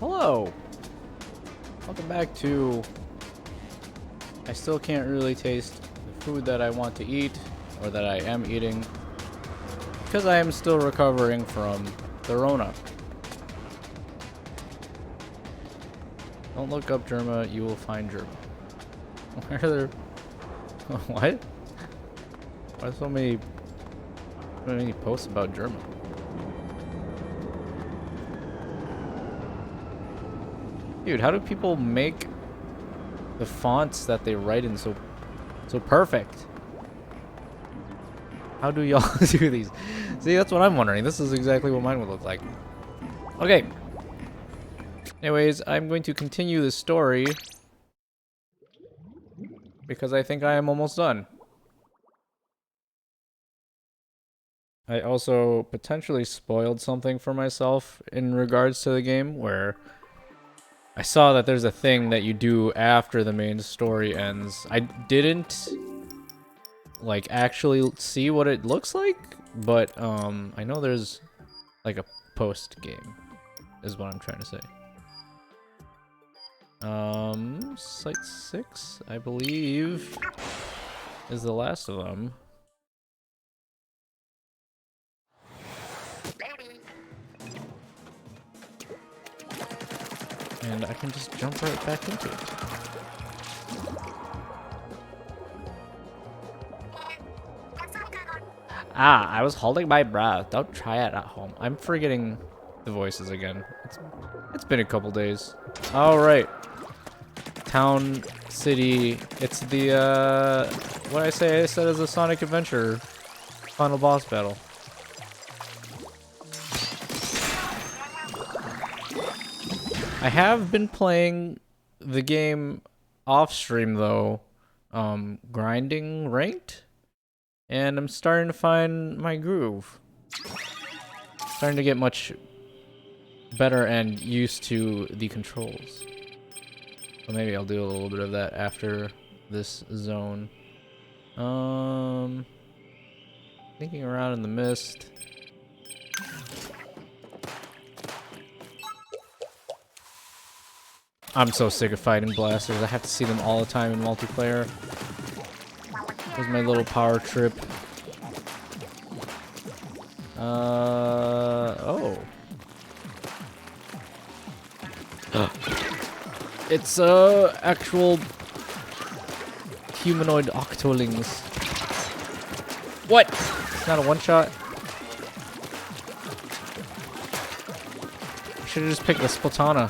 Hello! Welcome back to... I still can't really taste the food that I want to eat, or that I am eating, because I am still recovering from the Rona. Don't look up Germa, you will find Germa. Where are there... What? Why so many posts about Germa? Dude, how do people make the fonts that they write in so perfect? How do y'all do these? See, that's what I'm wondering. This is exactly what mine would look like. Okay. Anyways, I'm going to continue the story because I think I am almost done. I also potentially spoiled something for myself in regards to the game where I saw that there's a thing that you do after the main story ends. I didn't like actually see what it looks like, but I know there's like a post game is what I'm trying to say. Site 6, I believe, is the last of them. And I can just jump right back into it. Ah, I was holding my breath. Don't try it at home. I'm forgetting the voices again. It's been a couple days. All right. Town, city. It's the, what I said is a Sonic Adventure final boss battle. I have been playing the game off stream though, grinding ranked, and I'm starting to find my groove. Starting to get much better and used to the controls. So maybe I'll do a little bit of that after this zone. Thinking around in the mist. I'm so sick of fighting blasters. I have to see them all the time in multiplayer. Here's my little power trip. Oh. It's actual humanoid octolings. What? It's not a one shot. I should have just picked the Splatana.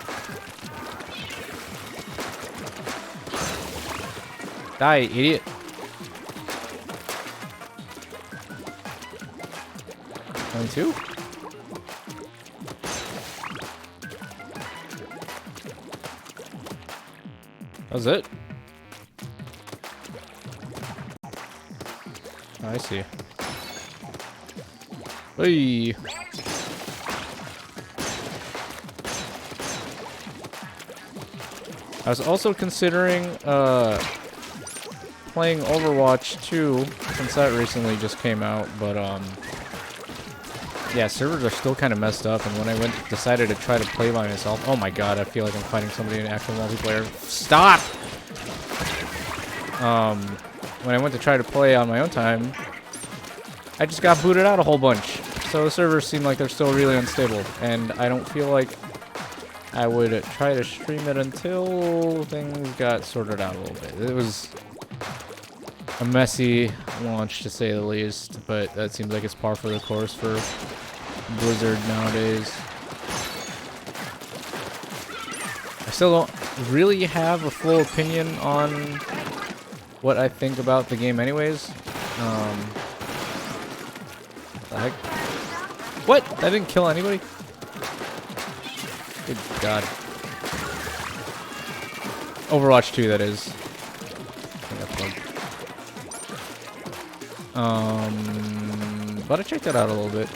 Die, idiot. Only two? That was it? Oh, I see. Hey. I was also considering playing Overwatch 2 since that recently just came out, but yeah, servers are still kind of messed up, and when I decided to try to play by myself, oh my god, I feel like I'm fighting somebody in actual multiplayer. Stop! When I went to try to play on my own time, I just got booted out a whole bunch. So the servers seem like they're still really unstable, and I don't feel like I would try to stream it until things got sorted out a little bit. It was a messy launch, to say the least, but that seems like it's par for the course for Blizzard nowadays. I still don't really have a full opinion on what I think about the game anyways. What the heck? What? That didn't kill anybody? Good god. Overwatch 2, that is. But I checked that out a little bit.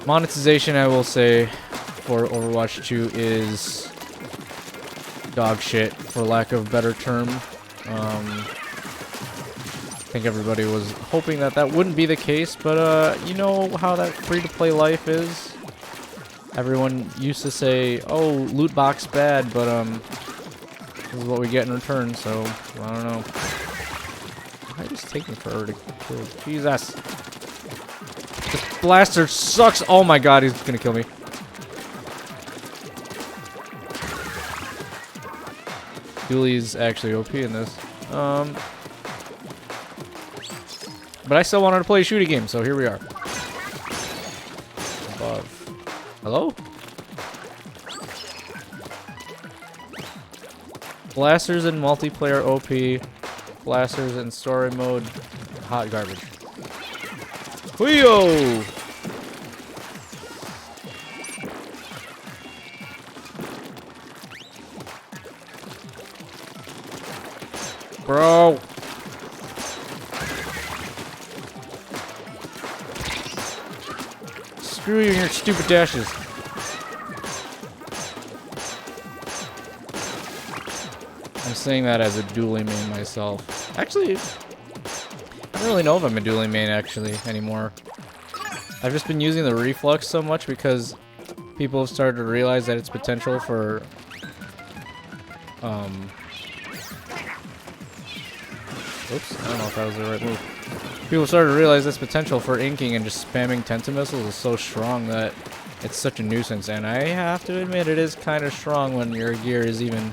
Monetization, I will say, for Overwatch 2 is dog shit, for lack of a better term. I think everybody was hoping that that wouldn't be the case, but you know how that free-to-play life is. Everyone used to say, "Oh, loot box bad," but this is what we get in return. So I don't know. Why just taking forever to kill? Jesus, this blaster sucks. Oh my god, he's gonna kill me. Dooley's actually OP in this. But I still wanted to play a shooting game, so here we are. Above. Hello? Blasters in multiplayer OP. Blasters in story mode. Hot garbage. Whee-oh! Bro! Screw you and your stupid dashes. I'm saying that as a dueling main myself. Actually, I don't really know if I'm a dueling main actually anymore. I've just been using the reflux so much because people have started to realize that its potential for oops, I don't know if that was the right move. People started to realize this potential for inking and just spamming Tentamissiles is so strong that it's such a nuisance. And I have to admit, it is kind of strong when your gear is even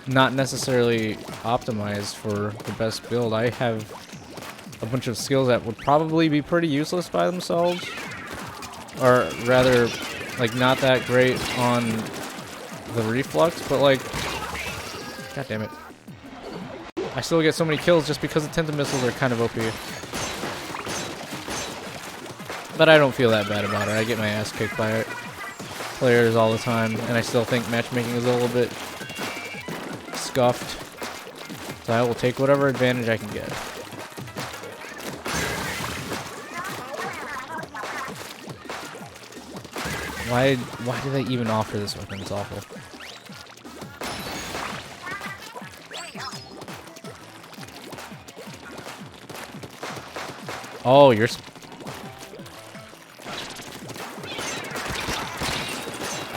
not necessarily optimized for the best build. I have a bunch of skills that would probably be pretty useless by themselves. Or rather, like, not that great on the reflux, but like, god damn it. I still get so many kills just because the Tentamissiles are kind of OP. But I don't feel that bad about it. I get my ass kicked by players all the time, and I still think matchmaking is a little bit scuffed. So I will take whatever advantage I can get. Why do they even offer this weapon? It's awful. Oh, you're...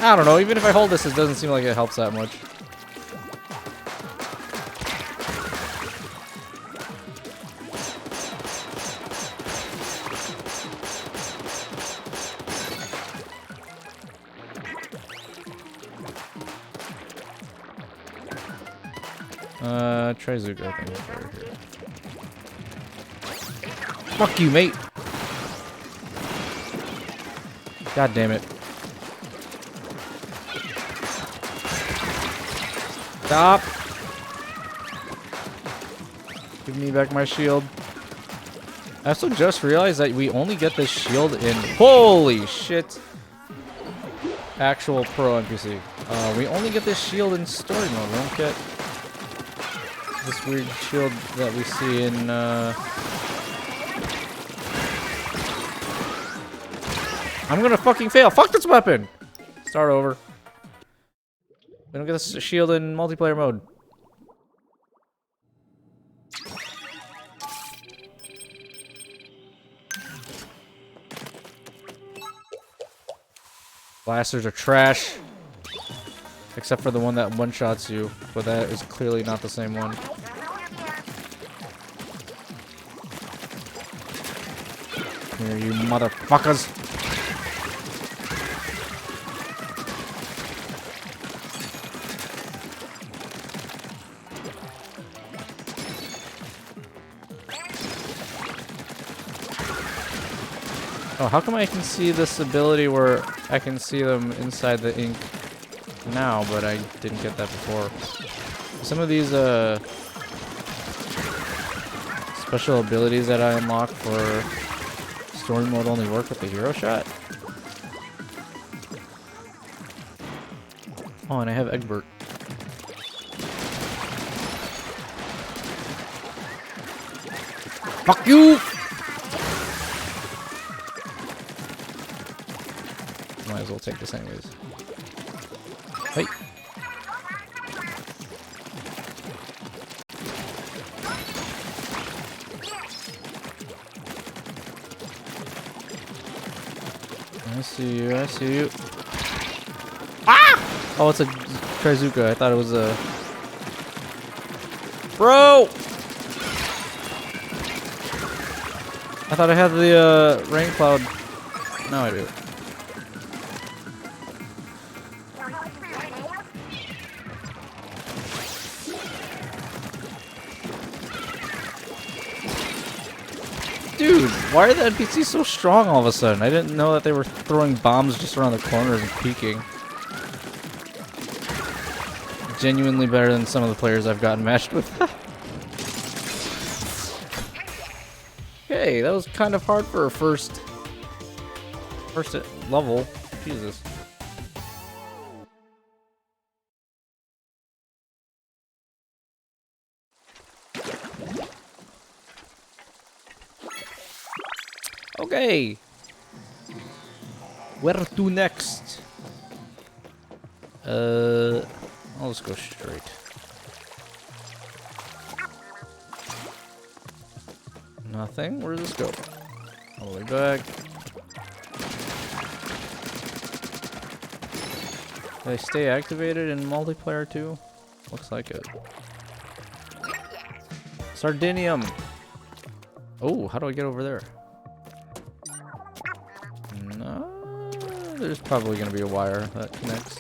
I don't know, even if I hold this, it doesn't seem like it helps that much. Try Zuko, I think, over here. Fuck you, mate! God damn it. Stop! Give me back my shield. I also just realized that we only get this shield in... Holy shit! Actual pro NPC. We only get this shield in story mode. We don't get this weird shield that we see in, I'm gonna fucking fail. Fuck this weapon! Start over. We don't get this shield in multiplayer mode. Blasters are trash. Except for the one that one-shots you, but that is clearly not the same one. Here, you motherfuckers! Oh, how come I can see this ability where I can see them inside the ink now, but I didn't get that before? Some of these special abilities that I unlock for story mode only work with the hero shot. Oh, and I have Egbert. Fuck you! Might as well take this anyways. Hey. I see you, I see you. Oh, it's a Trizuka. I thought it was a... Bro! I thought I had the rain cloud. Now I do. Dude, why are the NPCs so strong all of a sudden? I didn't know that they were throwing bombs just around the corners and peeking. Genuinely better than some of the players I've gotten matched with. Hey, that was kind of hard for a first level. Jesus. Okay. Where to next? I'll just go straight. Nothing? Where does this go? All the way back. Do they stay activated in multiplayer too? Looks like it. Sardinium! Oh, how do I get over there? No, there's probably gonna be a wire that connects.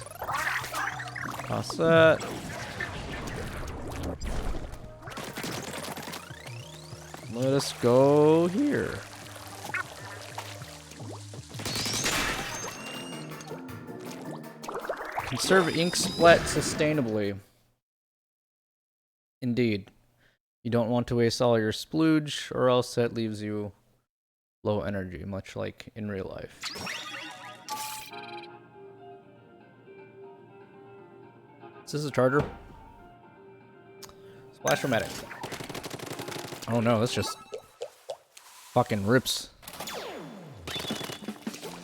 Toss that. Let us go here. Conserve ink splat sustainably. Indeed. You don't want to waste all your splooge, or else that leaves you low energy, much like in real life. Is this a charger? Splash-o-matic. Oh no, this just fucking rips.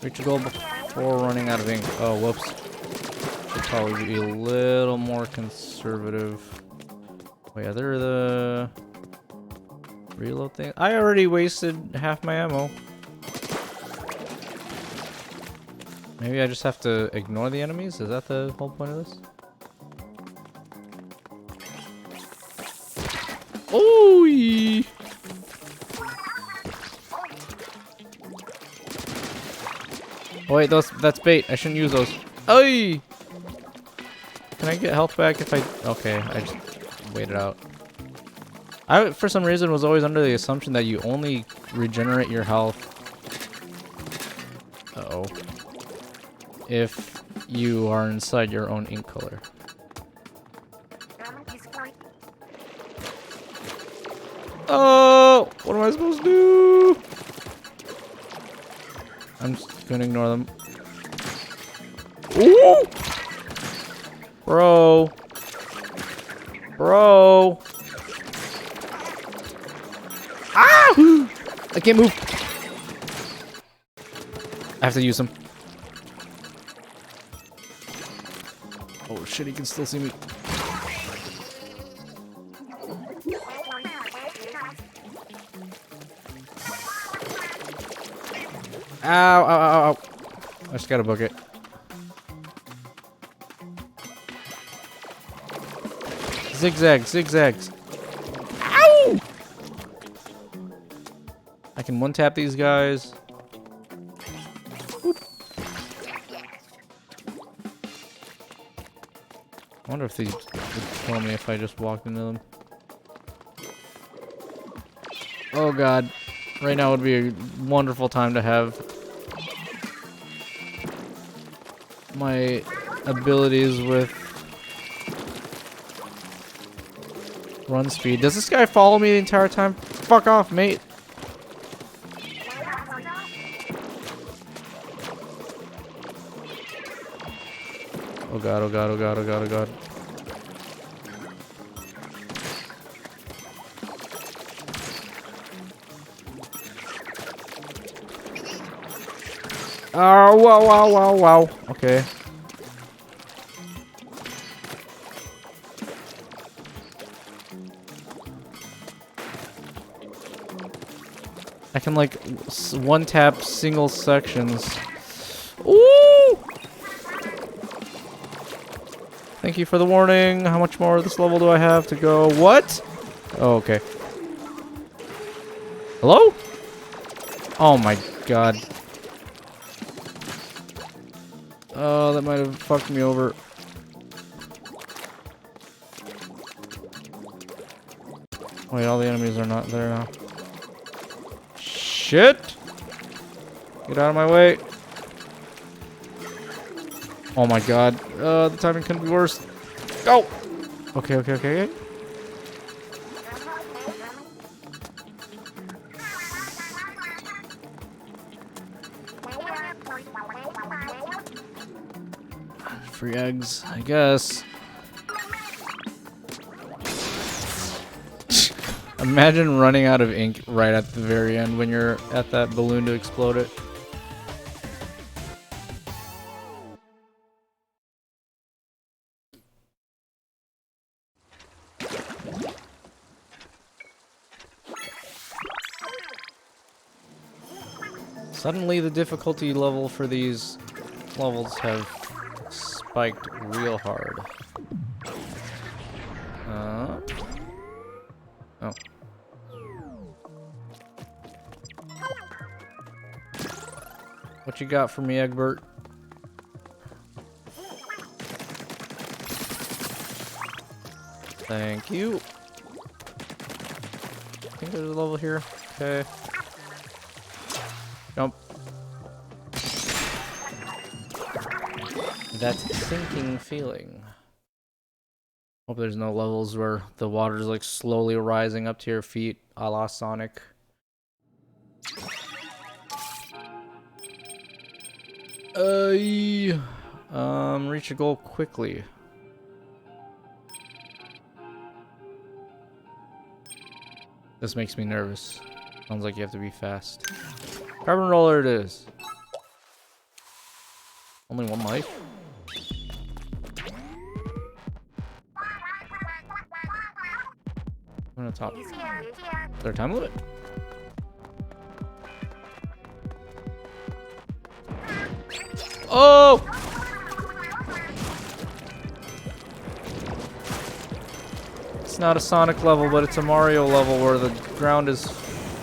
Reach a goal before running out of ink. Oh, whoops. Should probably be a little more conservative. Wait, are there the reload thing? I already wasted half my ammo. Maybe I just have to ignore the enemies? Is that the whole point of this? Oh! Oh wait, that's bait. I shouldn't use those. Oy! Can I get health back if I... Okay, I just wait it out. I, for some reason, was always under the assumption that you only regenerate your health... Uh-oh. If you are inside your own ink color. Oh! What am I supposed to do? I'm just gonna ignore them. Ooh! Bro. Bro. Ah! I can't move. I have to use them. Oh shit, he can still see me. Ow, ow, ow, ow. I just gotta book it. Zigzag, zigzags. Ow! I can one-tap these guys. Boop. I wonder if these would kill me if I just walked into them. Oh god. Right now would be a wonderful time to have my abilities with run speed. Does this guy follow me the entire time? Fuck off, mate. Oh god, oh god, oh god, oh god, oh god. Oh, wow, wow, wow, wow. Okay. I can like one tap single sections. Ooh! Thank you for the warning. How much more of this level do I have to go? What? Oh, okay. Hello? Oh my god. Oh, that might have fucked me over. Wait, all the enemies are not there now. Shit! Get out of my way. Oh my god. The timing couldn't be worse. Go! Okay, okay, okay. Free eggs, I guess. Imagine running out of ink right at the very end when you're at that balloon to explode it. Suddenly the difficulty level for these levels have spiked real hard. Oh. What you got for me, Egbert? Thank you. I think there's a level here. Okay. Jump. That sinking feeling. Hope there's no levels where the water's like slowly rising up to your feet, a la Sonic. Reach a goal quickly. This makes me nervous. Sounds like you have to be fast. Carbon roller it is. Only one life? I'm gonna top. Is there a time limit? Oh! It's not a Sonic level, but it's a Mario level where the ground is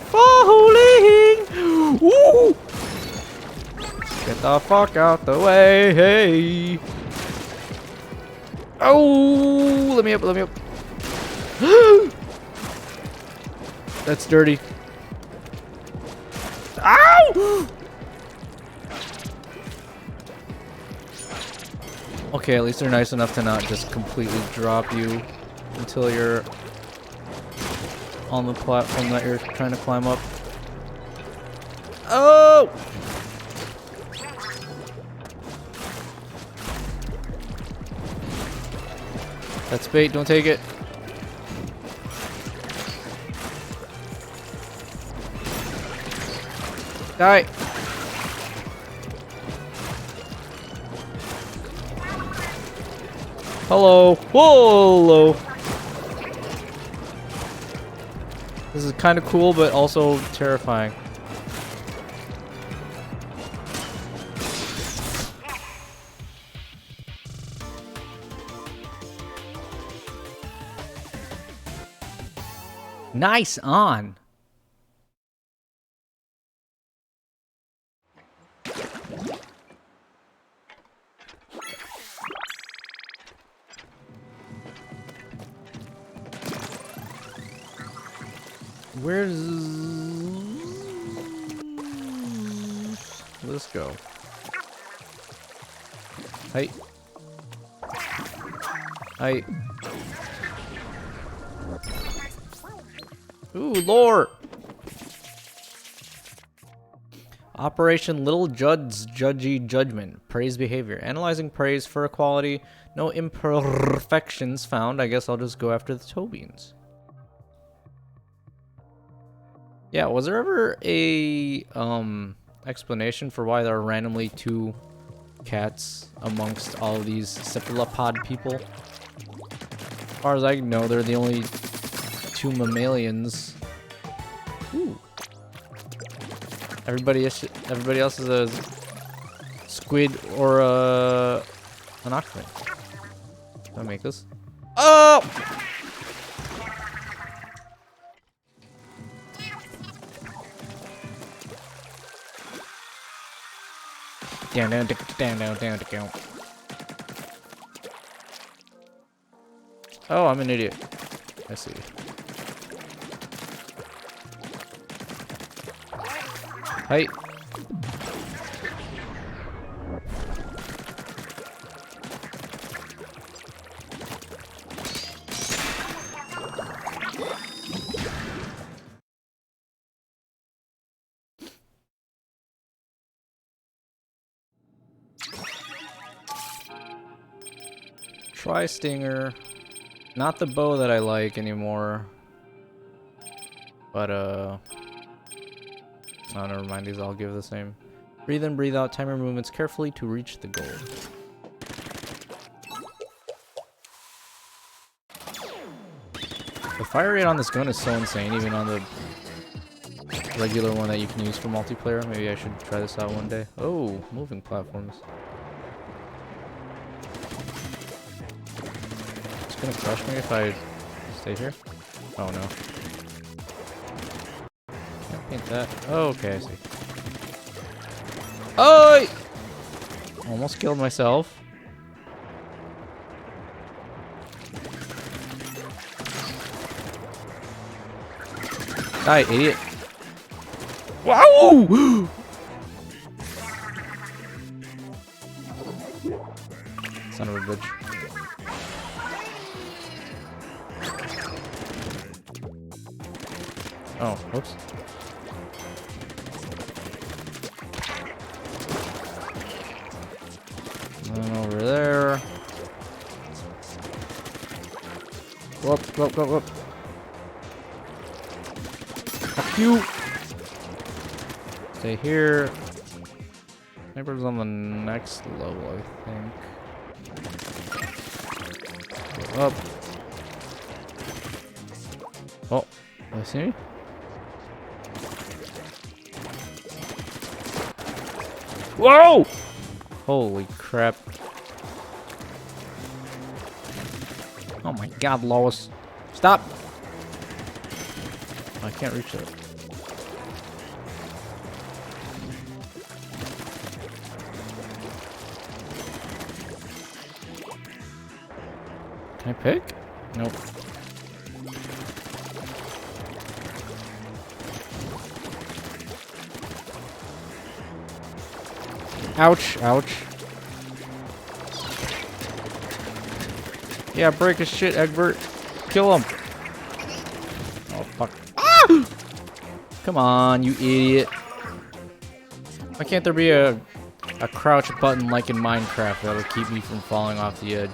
falling. Woo! Get the fuck out the way, hey! Oh! Let me up, let me up. That's dirty. Ow! Okay, at least they're nice enough to not just completely drop you until you're on the platform that you're trying to climb up. Oh! That's bait, don't take it. Die! Hello! Whoa! Hello! This is kind of cool, but also terrifying. Nice on! Where's this go? Hey. Hey. Ooh, lore. Operation Little Judd's Judgy Judgment. Praise behavior. Analyzing praise for equality. No imperfections found. I guess I'll just go after the toe beans. Yeah, was there ever a explanation for why there are randomly 2 cats amongst all of these cephalopod people? As far as I know, they're the only 2 mammalians. Ooh. Everybody else is a squid or an octopus. Do I make this? Oh! Down, down, down, down, down, down. Oh, I'm an idiot. I see. Hey. Try Stinger. Not the bow that I like anymore. But, oh, never mind. These all give the same. Breathe in, breathe out. Time your movements carefully to reach the goal. The fire rate on this gun is so insane, even on the regular one that you can use for multiplayer. Maybe I should try this out one day. Oh, moving platforms. It's gonna crush me if I stay here. Oh no. Can't paint that. Oh, okay, I see. Oh! Almost killed myself. Die, idiot. Wow! Son of a bitch. Oh, whoops. And then over there. Whoop, whoop, whoop, whoop. Fuck you! Stay here. Neighbor's on the next level, I think. Go up. Oh, do I see me? Whoa! Holy crap. Oh my god, Lois. Stop! I can't reach it. Can I pick? Nope. Ouch, ouch. Yeah, break his shit, Egbert. Kill him. Oh, fuck. Ah! Come on, you idiot. Why can't there be a crouch button like in Minecraft that'll keep me from falling off the edge?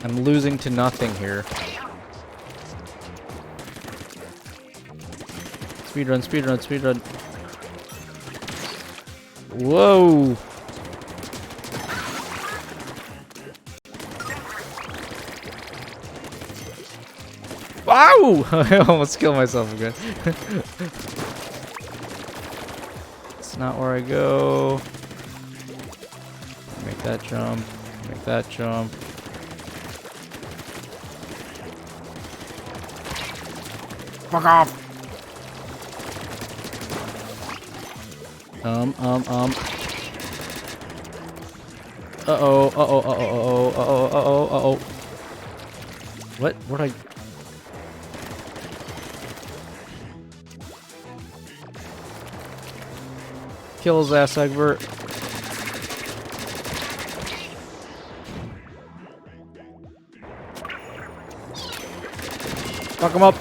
I'm losing to nothing here. Speedrun, speedrun, speedrun. Whoa! Wow! I almost killed myself again. It's not where I go. Make that jump. Make that jump. Fuck off! Uh-oh, uh-oh, uh-oh, uh-oh, uh-oh, uh-oh, uh-oh. What? What'd I... Kill his ass, Egbert. Fuck him up.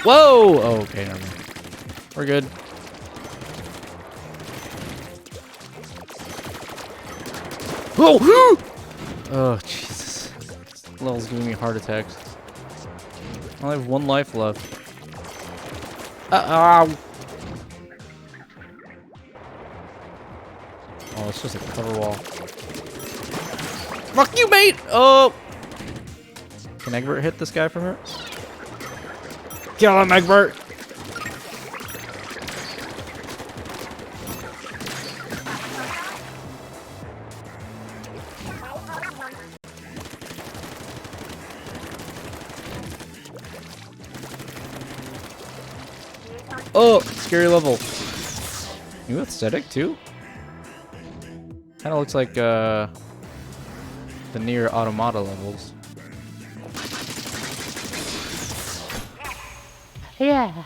Whoa! Oh, okay, never mind. We're good. Whoa! Oh, Jesus. This level's giving me heart attacks. I only have one life left. Ow! Oh, it's just a cover wall. Fuck you, mate! Oh! Can Egbert hit this guy from here? Kill him, Egbert! Oh, scary level. New aesthetic too? Kind of looks like the Nier Automata levels. Yeah.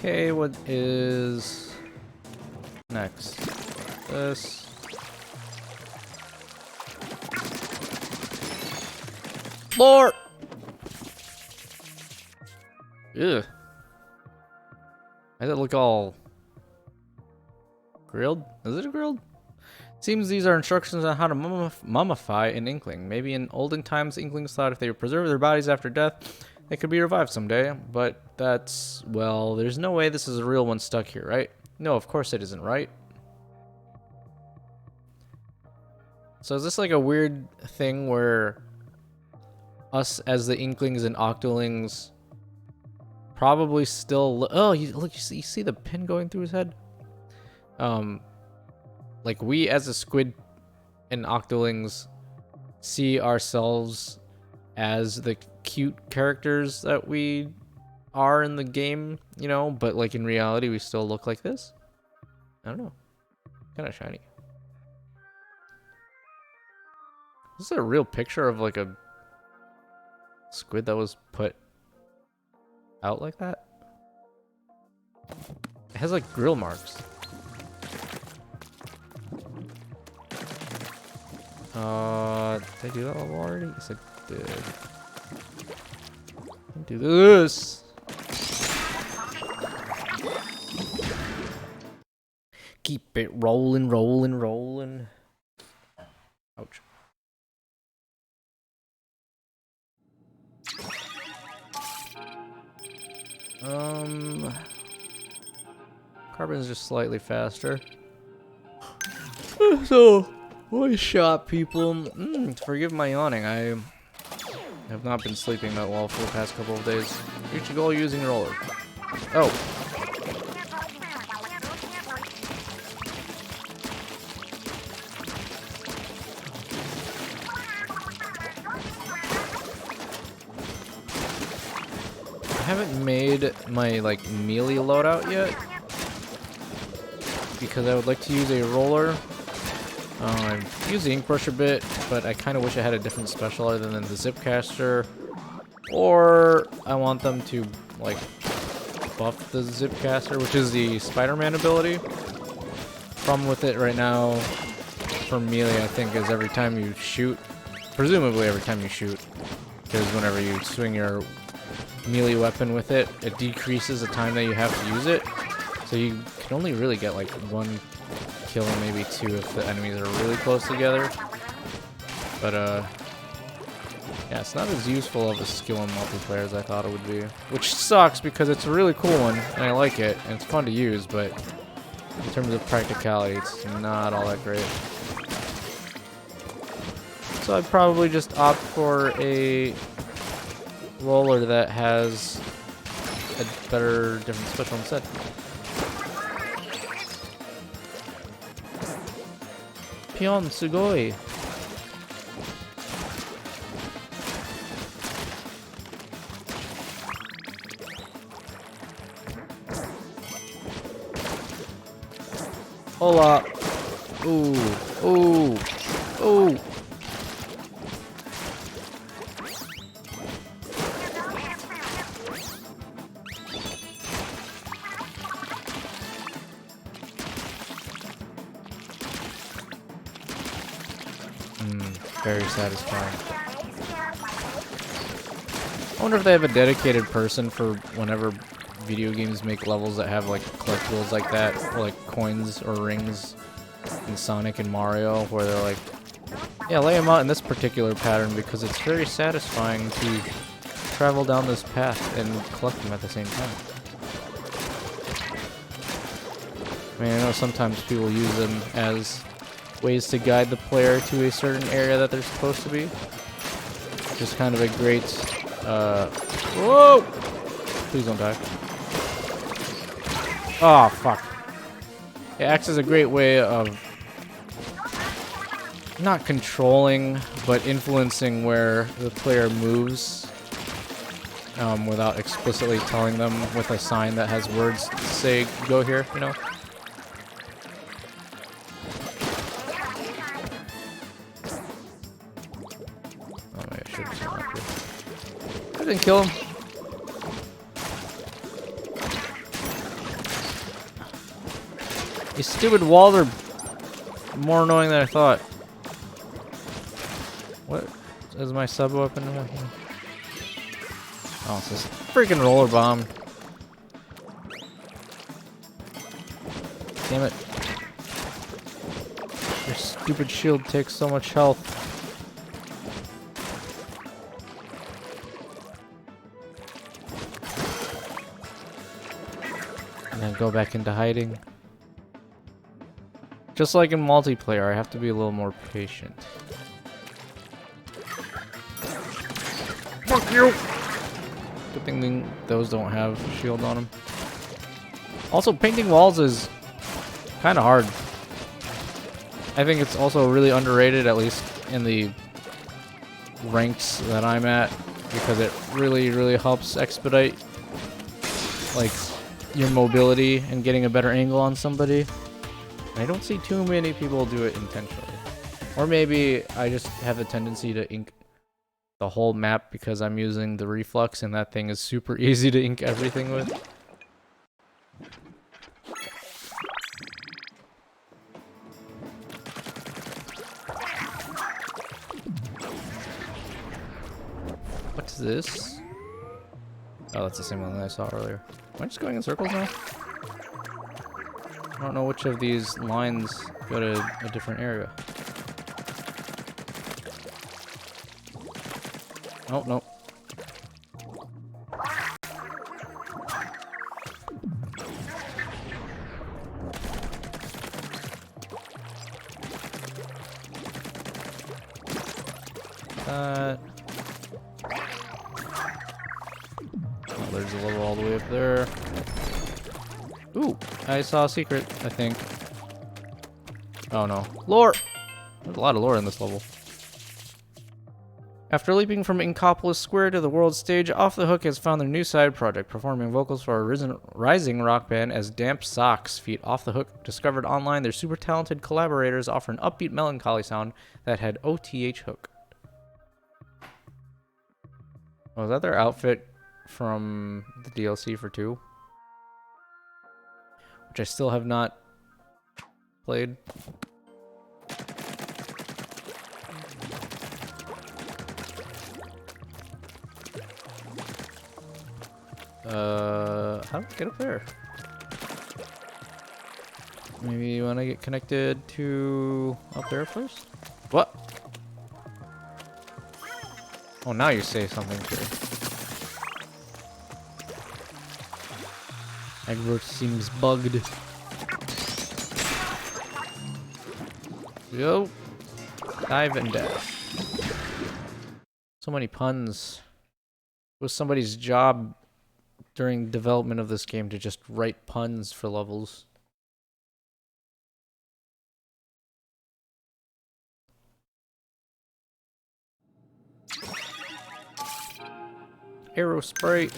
Okay, what is next? This. More! Ugh. Why does it look all grilled? Is it grilled? Seems these are instructions on how to mummify an inkling. Maybe in olden times, inklings thought if they preserved their bodies after death, they could be revived someday. But that's, well, there's no way this is a real one stuck here, right? No, of course it isn't, right? So is this like a weird thing where us as the inklings and octolings probably still... Oh, look, you see the pin going through his head? Like, we as a squid and octolings see ourselves as the cute characters that we are in the game, you know, but like in reality we still look like this. I don't know. Kind of shiny. Is this a real picture of like a squid that was put out like that? It has like grill marks. Did I do that level already? Yes, I did. Do this. Keep it rolling, rolling, rolling. Ouch. Carbon's just slightly faster. So, voice shot, people. Forgive my yawning. I have not been sleeping that well for the past couple of days. Reach a goal using roller. Oh. I haven't made my like melee loadout yet because I would like to use a roller. I use the ink brush a bit, but I kind of wish I had a different special other than the zip caster, or I want them to like buff the zip caster, which is the Spider-Man ability. Problem with it right now for melee, I think, is every time you shoot, presumably every time you shoot, because whenever you swing your melee weapon with it, it decreases the time that you have to use it. So you can only really get like one kill and maybe two if the enemies are really close together. But yeah, it's not as useful of a skill in multiplayer as I thought it would be. Which sucks because it's a really cool one and I like it and it's fun to use, but in terms of practicality, it's not all that great. So I'd probably just opt for a roller that has a better, different special instead. Pion, sugoi. Hola. Ooh, ooh, ooh. Very satisfying. I wonder if they have a dedicated person for whenever video games make levels that have like collectibles like that, or like coins or rings in Sonic and Mario, where they're like, yeah, lay them out in this particular pattern because it's very satisfying to travel down this path and collect them at the same time. I mean, I know sometimes people use them as ways to guide the player to a certain area that they're supposed to be. Just kind of a great Whoa! Please don't die. Oh, fuck. It acts as a great way of not controlling, but influencing where the player moves without explicitly telling them with a sign that has words to say, go here, you know? Oh, maybe I should have up here. I didn't kill him. These stupid walls are more annoying than I thought. What is my sub weapon? Oh, it's this freaking roller bomb. Damn it. Your stupid shield takes so much health. And then go back into hiding. Just like in multiplayer, I have to be a little more patient. Fuck you! Good thing those don't have shield on them. Also, painting walls is kind of hard. I think it's also really underrated, at least in the ranks that I'm at, because it really, really helps expedite like your mobility and getting a better angle on somebody. I don't see too many people do it intentionally. Or maybe I just have a tendency to ink the whole map because I'm using the reflux and that thing is super easy to ink everything with. What's this? Oh, that's the same one that I saw earlier. Am I just going in circles now? I don't know which of these lines go to a different area. Oh, no. Oh, there's a level all the way up there. Ooh, I saw a secret, I think. Oh no. Lore! There's a lot of lore in this level. After leaping from Inkopolis Square to the world stage, Off the Hook has found their new side project, performing vocals for a rising rock band as Damp Socks feat Off the Hook. Discovered online, their super talented collaborators offer an upbeat melancholy sound that had OTH Hook. Oh, is that their outfit from the DLC for 2? Which I still have not played. How do I get up there? Maybe you want to get connected to up there first? What? Oh, now you say something to me. Egbert seems bugged. Yo. Dive and dash. So many puns. It was somebody's job during development of this game to just write puns for levels. Arrow spray.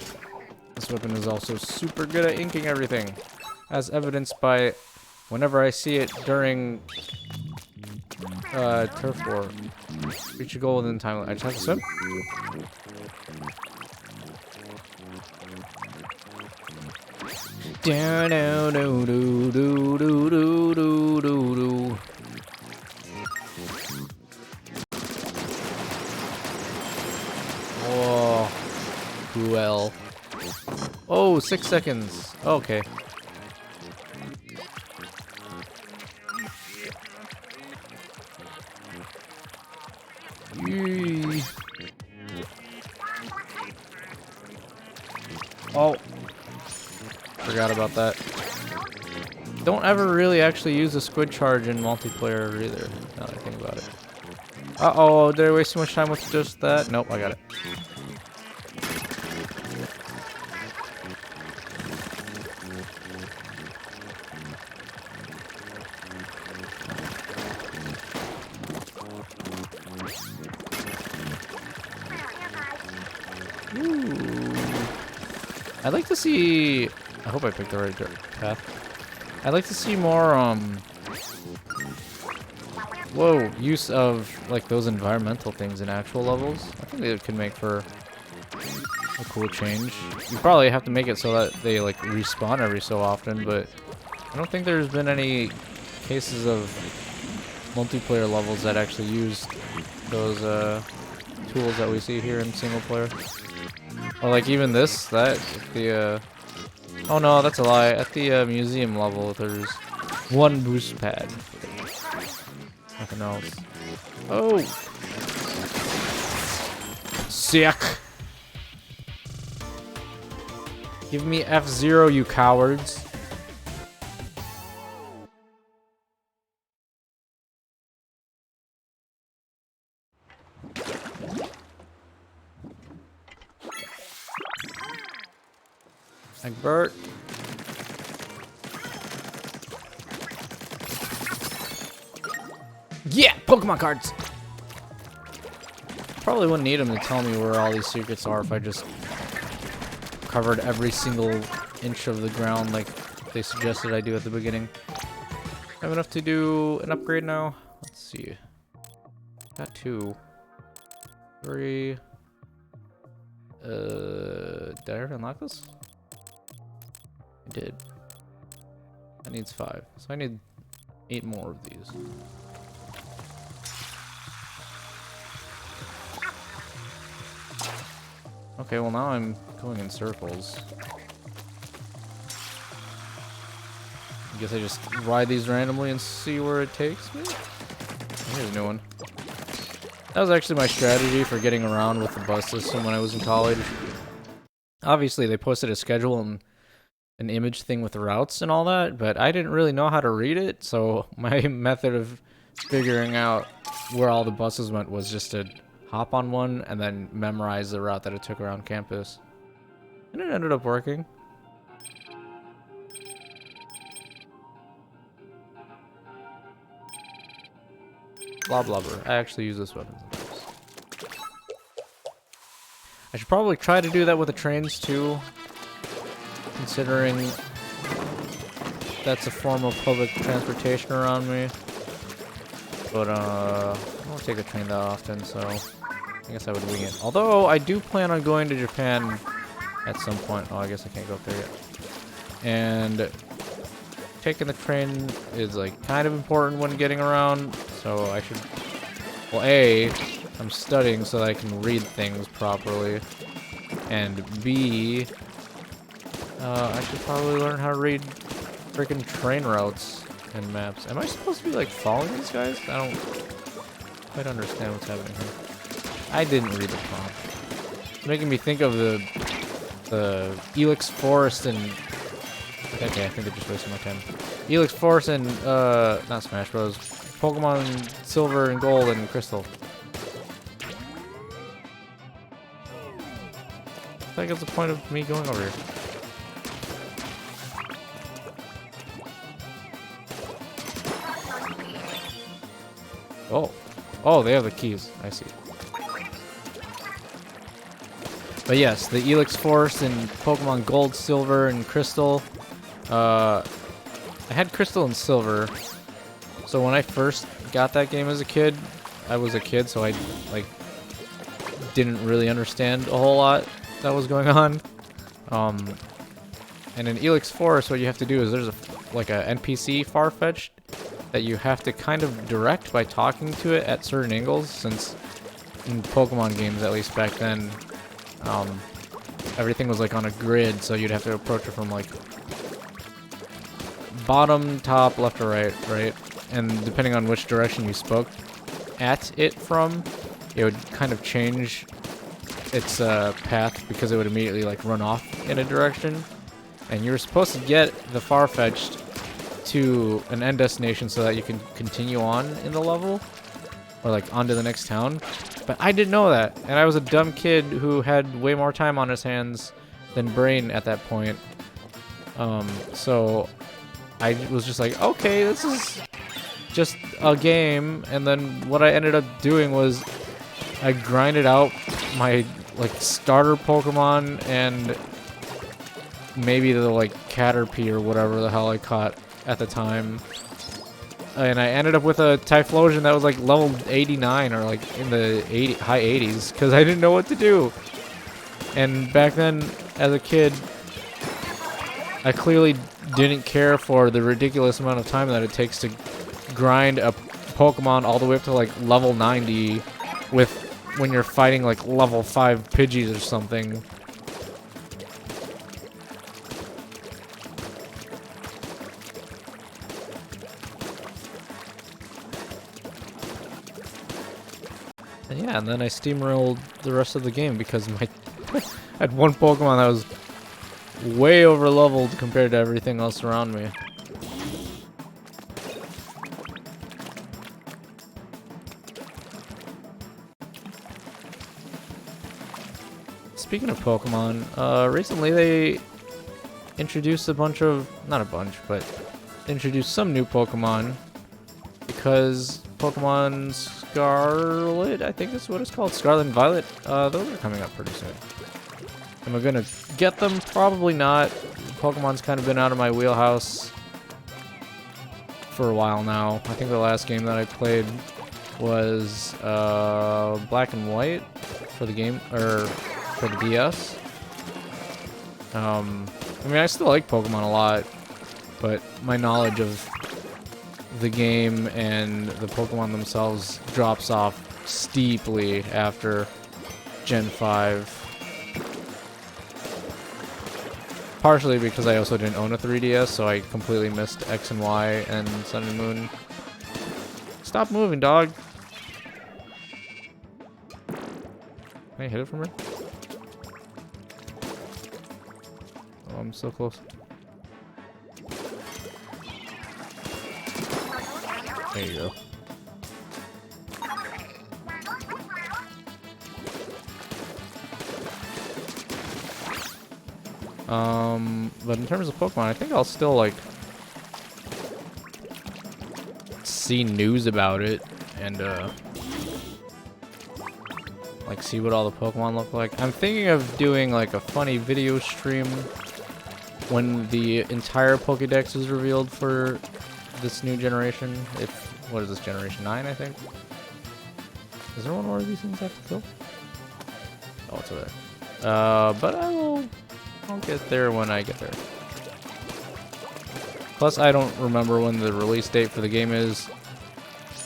This weapon is also super good at inking everything, as evidenced by whenever I see it during turf war. Reach a goal within time. I just have to swim. Do do do do do do do do do. Oh, well. Oh, 6 seconds. Okay. Yee. Oh. Forgot about that. Don't ever really actually use a squid charge in multiplayer either, now that I think about it. Uh-oh, did I waste too much time with just that? Nope, I got it. Ooh. I'd like to see... I hope I picked the right path. I'd like to see more, whoa, use of, like, those environmental things in actual levels. I think it could make for a cool change. You probably have to make it so that they, like, respawn every so often, but I don't think there's been any cases of multiplayer levels that actually used those, tools that we see here in single player. Or, like, even this, the, oh no, that's a lie. At the museum level, there's one boost pad. Nothing else. Oh! Sick! Give me F-Zero, you cowards. Egbert. Yeah! Pokemon cards! Probably wouldn't need them to tell me where all these secrets are if I just covered every single inch of the ground like they suggested I do at the beginning. I have enough to do an upgrade now? Let's see. Got 2. 3. Did I already unlock this? I did. That needs 5. So I need 8 more of these. Okay, well now I'm going in circles. I guess I just ride these randomly and see where it takes me? Here's a new one. That was actually my strategy for getting around with the bus system when I was in college. Obviously, they posted a schedule and an image thing with the routes and all that, but I didn't really know how to read it, so my method of figuring out where all the buses went was just to hop on one and then memorize the route that it took around campus. And it ended up working. Blah blubber. I actually use this weapon sometimes. I should probably try to do that with the trains too, considering that's a form of public transportation around me. But I don't take a train that often, so I guess I would wing it. Although I do plan on going to Japan at some point. Oh, I guess I can't go up there yet. And taking the train is like kind of important when getting around, so I should, well, A, I'm studying so that I can read things properly, and B, I should probably learn how to read freaking train routes and maps. Am I supposed to be like following these guys? I don't quite understand what's happening here. I didn't read the prompt. It's making me think of the Elix Forest and, okay, I think they're just wasting my time. Elix Force and, not Smash Bros. Pokemon Silver and Gold and Crystal. I think that's the point of me going over here. Oh. Oh, they have the keys. I see. But yes, the Elix Force and Pokemon Gold, Silver, and Crystal. I had Crystal and Silver, so when I first got that game as a kid, I was a kid, so I like didn't really understand a whole lot that was going on. And in Elix Forest, what you have to do is there's like a NPC Farfetch'd that you have to kind of direct by talking to it at certain angles, since in Pokemon games, at least back then, everything was like on a grid, so you'd have to approach it from like bottom, top, left, or right? And depending on which direction you spoke at it from, it would kind of change its path, because it would immediately like run off in a direction. And you were supposed to get the Farfetch'd to an end destination so that you can continue on in the level, or like onto the next town. But I didn't know that, and I was a dumb kid who had way more time on his hands than brain at that point. So I was just like, okay, this is just a game. And then what I ended up doing was I grinded out my like starter Pokemon and maybe the like Caterpie or whatever the hell I caught at the time. And I ended up with a Typhlosion that was like level 89 or like in the high 80s because I didn't know what to do. And back then, as a kid, I clearly didn't care for the ridiculous amount of time that it takes to grind a Pokemon all the way up to like level 90 with when you're fighting like level 5 Pidgeys or something. And yeah, and then I steamrolled the rest of the game because my I had one Pokemon that was way over leveled compared to everything else around me. Speaking of Pokemon, recently they introduced a bunch of, not a bunch, but introduced some new Pokemon because Pokemon Scarlet, I think that's what it's called, Scarlet and Violet, those are coming up pretty soon. Am I gonna get them? Probably not. Pokemon's kind of been out of my wheelhouse for a while now. I think the last game that I played was Black and White for the game, or for the DS. I mean, I still like Pokemon a lot, but my knowledge of the game and the Pokemon themselves drops off steeply after Gen 5. Partially because I also didn't own a 3DS, so I completely missed X and Y and Sun and Moon. Stop moving, dog! Can I hit it from here? Oh, I'm so close. There you go. But in terms of Pokemon, I think I'll still, like, see news about it and, like, see what all the Pokemon look like. I'm thinking of doing, like, a funny video stream when the entire Pokédex is revealed for this new generation. What is this, generation 9, I think? Is there one more of these things I have to kill? Oh, it's over there. But I'll get there when I get there. Plus, I don't remember when the release date for the game is,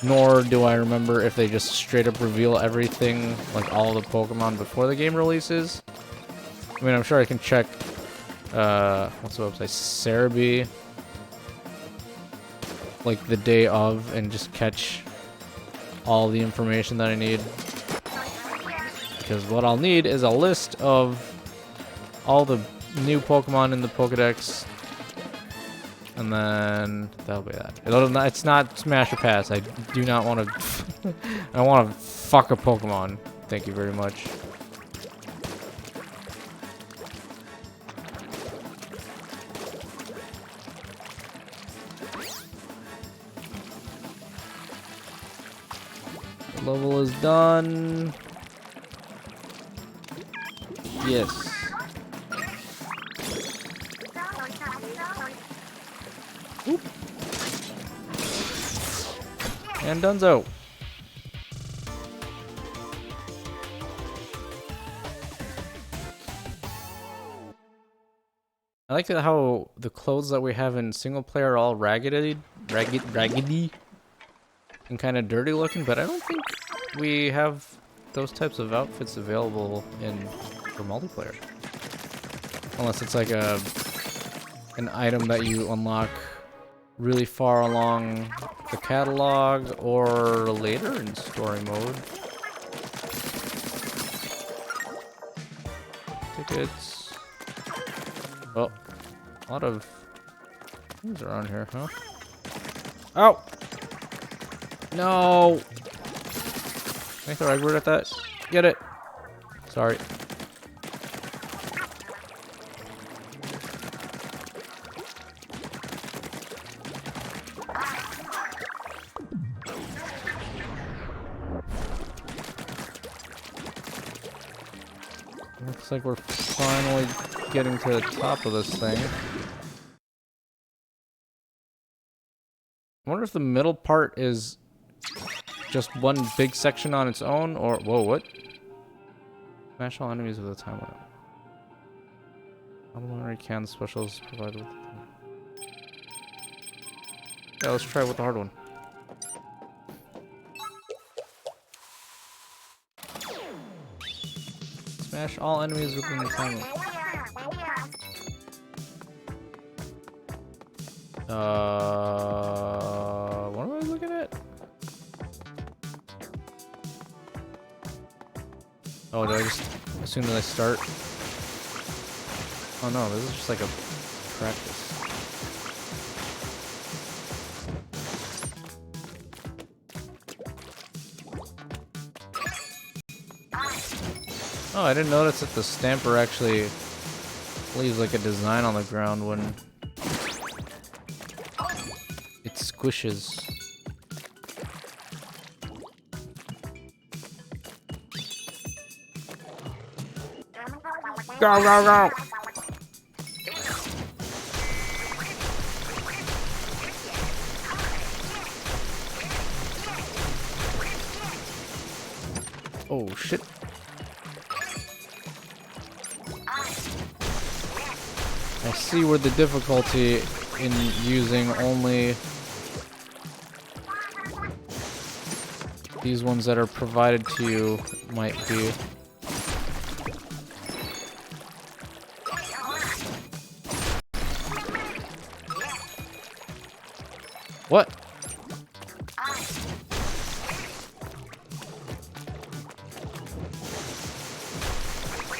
nor do I remember if they just straight up reveal everything, like all the Pokemon before the game releases. I mean, I'm sure I can check, what's the website, Cerebi, like the day of, and just catch all the information that I need. Because what I'll need is a list of all the new Pokemon in the Pokedex, and then that'll be that. It's not Smash or Pass. I do not want to. I want to fuck a Pokemon. Thank you very much. The level is done. Yes. Oop. And donezo. I like how the clothes that we have in single player are all raggedy, and kind of dirty looking, but I don't think we have those types of outfits available for multiplayer. Unless it's like an item that you unlock really far along the catalog or later in story mode. Tickets. Oh, a lot of things around here, huh? Oh! No! Can I throw Egbert at that? Get it! Sorry. Looks like we're finally getting to the top of this thing. I wonder if the middle part is just one big section on its own, or... Whoa, what? Smash all enemies with a time limit. Complimentary can specials provided with... Yeah, let's try it with the hard one. Smash all enemies within the time limit. What am I looking at? Oh, do I just, as soon as I start? Oh no, this is just like a practice. Oh, I didn't notice that the stamper actually leaves like a design on the ground when it squishes. Go, go, go! Oh, shit. I see where the difficulty in using only these ones that are provided to you might be. What?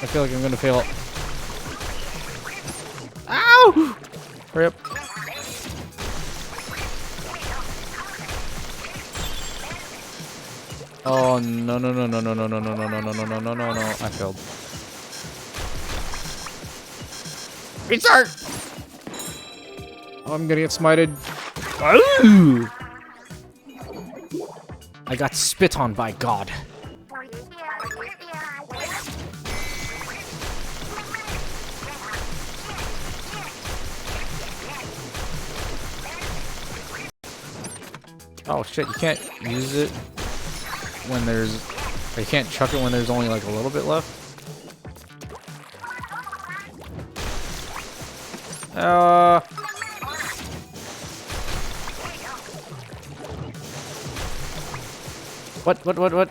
I feel like I'm gonna fail. Ow! Hurry up. Oh no no no no no no no no no no no no no no no no! I failed. Restart! Oh, I'm gonna get smited. Ooh! I got spit on by God. Oh shit, you can't use it when there's... Or you can't chuck it when there's only like a little bit left? What?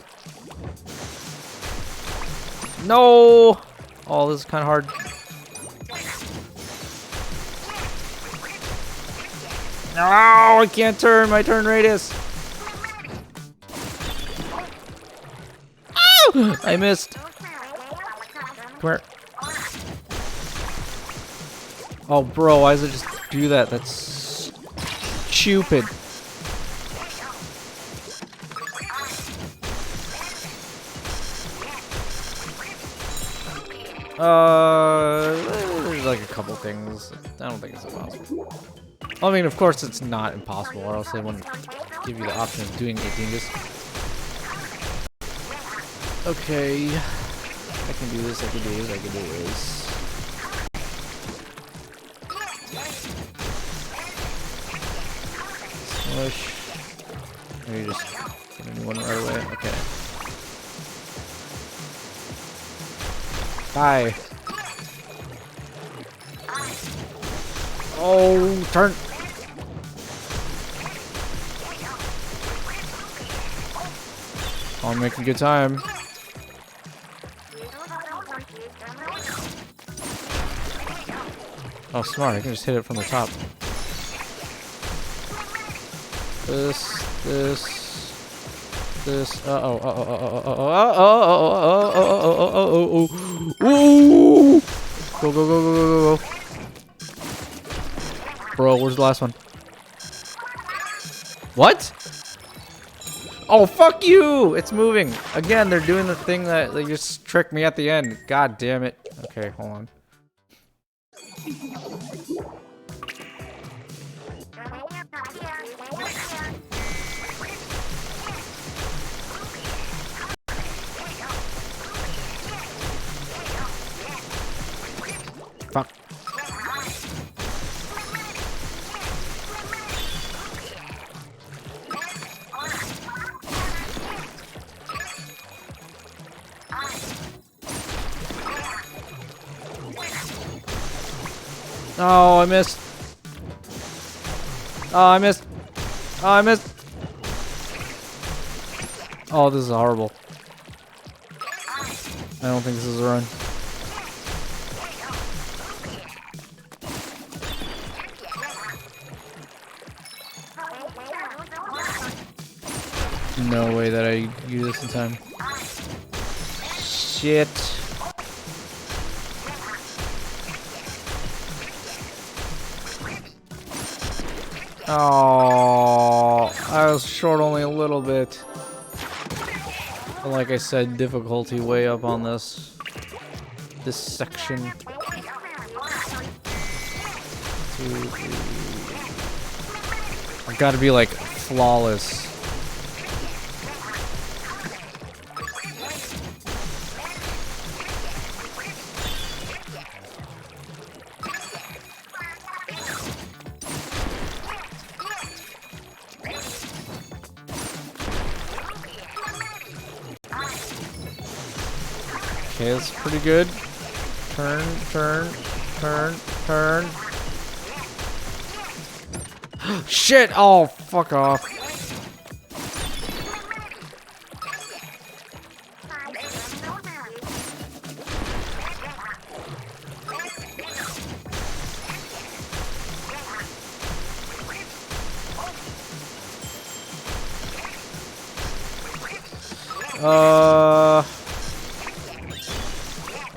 No! Oh, this is kind of hard. No, I can't turn. My turn radius. Oh, I missed. Come here. Oh, bro, why does it just do that? That's stupid. There's like a couple things. I don't think it's impossible. I mean, of course it's not impossible, or else they wouldn't give you the option of doing a dingus. Okay. I can do this, I can do this, I can do this. Smush. Maybe just get a new one right away. Okay. Die. Oh, turn. Oh, I'm making good time. Oh, smart. I can just hit it from the top. This. Ooh! Go. Bro, where's the last one? What? Oh, fuck you! It's moving. Again, they're doing the thing that they just tricked me at the end. God damn it. Okay, hold on. Oh, I missed. Oh, I missed. Oh, I missed. Oh, this is horrible. I don't think this is a run. No way that I do this in time. Shit. Oh, I was short only a little bit. But like I said, difficulty way up on this section. 2, 3. I've got to be like flawless. Okay, that's pretty good. Turn, turn, turn, turn. Shit! Oh, fuck off.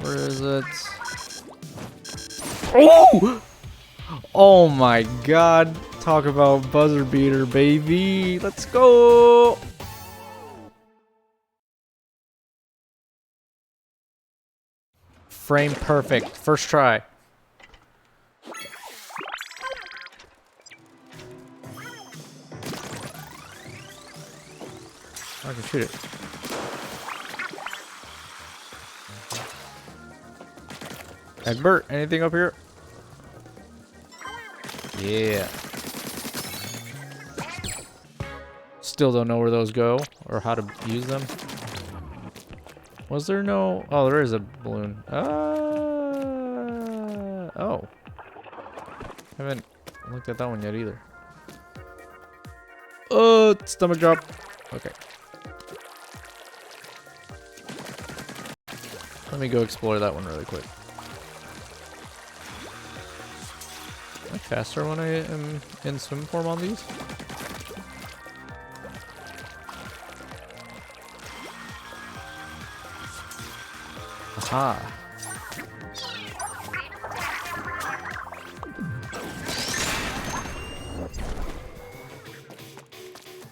Where is it? Oh! Oh my god. Talk about buzzer beater, baby. Let's go! Frame perfect. First try. I can shoot it. Egbert, anything up here? Yeah. Still don't know where those go or how to use them. Was there no... Oh, there is a balloon. Oh. Haven't looked at that one yet either. Stomach drop. Okay. Let me go explore that one really quick. Am I faster when I am in swim form on these? Aha.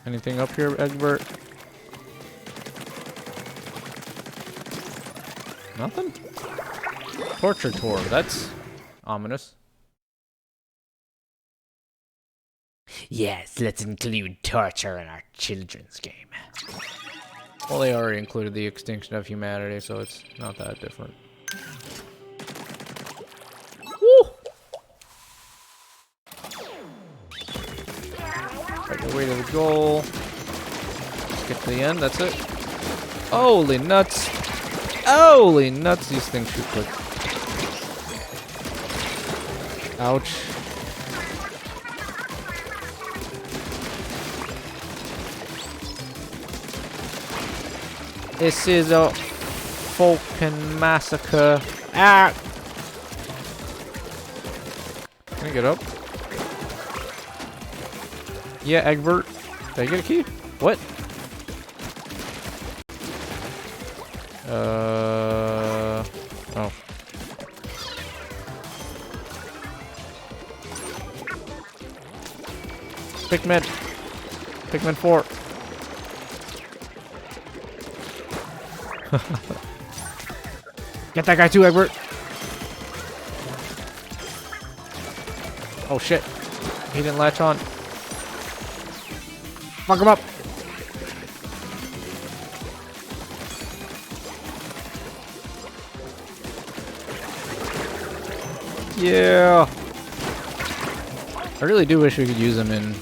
Anything up here, Egbert? Nothing? Torture tour, that's ominous. Yes, let's include torture in our children's game. Well, they already included the extinction of humanity, so it's not that different. Woo! Right your way to the goal. Let's get to the end, that's it. Holy nuts! Holy nuts, these things shoot quick. Ouch. This is a fucking massacre. Ah! Can I get up? Yeah, Egbert. Did I get a key? What? Oh. Pikmin. Pikmin 4. Get that guy too, Egbert. Oh shit. He didn't latch on. Fuck him up. Yeah. I really do wish we could use him in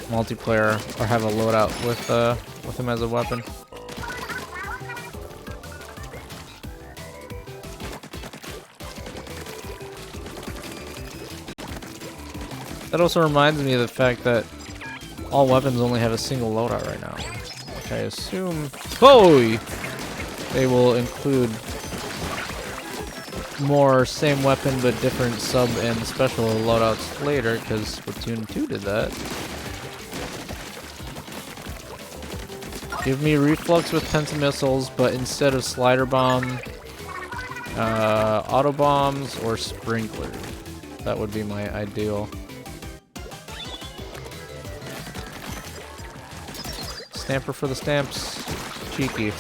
multiplayer or have a loadout with him as a weapon. That also reminds me of the fact that all weapons only have a single loadout right now. Which I assume... Holy! They will include more same weapon but different sub and special loadouts later, because Splatoon 2 did that. Give me reflux with pentamissiles, but instead of slider bomb, auto bombs or sprinklers. That would be my ideal. Stamper for the stamps. Cheeky.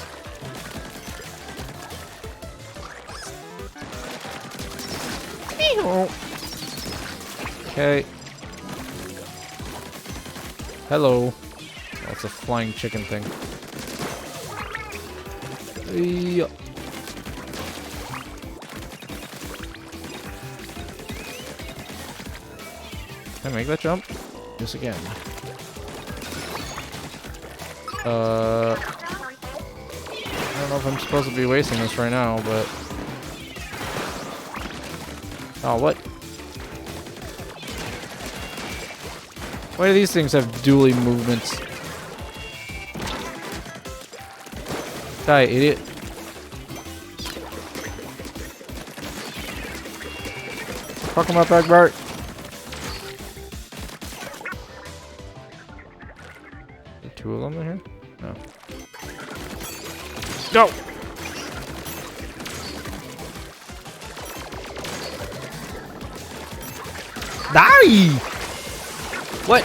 Okay. Hello. That's a flying chicken thing. Yeah. Can I make that jump? Yes, again. I don't know if I'm supposed to be wasting this right now, but... Oh, what? Why do these things have dually movements? Die, idiot. Fuck him up, Egbert. Two of them in here? No. No! Die! What?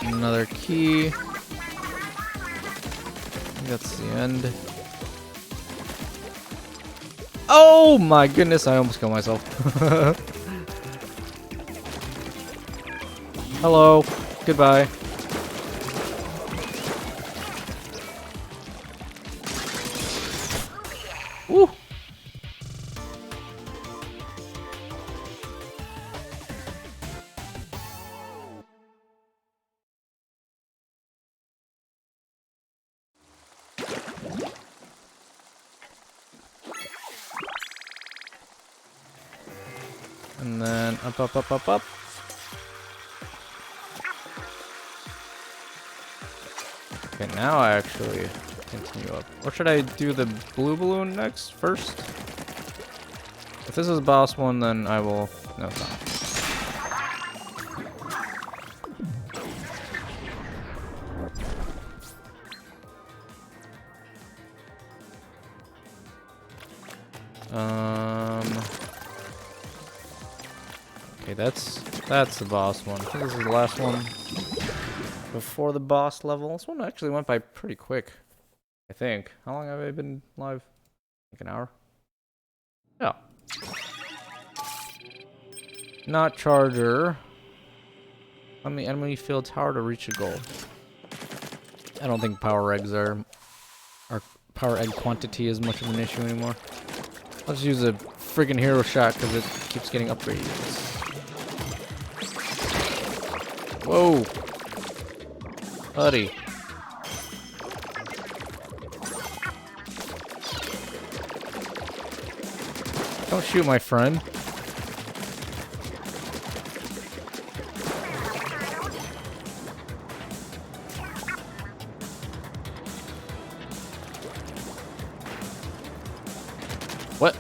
Another key. I think that's the end. Oh my goodness, I almost killed myself. Hello. Goodbye. Woo! And then up, up, up, up, up. Okay, now I actually continue up. Or should I do the blue balloon next, first? If this is the boss one, then I will... No, it's not. Okay, that's the boss one. I think this is the last one before the boss level. This one actually went by pretty quick, I think. How long have I been live? Like an hour? Yeah. Not charger. On the enemy field tower to reach a goal. I don't think power eggs are power egg quantity is much of an issue anymore. Let's use a friggin' hero shot because it keeps getting upgrades. Whoa. Buddy. Don't shoot my friend. What?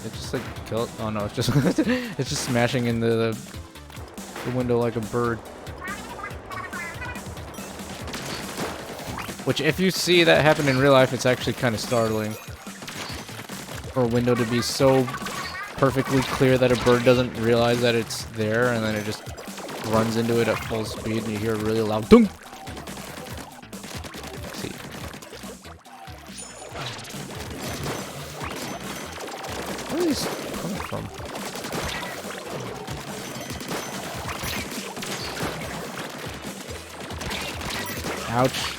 It just like killed. Oh no, it's just it's just smashing into the window like a bird. Which, if you see that happen in real life, it's actually kind of startling. For a window to be so perfectly clear that a bird doesn't realize that it's there, and then it just runs into it at full speed, and you hear a really loud dunk. Let's see. Where are these coming from? Ouch.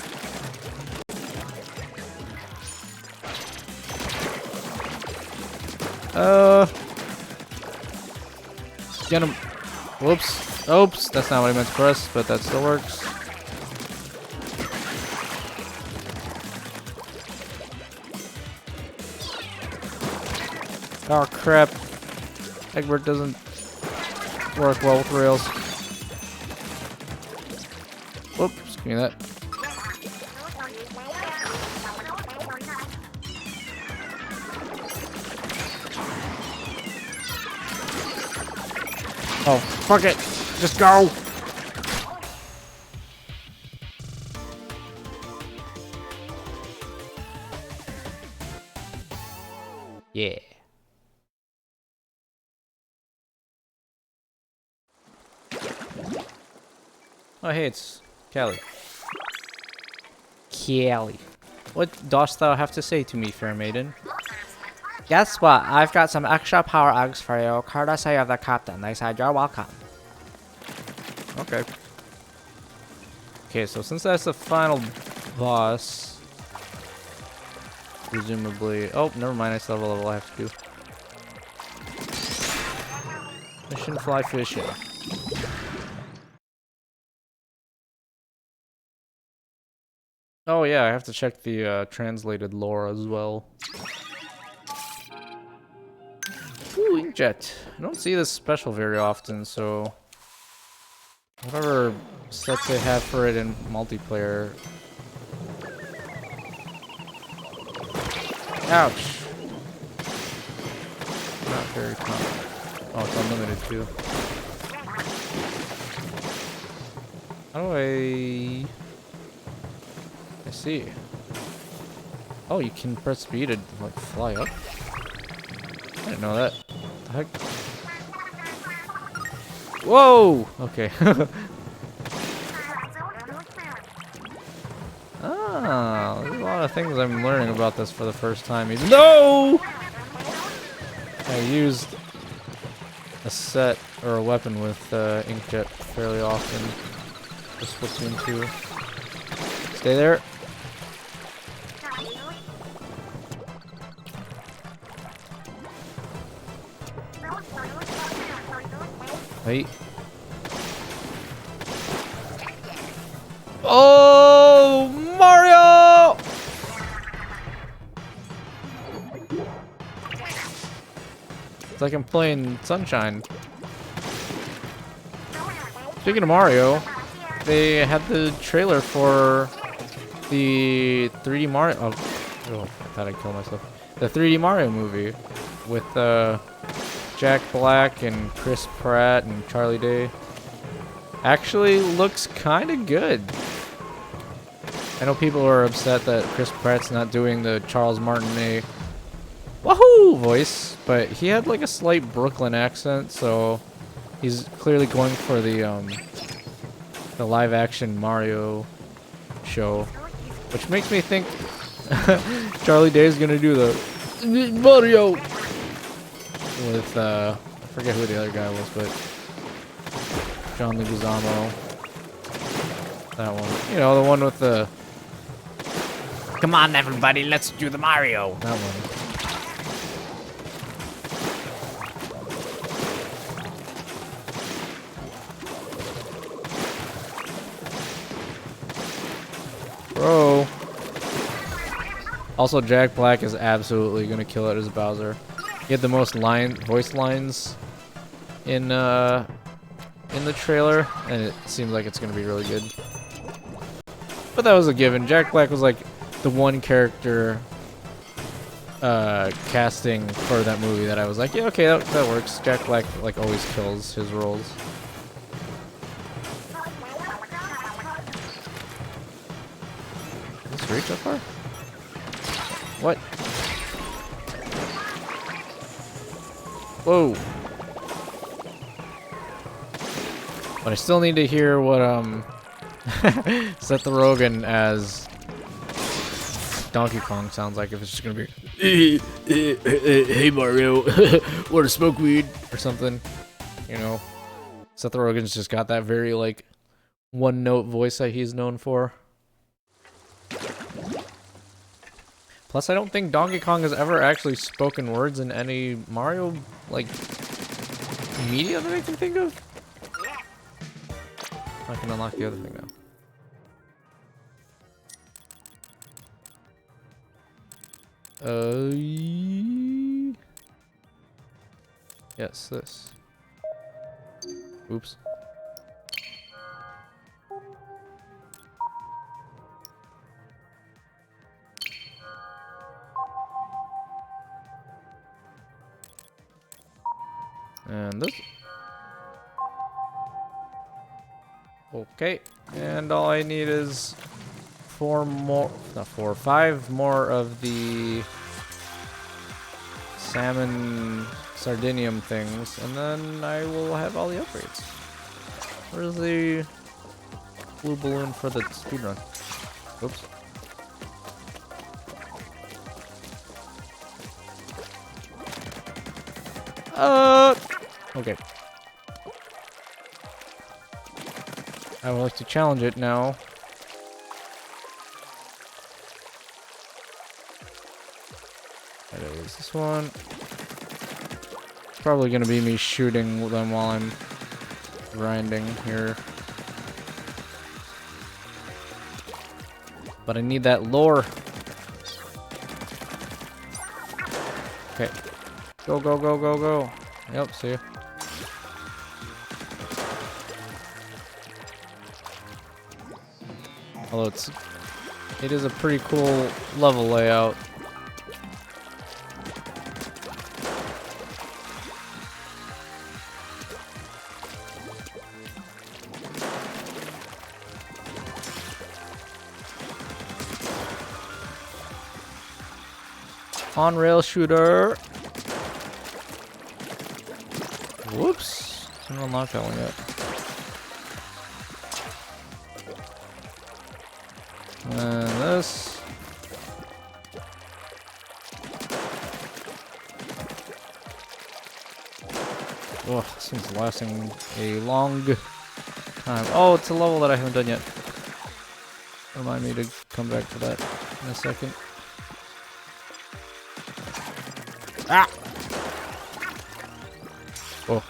Get him. Whoops. Oops. That's not what I meant to press, but that still works. Oh crap. Egbert doesn't work well with rails. Whoops, give me that. Oh, fuck it. Just go. Yeah. Oh, hey, it's Callie. Callie. What dost thou have to say to me, fair maiden? Guess what? I've got some extra power eggs for you, courtesy of the captain. They said you're welcome. Okay. Okay, so since that's the final boss, presumably... Oh, never mind, I still have a level I have to do. Mission fly fishing. Oh yeah, I have to check the translated lore as well. Ooh, inkjet. I don't see this special very often, so... Whatever sets they have for it in multiplayer. Ouch. Not very common. Oh, it's unlimited too. How do I see. Oh, you can press B to like fly up? I didn't know that. What the heck? Whoa! Okay. Ah, there's a lot of things I'm learning about this for the first time. Even though I used a set or a weapon with inkjet fairly often for Splatoon 2. Stay there. Wait. Oh, Mario! It's like I'm playing Sunshine. Speaking of Mario, they had the trailer for the 3D Mario. Oh, I thought I'd kill myself. The 3D Mario movie with Jack Black and Chris Pratt and Charlie Day. Actually looks kind of good. I know people are upset that Chris Pratt's not doing the Charles Martinet wahoo voice, but he had like a slight Brooklyn accent, so he's clearly going for the live action Mario show, which makes me think Charlie Day is gonna do the Mario with I forget who the other guy was, but John Leguizamo. That one. You know, the one with the... Come on, everybody, let's do the Mario. That one. Bro. Also, Jack Black is absolutely gonna kill it as Bowser. He had the most voice lines in the trailer, and it seems like it's gonna be really good. But that was a given. Jack Black was like the one character casting for that movie that I was like, yeah, okay, that works. Jack Black like always kills his roles. Did this reach that far? What? Whoa. But I still need to hear what Seth Rogen as Donkey Kong sounds like, if it's just gonna be hey Mario, wanna smoke weed or something, you know. Seth Rogen's just got that very like one note voice that he's known for. Plus I don't think Donkey Kong has ever actually spoken words in any Mario like media that I can think of. I can unlock the other thing now. Yes, this. Oops. And this. Okay. And all I need is 5 more of the salmon sardinium things, and then I will have all the upgrades. Where's the blue balloon for the speedrun? Oops. Okay. I would like to challenge it now. That is this one. Probably gonna be me shooting them while I'm grinding here. But I need that lore. Okay. Go, go, go, go, go. Yep, see ya. Although it is a pretty cool level layout. On-rail shooter. Whoops. Didn't unlock that one yet. And this. Oh, this one's lasting a long time. Oh, it's a level that I haven't done yet. Remind me to come back to that in a second. Ah! Oh.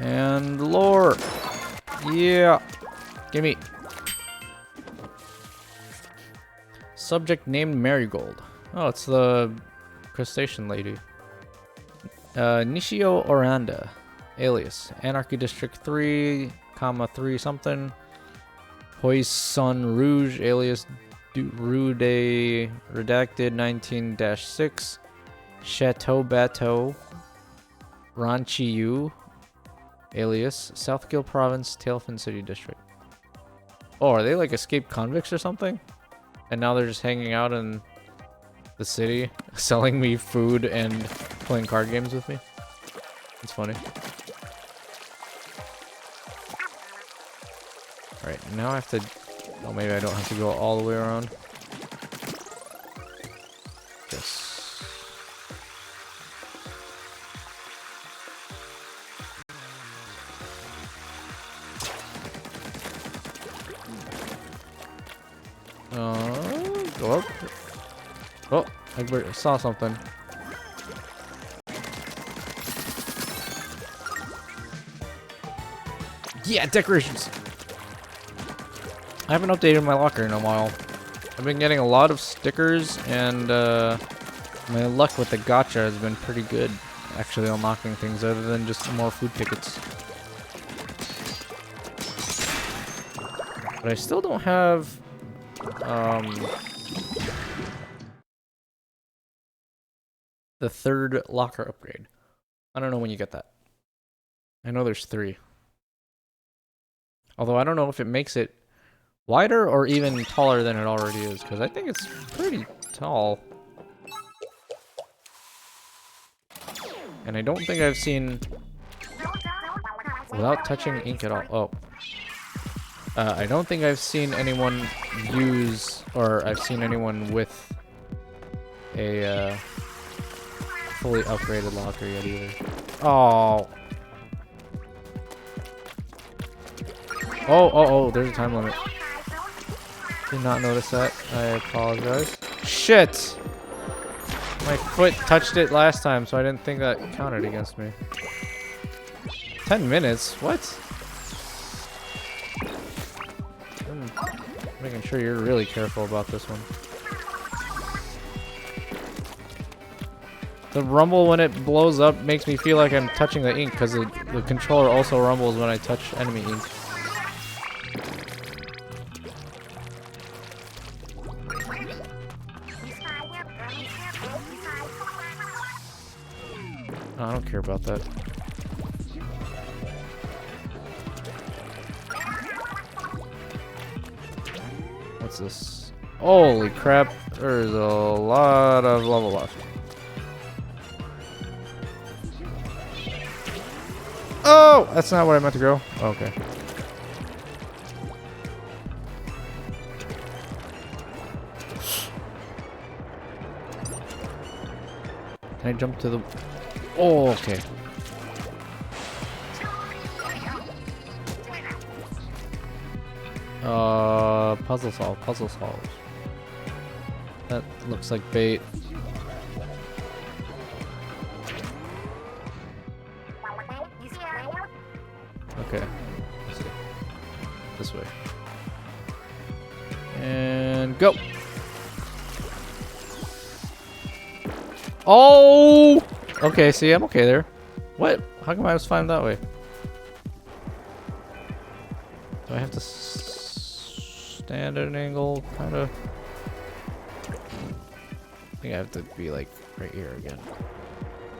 And lore. Yeah. Gimme. Subject named Marigold. Oh, it's the crustacean lady. Nishio Oranda. Alias. Anarchy District 3, 3 something. Poisson Rouge, alias Rue de Redacted 19-6. Chateau Bateau. Ranchiyu, alias Southgill Province, Tailfin City District. Oh, are they like escaped convicts or something? And now they're just hanging out in the city, selling me food and playing card games with me? It's funny. Alright, now I have to... Oh, maybe I don't have to go all the way around. Yes. Go up. Oh, I saw something. Yeah, decorations! I haven't updated my locker in a while. I've been getting a lot of stickers, and my luck with the gacha has been pretty good. Actually unlocking things other than just more food tickets. But I still don't have... the third locker upgrade. I don't know when you get that. I know there's 3. Although I don't know if it makes it wider or even taller than it already is, because I think it's pretty tall. And I don't think I've seen... Without touching ink at all. Oh. I don't think I've seen anyone use, or I've seen anyone with a fully upgraded locker yet either. Oh. Oh, there's a time limit. Did not notice that. I apologize. Shit! My foot touched it last time, so I didn't think that counted against me. 10 minutes? What? I'm making sure you're really careful about this one. The rumble when it blows up makes me feel like I'm touching the ink because the controller also rumbles when I touch enemy ink. Oh, I don't care about that. What's this? Holy crap, there's a lot of level left. Oh, that's not where I meant to go. Oh, okay. Can I jump to the... Oh, okay. Puzzle solve, puzzle solve. That looks like bait. Okay. Let's see. This way. And go! Oh! Okay, see, I'm okay there. What? How come I was fine that way? Do I have to stand at an angle? Kind of. I think I have to be like right here again.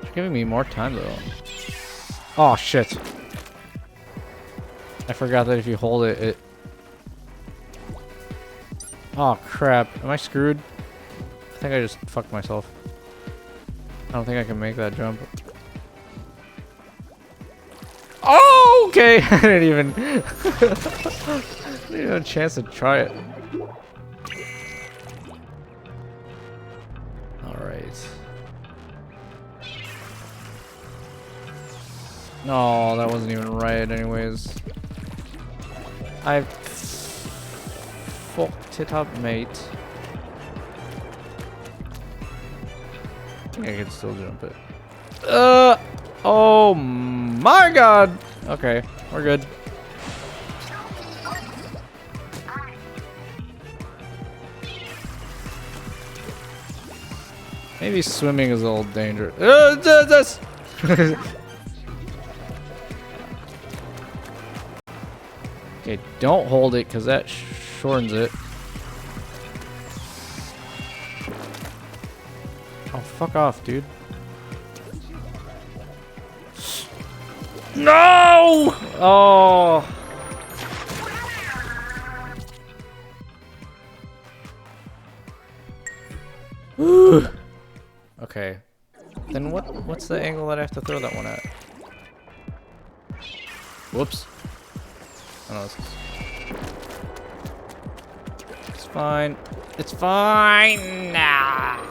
You're giving me more time though. Oh shit. I forgot that if you hold it, it... Oh crap. Am I screwed? I think I just fucked myself. I don't think I can make that jump. Oh, okay. I didn't even... I didn't even have a chance to try it. Alright. No, that wasn't even right anyways. I fucked it up, mate. I think I can still jump it. Oh my god! Okay, we're good. Maybe swimming is a little dangerous. This! Okay, don't hold it because that shortens it. Oh, fuck off, dude. No! Oh. Okay. Then what's the angle that I have to throw that one at? Whoops. Oh, no, it's fine. It's fine now.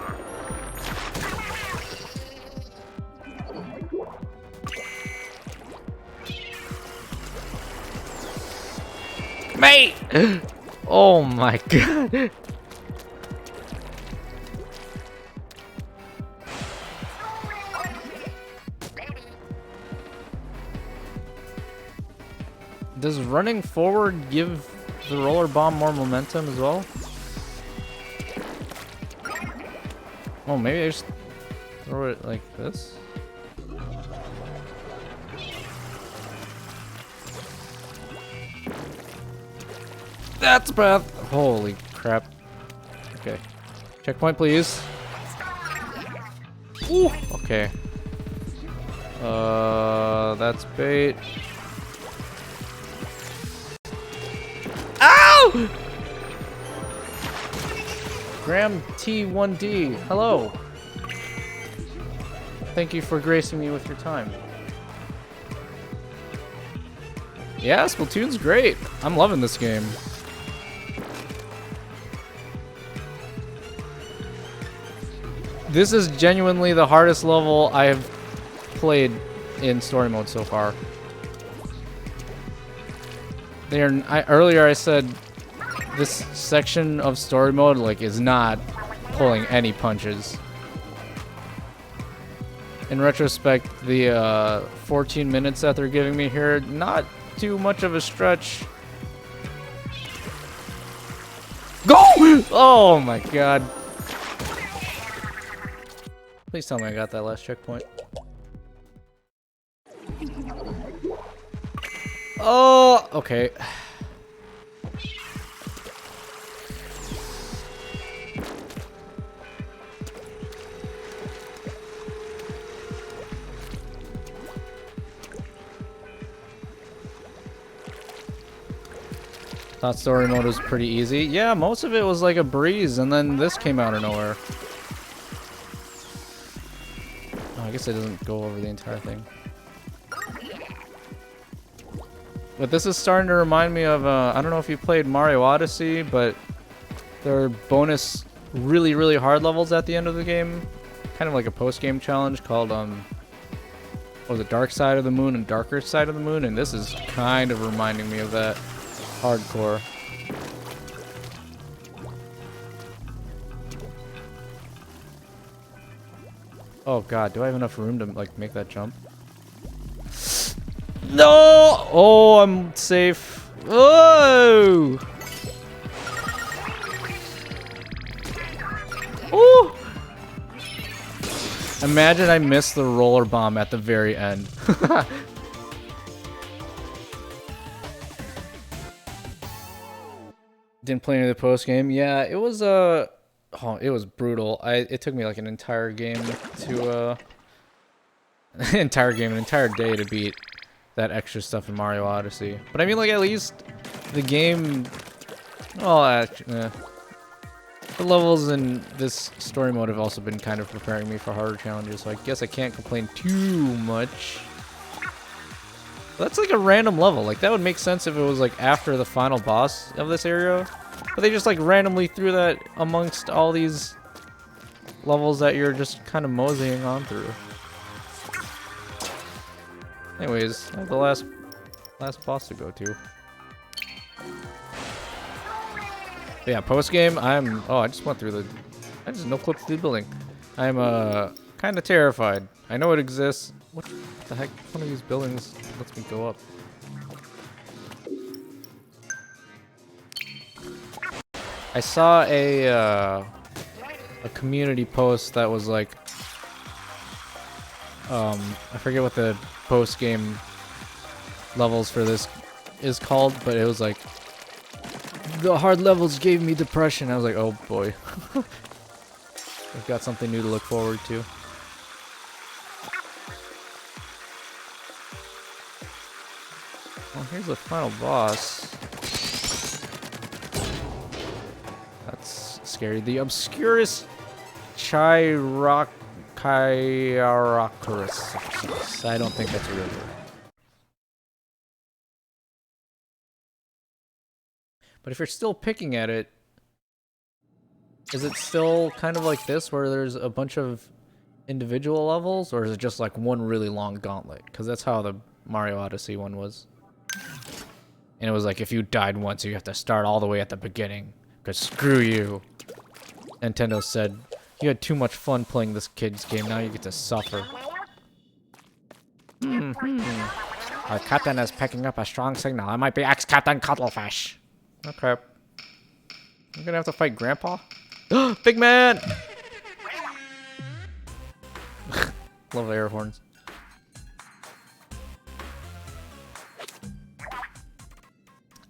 Mate! Oh my god. Does running forward give the roller bomb more momentum as well? Oh, maybe I just throw it like this? That's the path! Holy crap. Okay. Checkpoint, please. Ooh, okay. That's bait. Ow! Graham T1D, hello. Thank you for gracing me with your time. Yeah, Splatoon's great. I'm loving this game. This is genuinely the hardest level I have played in story mode so far. Earlier I said this section of story mode like is not pulling any punches. In retrospect, the 14 minutes that they're giving me here, not too much of a stretch. Go! Oh my god. Please tell me I got that last checkpoint. Oh, okay. Thought story mode was pretty easy. Yeah, most of it was like a breeze, and then this came out of nowhere. Oh, I guess it doesn't go over the entire thing. But this is starting to remind me of, I don't know if you played Mario Odyssey, but there are bonus really, really hard levels at the end of the game. Kind of like a post-game challenge called, what was it, Dark Side of the Moon and Darker Side of the Moon, and this is kind of reminding me of that. Hardcore. Oh god, do I have enough room to like make that jump? No! Oh, I'm safe. Oh! Oh! Imagine I missed the roller bomb at the very end. Didn't play any of the post game. Yeah, it was oh, it was brutal. It took me like an entire game to an entire day to beat that extra stuff in Mario Odyssey. But I mean, like, at least the game, well, actually, the levels in this story mode have also been kind of preparing me for harder challenges, so I guess I can't complain too much. That's like a random level. Like, that would make sense if it was like after the final boss of this area. But they just like randomly threw that amongst all these levels that you're just kind of moseying on through. Anyways, I have the last boss to go to. But yeah, post game, oh, I just went through I just no-clipped through the building. I'm kind of terrified. I know it exists. What the heck? One of these buildings lets me go up. I saw a community post that was like, I forget what the post game levels for this is called, but it was like, the hard levels gave me depression. I was like, oh boy. I've got something new to look forward to. Well, here's the final boss. That's scary. The Obscurus Chirocchiarocurus. I don't think that's a real word. But if you're still picking at it, is it still kind of like this, where there's a bunch of individual levels, or is it just like one really long gauntlet? Because that's how the Mario Odyssey one was. And it was like, if you died once, you have to start all the way at the beginning. Because screw you. Nintendo said, you had too much fun playing this kid's game, now you get to suffer. Our captain is picking up a strong signal. I might be ex-Captain Cuttlefish. Okay. I'm gonna have to fight Grandpa? Big man! Love air horns.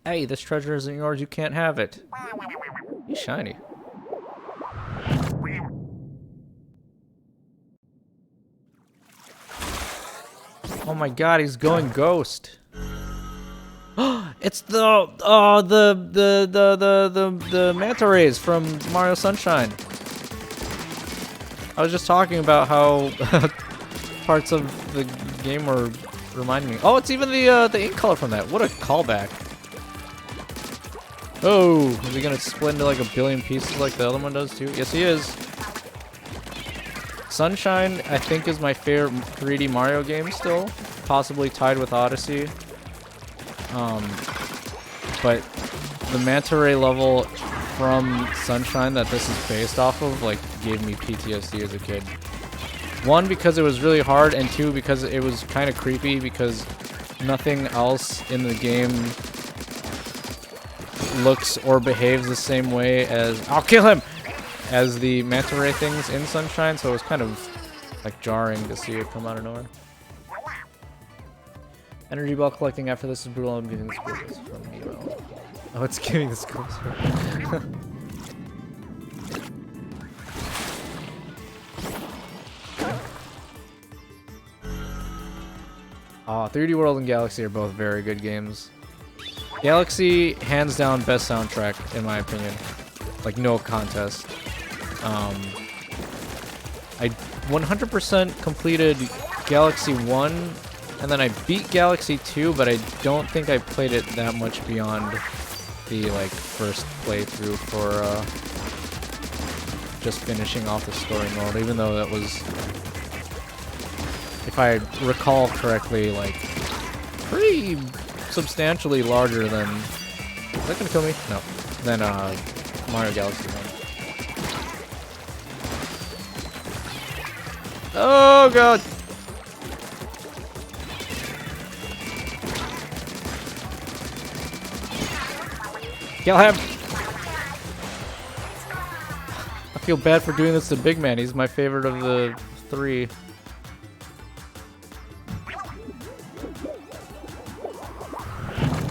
Hey, this treasure isn't yours, you can't have it. He's shiny. Oh my god, he's going ghost. It's the manta rays from Mario Sunshine. I was just talking about how parts of the game were reminding me. Oh, it's even the ink color from that. What a callback. Oh, is he gonna split into like a billion pieces like the other one does too? Yes, he is. Sunshine, I think, is my favorite 3D Mario game still, possibly tied with Odyssey. But the manta ray level from Sunshine that this is based off of, like, gave me PTSD as a kid. One, because it was really hard, and two, because it was kind of creepy, because nothing else in the game looks or behaves the same way as— I'll kill him! As the manta ray things in Sunshine, so it was kind of like jarring to see it come out of nowhere. Energy ball collecting after this is brutal. I'm giving the scores from Nemo. Oh, it's giving the scores from. 3D World and Galaxy are both very good games. Galaxy, hands down, best soundtrack in my opinion. Like no contest. I 100% completed Galaxy 1, and then I beat Galaxy 2, but I don't think I played it that much beyond the like first playthrough for just finishing off the story mode, even though that was, if I recall correctly, like pretty substantially larger than, is that gonna kill me? No. Than Mario Galaxy 1. Oh god! Kill him! I feel bad for doing this to Big Man. He's my favorite of the 3.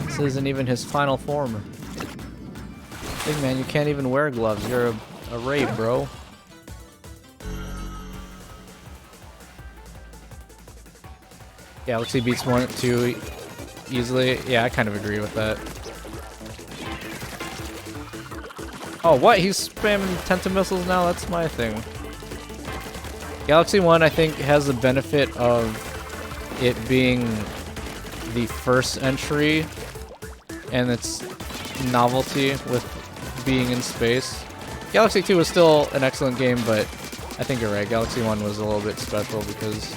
This isn't even his final form. Big Man, you can't even wear gloves. You're a raid, bro. Galaxy beats 1, 2 easily. Yeah, I kind of agree with that. Oh, what? He's spamming Tentamissiles now? That's my thing. Galaxy 1, I think, has the benefit of it being the first entry and its novelty with being in space. Galaxy 2 was still an excellent game, but I think you're right. Galaxy 1 was a little bit special because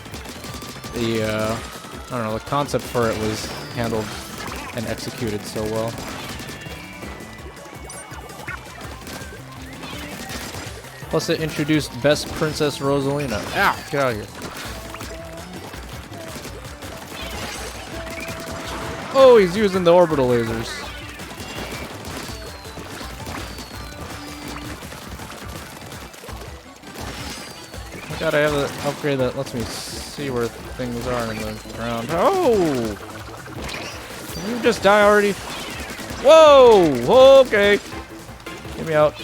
the, I don't know, the concept for it was handled and executed so well. Plus it introduced Best Princess Rosalina. Ow! Get out of here. Oh, he's using the orbital lasers. Oh god, I have an upgrade that lets me see where things are in the ground. Oh! Can you just die already? Whoa! Okay. Get me out.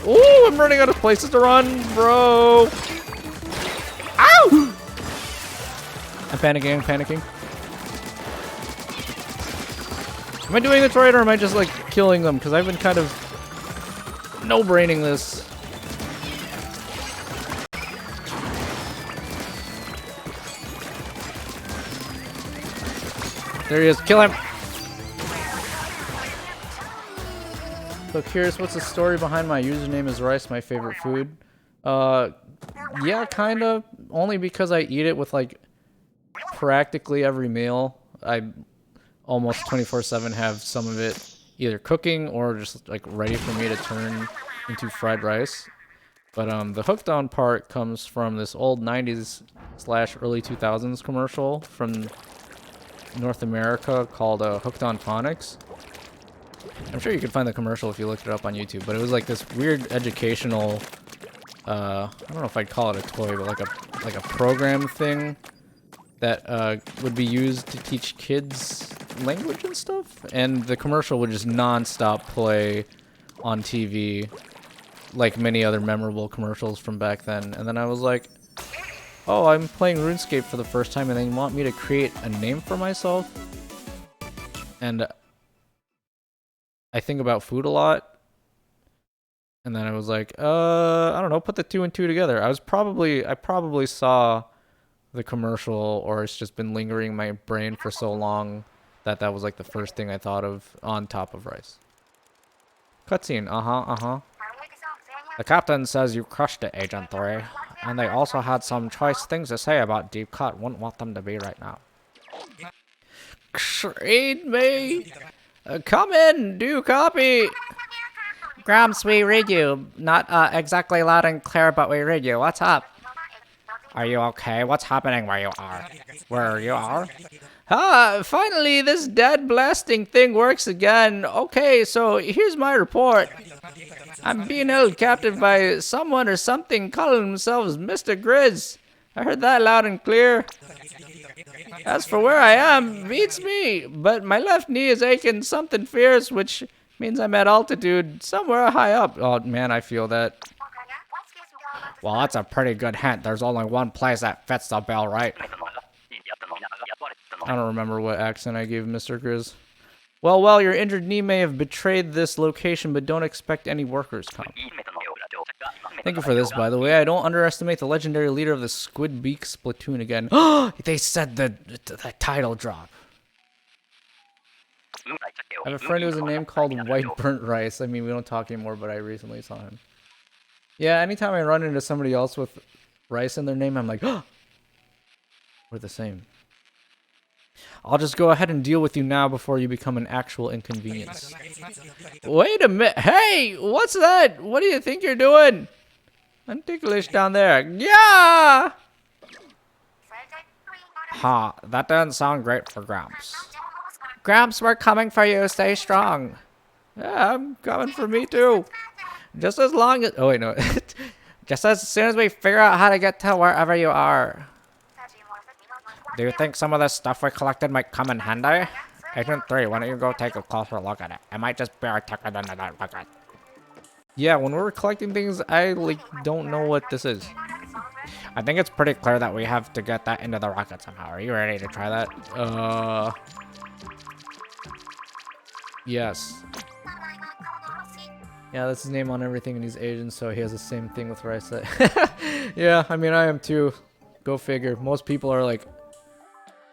Ooh, I'm running out of places to run, bro. Ow! I'm panicking. Am I doing this right, or am I just like killing them? Because I've been kind of no-braining this. There he is. Kill him. So curious, what's the story behind my username is rice, my favorite food? Yeah, kind of. Only because I eat it with like practically every meal. I almost 24/7 have some of it either cooking or just like ready for me to turn into fried rice. But the hooked on part comes from this old 90s / early 2000s commercial from North America called Hooked on Phonics. I'm sure you could find the commercial if you looked it up on YouTube, but it was like this weird educational, I don't know if I'd call it a toy, but like a program thing that would be used to teach kids language and stuff. And the commercial would just non-stop play on TV, like many other memorable commercials from back then. And then I was like, oh, I'm playing RuneScape for the first time, and they want me to create a name for myself. And I think about food a lot. And then I was like, I don't know, put the 2 and 2 together. I probably saw the commercial, or it's just been lingering in my brain for so long that that was like the first thing I thought of on top of rice. Cutscene, The captain says you crushed it, Agent 3. And they also had some choice things to say about Deep Cut. Wouldn't want them to be right now. Read me! Come in, do copy! Grams, we read you. Not exactly loud and clear, but we read you. What's up? Are you okay? What's happening where you are? Where you are? Finally, this dead blasting thing works again. Okay, so here's my report. I'm being held captive by someone or something calling themselves Mr. Grizz. I heard that loud and clear. As for where I am, beats me. But my left knee is aching something fierce, which means I'm at altitude, somewhere high up. Oh, man, I feel that. Well, that's a pretty good hint. There's only one place that fits the bill, right? I don't remember what accent I gave Mr. Grizz. Well, your injured knee may have betrayed this location, but don't expect any workers come. Thank you for this, by the way. I don't underestimate the legendary leader of the Squid Beak Splatoon again. They said the title drop. I have a friend who has a name called White Burnt Rice. I mean, we don't talk anymore, but I recently saw him. Yeah, anytime I run into somebody else with rice in their name, I'm like, we're the same. I'll just go ahead and deal with you now before you become an actual inconvenience. Wait a minute. Hey, what's that? What do you think you're doing? I'm ticklish down there. Yeah! Ha, that doesn't sound great for Gramps. Gramps, we're coming for you. Stay strong. Yeah, I'm coming for me too. Just as long as... Oh, wait, no. Just as soon as we figure out how to get to wherever you are. Do you think some of the stuff we collected might come in handy? Agent 3, why don't you go take a closer look at it? It might just be our ticket into that bucket. Yeah, when we're collecting things, I, don't know what this is. I think it's pretty clear that we have to get that into the rocket somehow. Are you ready to try that? Yes. Yeah, that's his name on everything, and he's Asian, so he has the same thing with rice. Yeah, I mean, I am too. Go figure. Most people are like...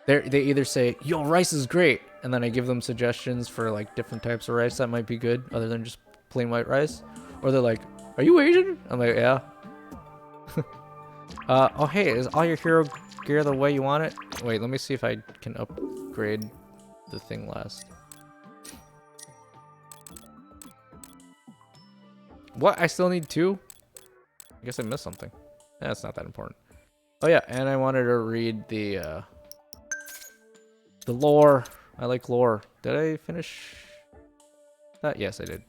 They either say, yo, rice is great, and then I give them suggestions for, different types of rice that might be good, other than just plain white rice. Or they're like, are you Asian? I'm like, yeah. Oh, hey, is all your hero gear the way you want it? Wait, let me see if I can upgrade the thing last. What? I still need 2? I guess I missed something. That's not that important. Oh, yeah, and I wanted to read the lore. I like lore. Did I finish that? Yes, I did.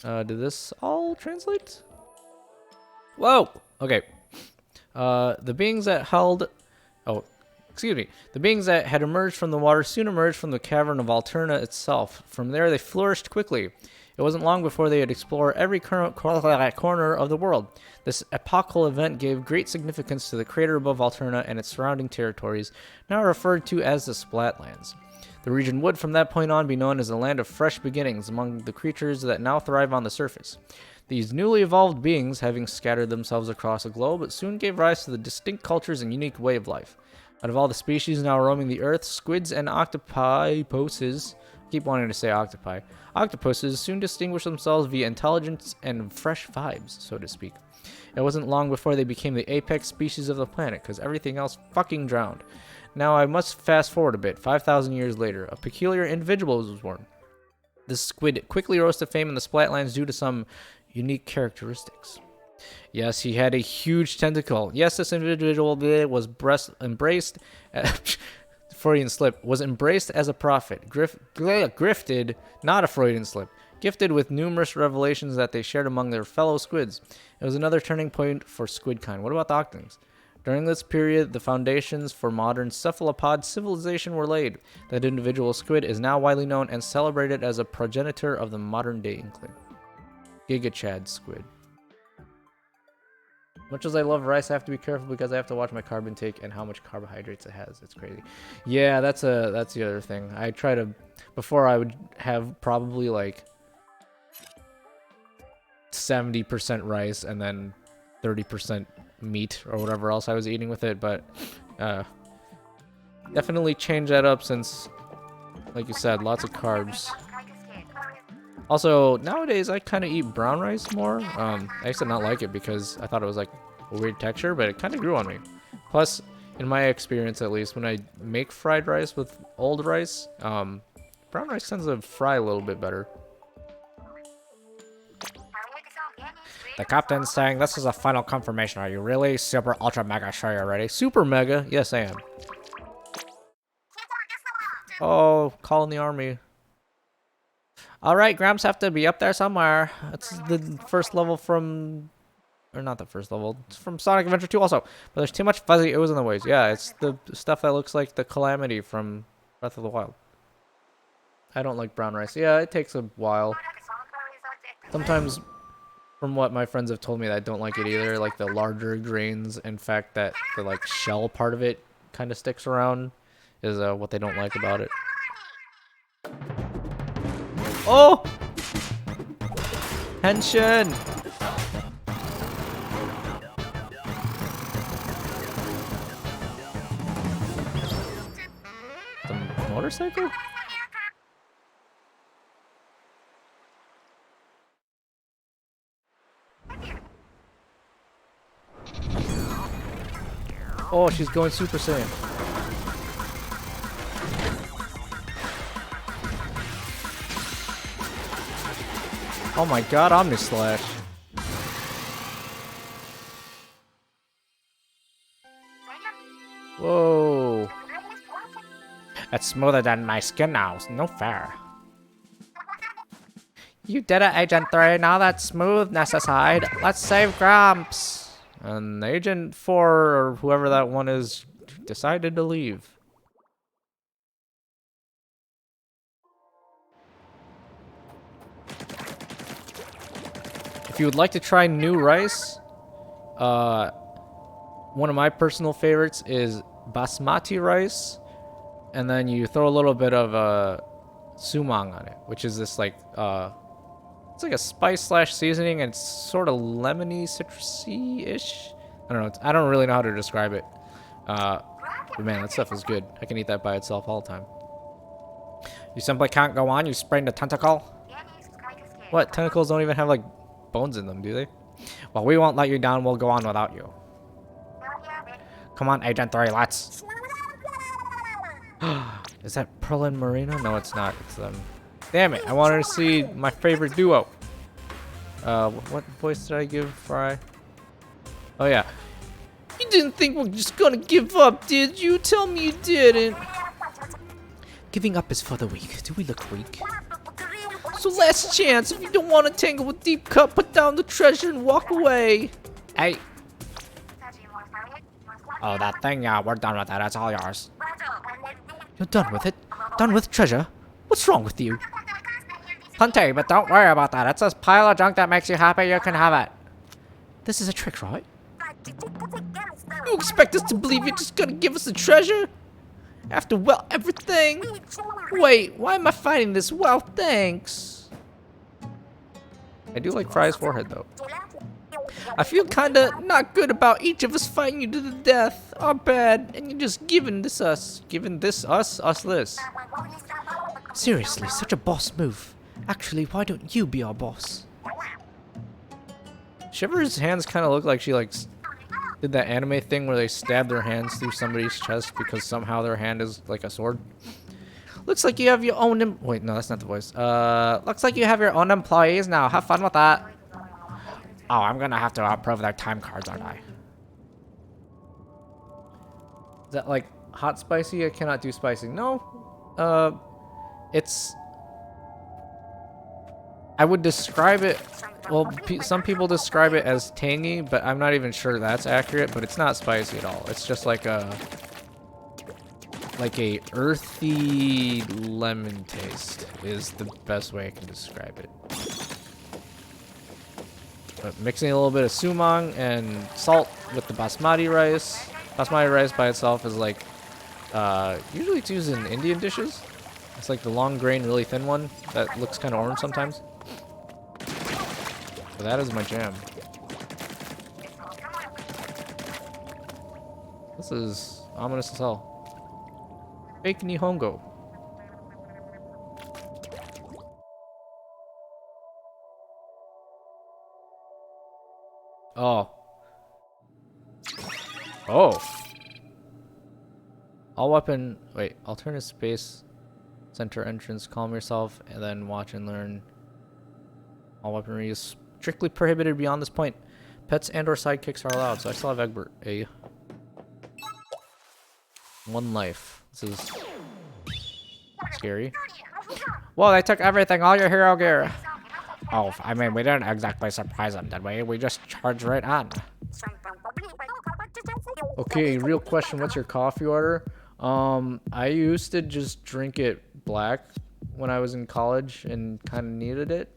Did this all translate? Whoa! Okay. The beings that held... Oh, excuse me. The beings that had emerged from the water soon emerged from the cavern of Alterna itself. From there, they flourished quickly. It wasn't long before they had explored every corner of the world. This epochal event gave great significance to the crater above Alterna and its surrounding territories, now referred to as the Splatlands. The region would from that point on be known as the land of fresh beginnings among the creatures that now thrive on the surface. These newly evolved beings, having scattered themselves across the globe, soon gave rise to the distinct cultures and unique way of life. Out of all the species now roaming the earth, squids and octopuses, keep wanting to say octopi, octopuses soon distinguished themselves via intelligence and fresh vibes, so to speak. It wasn't long before they became the apex species of the planet, because everything else fucking drowned. Now I must fast forward a bit. 5,000 years later, a peculiar individual was born. This squid quickly rose to fame in the Splatlands due to some unique characteristics. Yes, he had a huge tentacle. Yes, this individual was embraced... Freudian slip, was embraced as a prophet, grifted, not a Freudian slip, gifted with numerous revelations that they shared among their fellow squids. It was another turning point for squidkind. What about the octolings? During this period, the foundations for modern cephalopod civilization were laid. That individual squid is now widely known and celebrated as a progenitor of the modern-day inkling. Giga Chad squid. Much as I love rice, I have to be careful because I have to watch my carb intake and how much carbohydrates it has. It's crazy. Yeah, that's the other thing. I try to... Before, I would have probably, 70% rice and then 30% meat or whatever else I was eating with it, but definitely change that up since, like you said, lots of carbs. Also, nowadays I kind of eat brown rice more. I used to not like it because I thought it was a weird texture, but it kind of grew on me. Plus, in my experience at least, when I make fried rice with old rice, brown rice tends to fry a little bit better. The captain's saying this is a final confirmation. Are you really super ultra mega sure you're ready? Super mega? Yes, I am. Oh, calling the army. All right, Gramps have to be up there somewhere. It's the first level from, or not the first level. It's from Sonic Adventure 2 also. But there's too much fuzzy ooze in the ways. Yeah, it's the stuff that looks like the Calamity from Breath of the Wild. I don't like brown rice. Yeah, it takes a while. Sometimes, from what my friends have told me, that I don't like it either. Like the larger grains, in fact, that the like shell part of it kind of sticks around, is what they don't like about it. Oh! Henshin! The motorcycle? Oh, she's going Super Saiyan. Oh my god, Omnislash. Whoa. That's smoother than my skin now. No fair. You did it, Agent 3. Now that smoothness aside, let's save Gramps. And Agent 4, or whoever that one is, decided to leave. If you would like to try new rice, one of my personal favorites is basmati rice. And then you throw a little bit of sumang on it, which is this like it's like a spice slash seasoning, and it's sort of lemony, citrusy-ish. I don't know. I don't really know how to describe it. But man, that stuff is good. I can eat that by itself all the time. You simply can't go on. You sprained a tentacle. What? Tentacles don't even have like bones in them, do they? Well, we won't let you down. We'll go on without you. Come on, Agent 3, let's. Is that Pearl and Marina? No, it's not. It's them. Damn it! I wanted to see my favorite duo. What voice did I give Fry? Oh yeah. You didn't think we're just gonna give up, did you? Tell me you didn't. Giving up is for the weak. Do we look weak? So last chance. If you don't want to tangle with Deep Cut, put down the treasure and walk away. Hey. Oh, that thing. Yeah, we're done with that. That's all yours. You're done with it? Done with treasure? What's wrong with you? Plenty, but don't worry about that. It's a pile of junk that makes you happy. You can have it. This is a trick, right? You expect us to believe you're just gonna give us the treasure? After, well, everything? Wait, why am I fighting this? Well, thanks. I do like Fry's forehead, though. I feel kinda not good about each of us fighting you to the death. Our bad, and you're just giving this us. Giving this us this. Seriously, such a boss move. Actually, why don't you be our boss? Shiver's hands kind of look like she like did that anime thing where they stab their hands through somebody's chest because somehow their hand is like a sword. Looks like you have your own wait, no, that's not the voice. Looks like you have your own employees now. Have fun with that. Oh, I'm gonna have to approve their time cards, aren't I? Is that like hot spicy? I cannot do spicy. No. It's... I would describe it... Well, some people describe it as tangy, but I'm not even sure that's accurate, but it's not spicy at all. It's just like a... like a earthy lemon taste is the best way I can describe it. But mixing a little bit of sumang and salt with the basmati rice. Basmati rice by itself is like... usually it's used in Indian dishes. It's like the long grain, really thin one that looks kind of orange sometimes. So that is my jam. This is ominous as hell. Fake Nihongo. Oh. Oh. All weapon... Wait. Alternate space. Center entrance. Calm yourself. And then watch and learn. All weaponry is strictly prohibited beyond this point. Pets and or sidekicks are allowed. So I still have Egbert. One life. This is... scary. Well, they took everything, all your hero gear. Oh, I mean, we didn't exactly surprise them, did we? We just charged right on. Okay, real question. What's your coffee order? I used to just drink it black when I was in college and kind of needed it.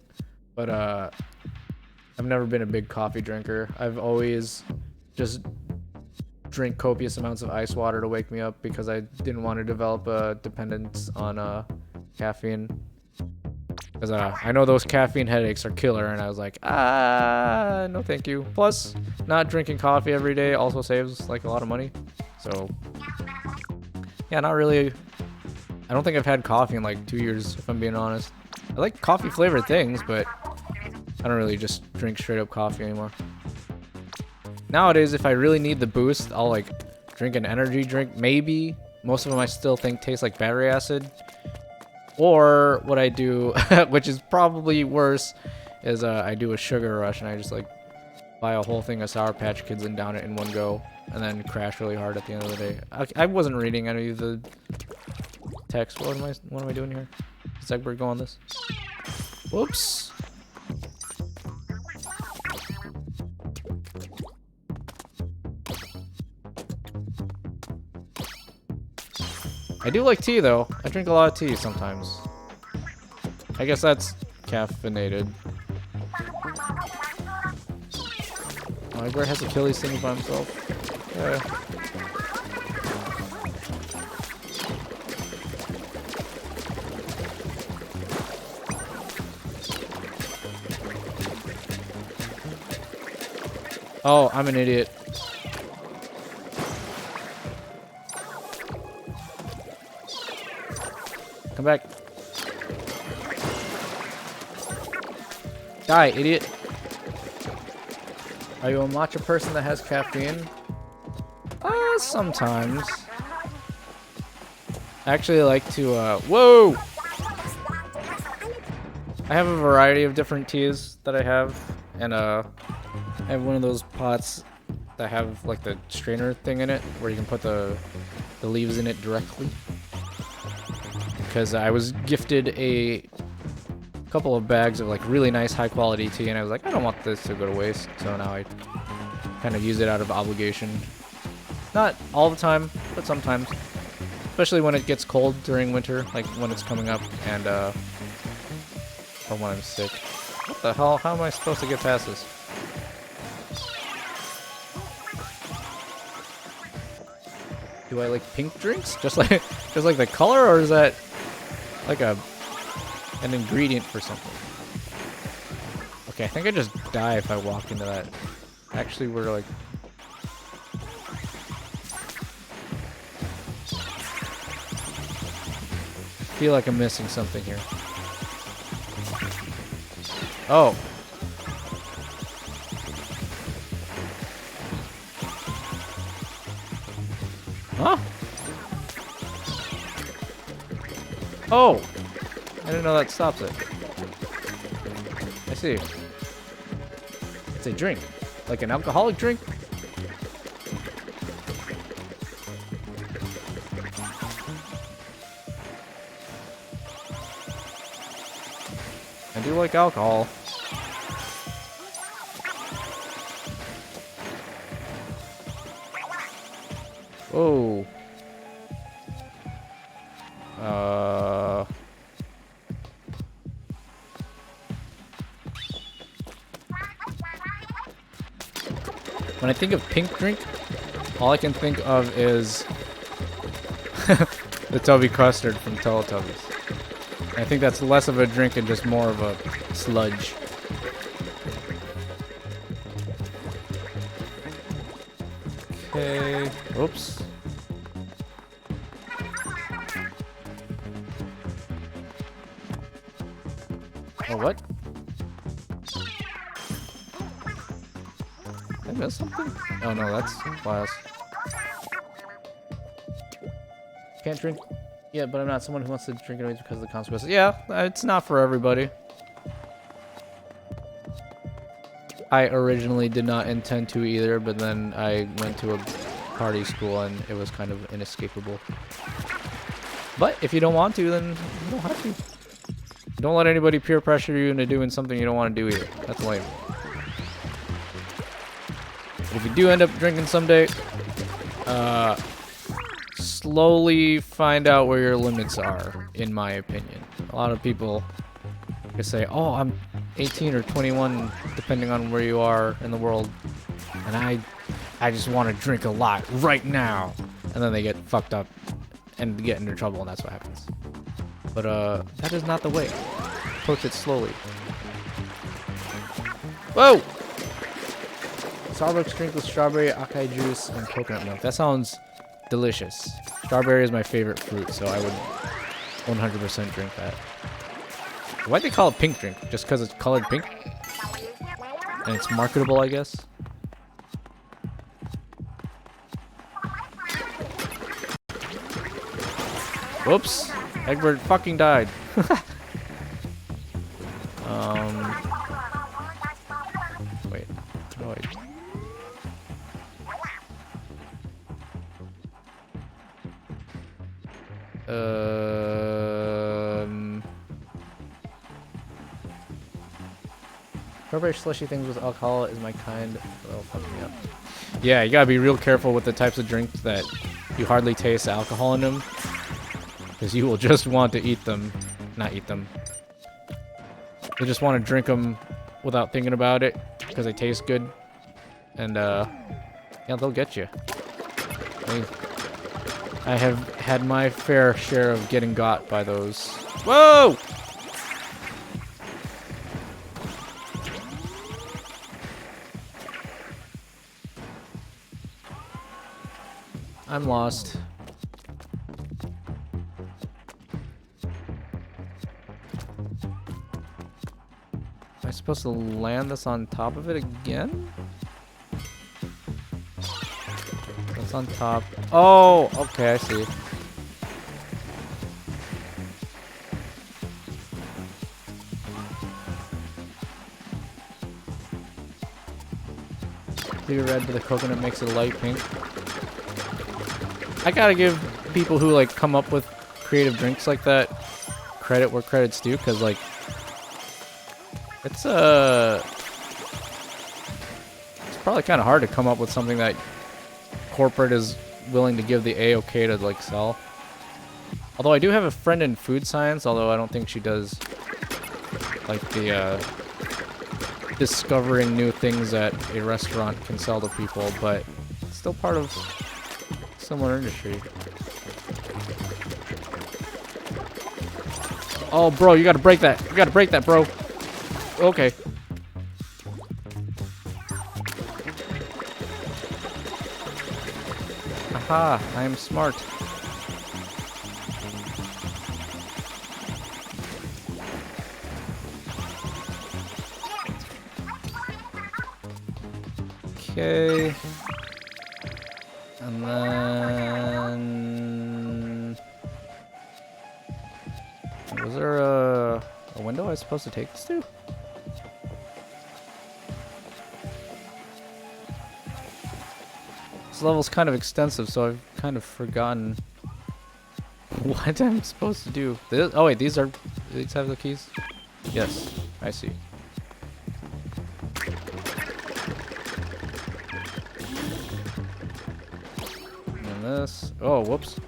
But, I've never been a big coffee drinker. I've always just drink copious amounts of ice water to wake me up because I didn't want to develop a dependence on caffeine. Because I know those caffeine headaches are killer, and I was like, no thank you. Plus, not drinking coffee every day also saves like a lot of money. So, yeah, not really. I don't think I've had coffee in like 2 years, if I'm being honest. I like coffee flavored things, but I don't really just drink straight up coffee anymore. Nowadays, if I really need the boost, I'll like drink an energy drink, maybe. Most of them I still think taste like battery acid. Or what I do, which is probably worse, is I do a sugar rush and I just like buy a whole thing of Sour Patch Kids and down it in one go, and then crash really hard at the end of the day. I wasn't reading any of the text. What am I doing here? Does Egbert go on this? Whoops. I do like tea, though. I drink a lot of tea sometimes. I guess that's caffeinated. Oh, Egbert has Achilles singing by himself. Yeah. Oh, I'm an idiot. Come back. Die, idiot. Are you a matcha person that has caffeine? Sometimes. I actually like to, whoa! I have a variety of different teas that I have, and, I have one of those pots that have, like, the strainer thing in it, where you can put the leaves in it directly. Because I was gifted a couple of bags of like really nice high quality tea, and I was like, I don't want this to go to waste, so now I kind of use it out of obligation. Not all the time, but sometimes. Especially when it gets cold during winter, like when it's coming up, and or when I'm sick. What the hell? How am I supposed to get past this? Do I like pink drinks? Just like the color, or is that like an ingredient for something? Okay, I think I just die if I walk into that. Actually, we're like... I feel like I'm missing something here. Oh. Huh? Oh! I didn't know that stops it. I see. It's a drink. Like an alcoholic drink? I do like alcohol. Whoa. When I think of pink drink, all I can think of is the Tubby Custard from Teletubbies. I think that's less of a drink and just more of a sludge. Okay. Oops. Oh, what? Did I miss something? Oh no, that's glass. Can't drink. Yeah, but I'm not someone who wants to drink it because of the consequences. Yeah, it's not for everybody. I originally did not intend to either, but then I went to a party school and it was kind of inescapable. But if you don't want to, then you don't have to. Don't let anybody peer pressure you into doing something you don't want to do either. That's lame. But if you do end up drinking someday, slowly find out where your limits are, in my opinion. A lot of people can say, oh, I'm 18 or 21, depending on where you are in the world, and I just want to drink a lot right now. And then they get fucked up and get into trouble, and that's what happens. But that is not the way. Approach it slowly. Whoa! Starbucks drink with strawberry, acai juice, and coconut milk. That sounds delicious. Strawberry is my favorite fruit, so I would 100% drink that. Why'd they call it pink drink? Just because it's colored pink? And it's marketable, I guess? Whoops! Egbert fucking died. Wait. How do Strawberry slushy things with alcohol is my kind. That'll fuck me up. Yeah, you gotta be real careful with the types of drinks that you hardly taste alcohol in them, because you will just want to eat them. Not eat them. You just want to drink them without thinking about it, because they taste good. And, yeah, they'll get you. I have had my fair share of getting got by those. Whoa! I'm lost. Am I supposed to land this on top of it again? That's on top. Oh, okay, I see. Clear red, but the coconut makes it light pink. I gotta give people who like come up with creative drinks like that credit where credit's due, because like it's probably kind of hard to come up with something that corporate is willing to give the A-okay to like sell. Although I do have a friend in food science, although I don't think she does like the discovering new things that a restaurant can sell to people, but it's still part of similar industry. Oh, bro, you gotta break that. You gotta break that, bro. Okay. Aha, I am smart. Okay. And then... Was there a window I was supposed to take this to? This level's kind of extensive, so I've kind of forgotten what I'm supposed to do. Oh wait, these have the keys? Yes, I see. And this. Oh, whoops.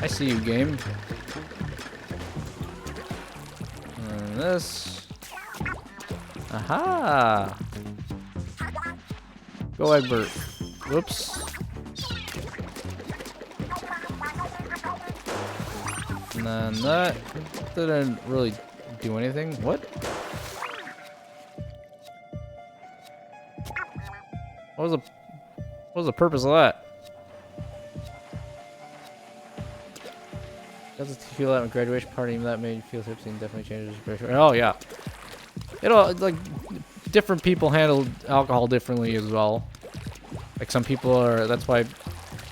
I see you, game. And this. Aha! Go, Egbert. Whoops. And then that didn't really do anything. What? What was the purpose of that? Does it feel at a graduation party that made you feel tipsy and definitely changes your pressure? Oh yeah. Like different people handle alcohol differently as well. Like some people are, that's why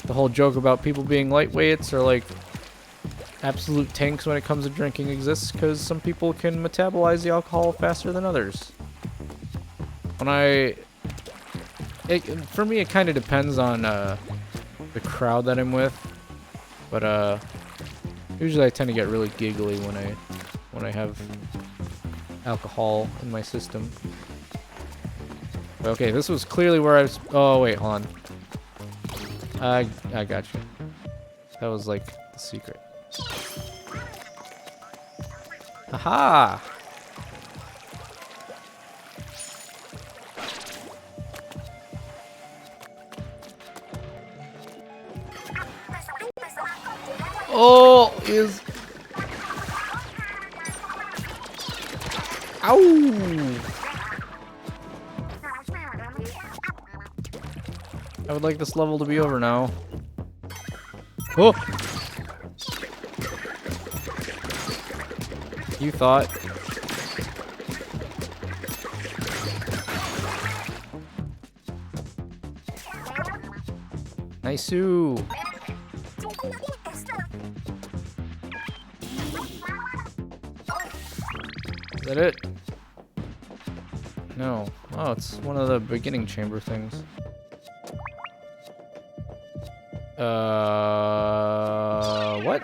the whole joke about people being lightweights or like absolute tanks when it comes to drinking exists, because some people can metabolize the alcohol faster than others. For me, it kind of depends on the crowd that I'm with. But usually I tend to get really giggly when I have alcohol in my system. Okay, this was clearly where I was. Oh wait, hold on. I got you. That was like the secret. Aha! Oh, is. Ow! I would like this level to be over now. Oh! You thought. Nice-oo. Is that it? No. Oh, it's one of the beginning chamber things. What?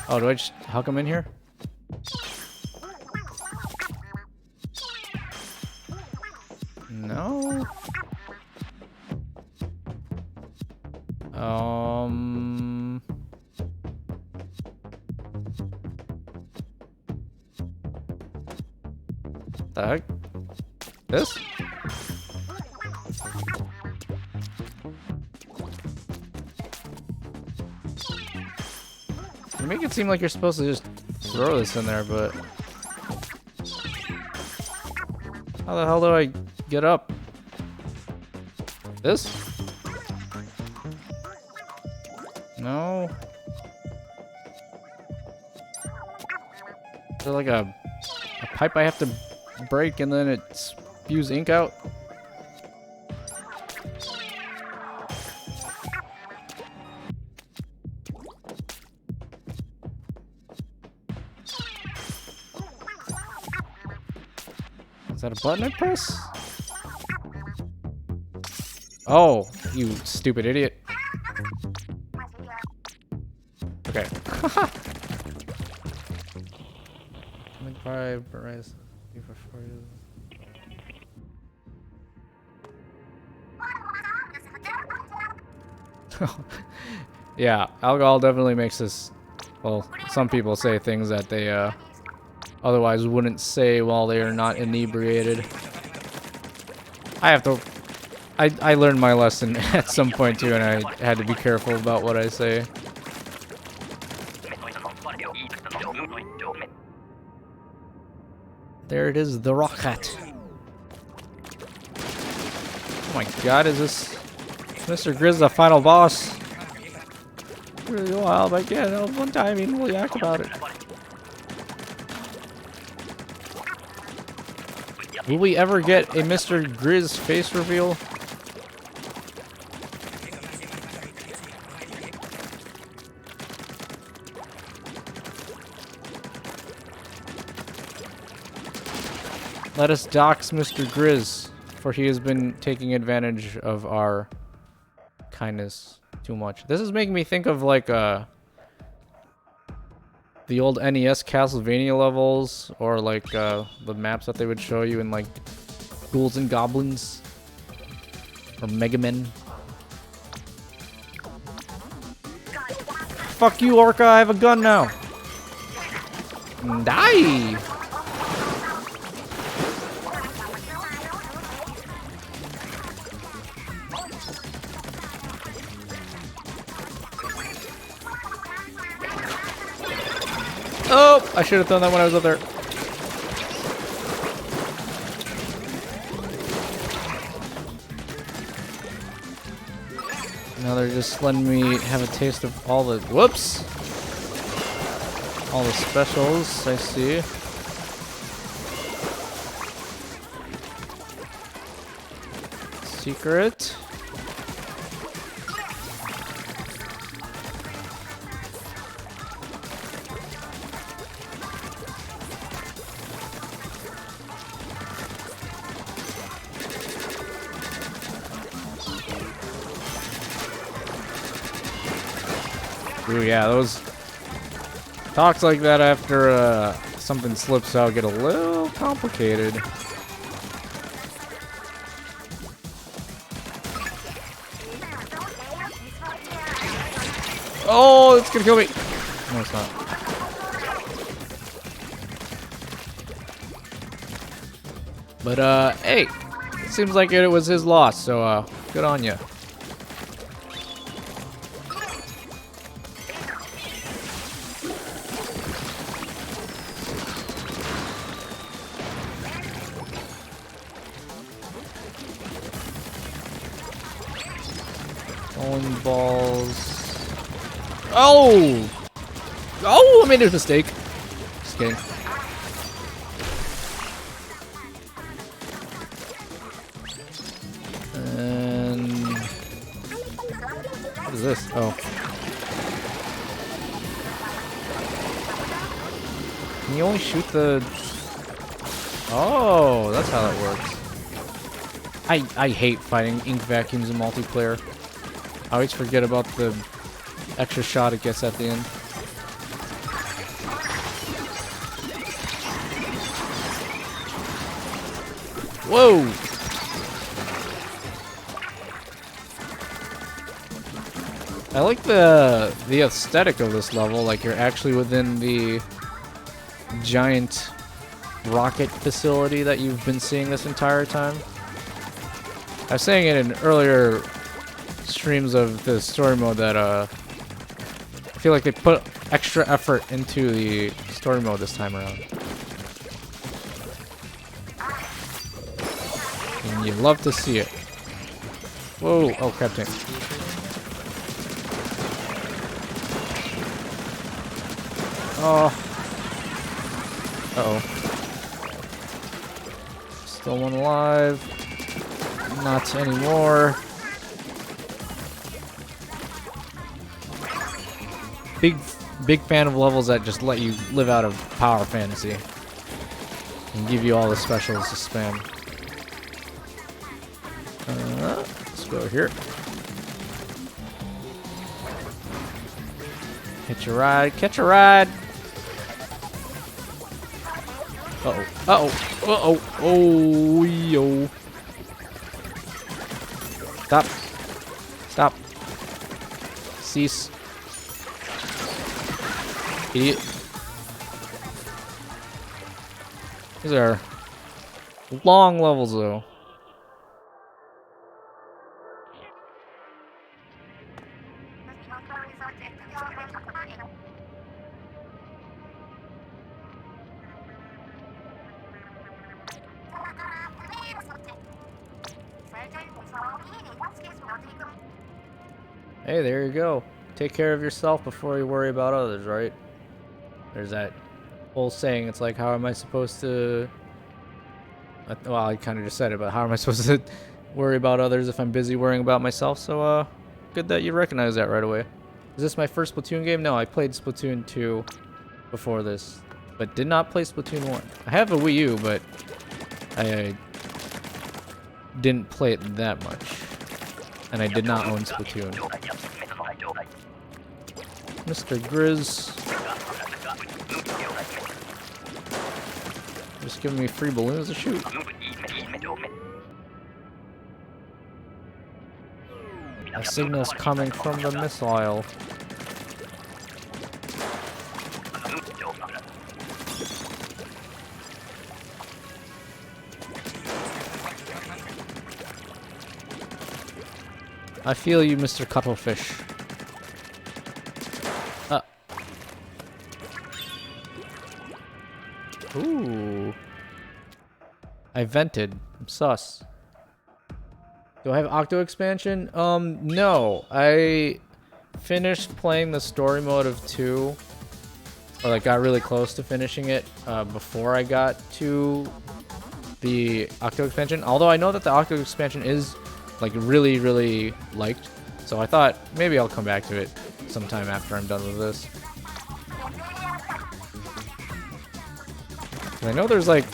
Oh, do I just huck him in here? No. The heck? This? You make it seem like you're supposed to just throw this in there, but how the hell do I get up? This? No. Is there like a pipe I have to break and then it spews ink out? Is that a button I press? Oh, you stupid idiot. Okay. Yeah, alcohol definitely makes this. Well, some people say things that they otherwise wouldn't say while they are not inebriated. I have to. I learned my lesson at some point too, and I had to be careful about what I say. There it is, the rocket. Oh my god, is this Mr. Grizz the final boss? Really wild, I can't help one time even really act about it. Will we ever get a Mr. Grizz face reveal? Let us dox Mr. Grizz, for he has been taking advantage of our kindness too much. This is making me think of like the old NES Castlevania levels, or like the maps that they would show you in like Ghouls and Goblins or Mega Men. Fuck you, Orca! I have a gun now. Die! Oh, I should have done that when I was up there. Now they're just letting me have a taste of all the, whoops! All the specials, I see. Secret. Ooh, yeah, those talks like that after something slips out get a little complicated. Oh, it's gonna kill me. No, it's not. But, hey, it seems like it was his loss, so, good on you. Bowling balls. Oh! Oh, I made a mistake. Just kidding. And what is this? Oh. Can you only shoot the... Oh, that's how that works. I hate fighting ink vacuums in multiplayer. I always forget about the extra shot it gets at the end. Whoa! I like the aesthetic of this level, like you're actually within the giant rocket facility that you've been seeing this entire time. I was saying it in earlier streams of the story mode that I feel like they put extra effort into the story mode this time around. And you love to see it. Whoa, oh crap tank. Oh. Uh-oh. Still one alive. Not anymore. Big fan of levels that just let you live out of power fantasy and give you all the specials to spam. Let's go here. Hitch a ride, catch a ride. Uh-oh, uh-oh, uh-oh, oh, yo. Stop. Stop. Cease. Idiot. These are long levels, though. Hey, there you go. Take care of yourself before you worry about others, right? There's that whole saying, it's like, how am I supposed to... Well, I kind of just said it, but how am I supposed to worry about others if I'm busy worrying about myself? So, good that you recognize that right away. Is this my first Splatoon game? No, I played Splatoon 2 before this, but did not play Splatoon 1. I have a Wii U, but I didn't play it that much. And I did not own Splatoon. Mr. Grizz. Just giving me free balloons to shoot. A signal's coming from the missile. I feel you, Mr. Cuttlefish. Ooh. I vented. I'm sus. Do I have Octo expansion? No. I finished playing the story mode of 2. Or like got really close to finishing it before I got to the Octo expansion. Although I know that the Octo expansion is like really, really liked. So I thought maybe I'll come back to it sometime after I'm done with this. I know there's like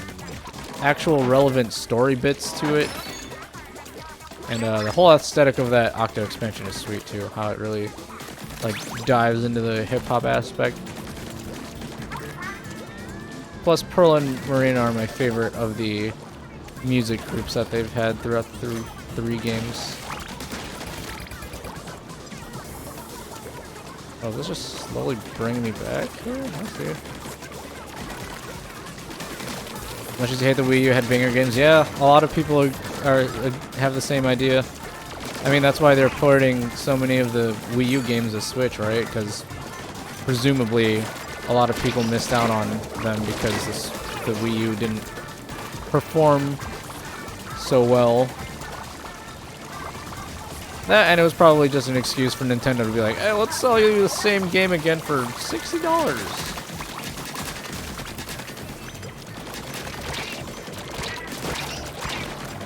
actual relevant story bits to it. And the whole aesthetic of that Octo expansion is sweet too. How it really like dives into the hip hop aspect. Plus, Pearl and Marina are my favorite of the music groups that they've had throughout the 3 games. Oh, this just slowly bringing me back here? Okay. Much as you hate the Wii U had banger games, yeah, a lot of people have the same idea. I mean, that's why they're porting so many of the Wii U games to Switch, right? Because presumably a lot of people missed out on them because the Wii U didn't perform so well. That, and it was probably just an excuse for Nintendo to be like, hey, let's sell you the same game again for $60.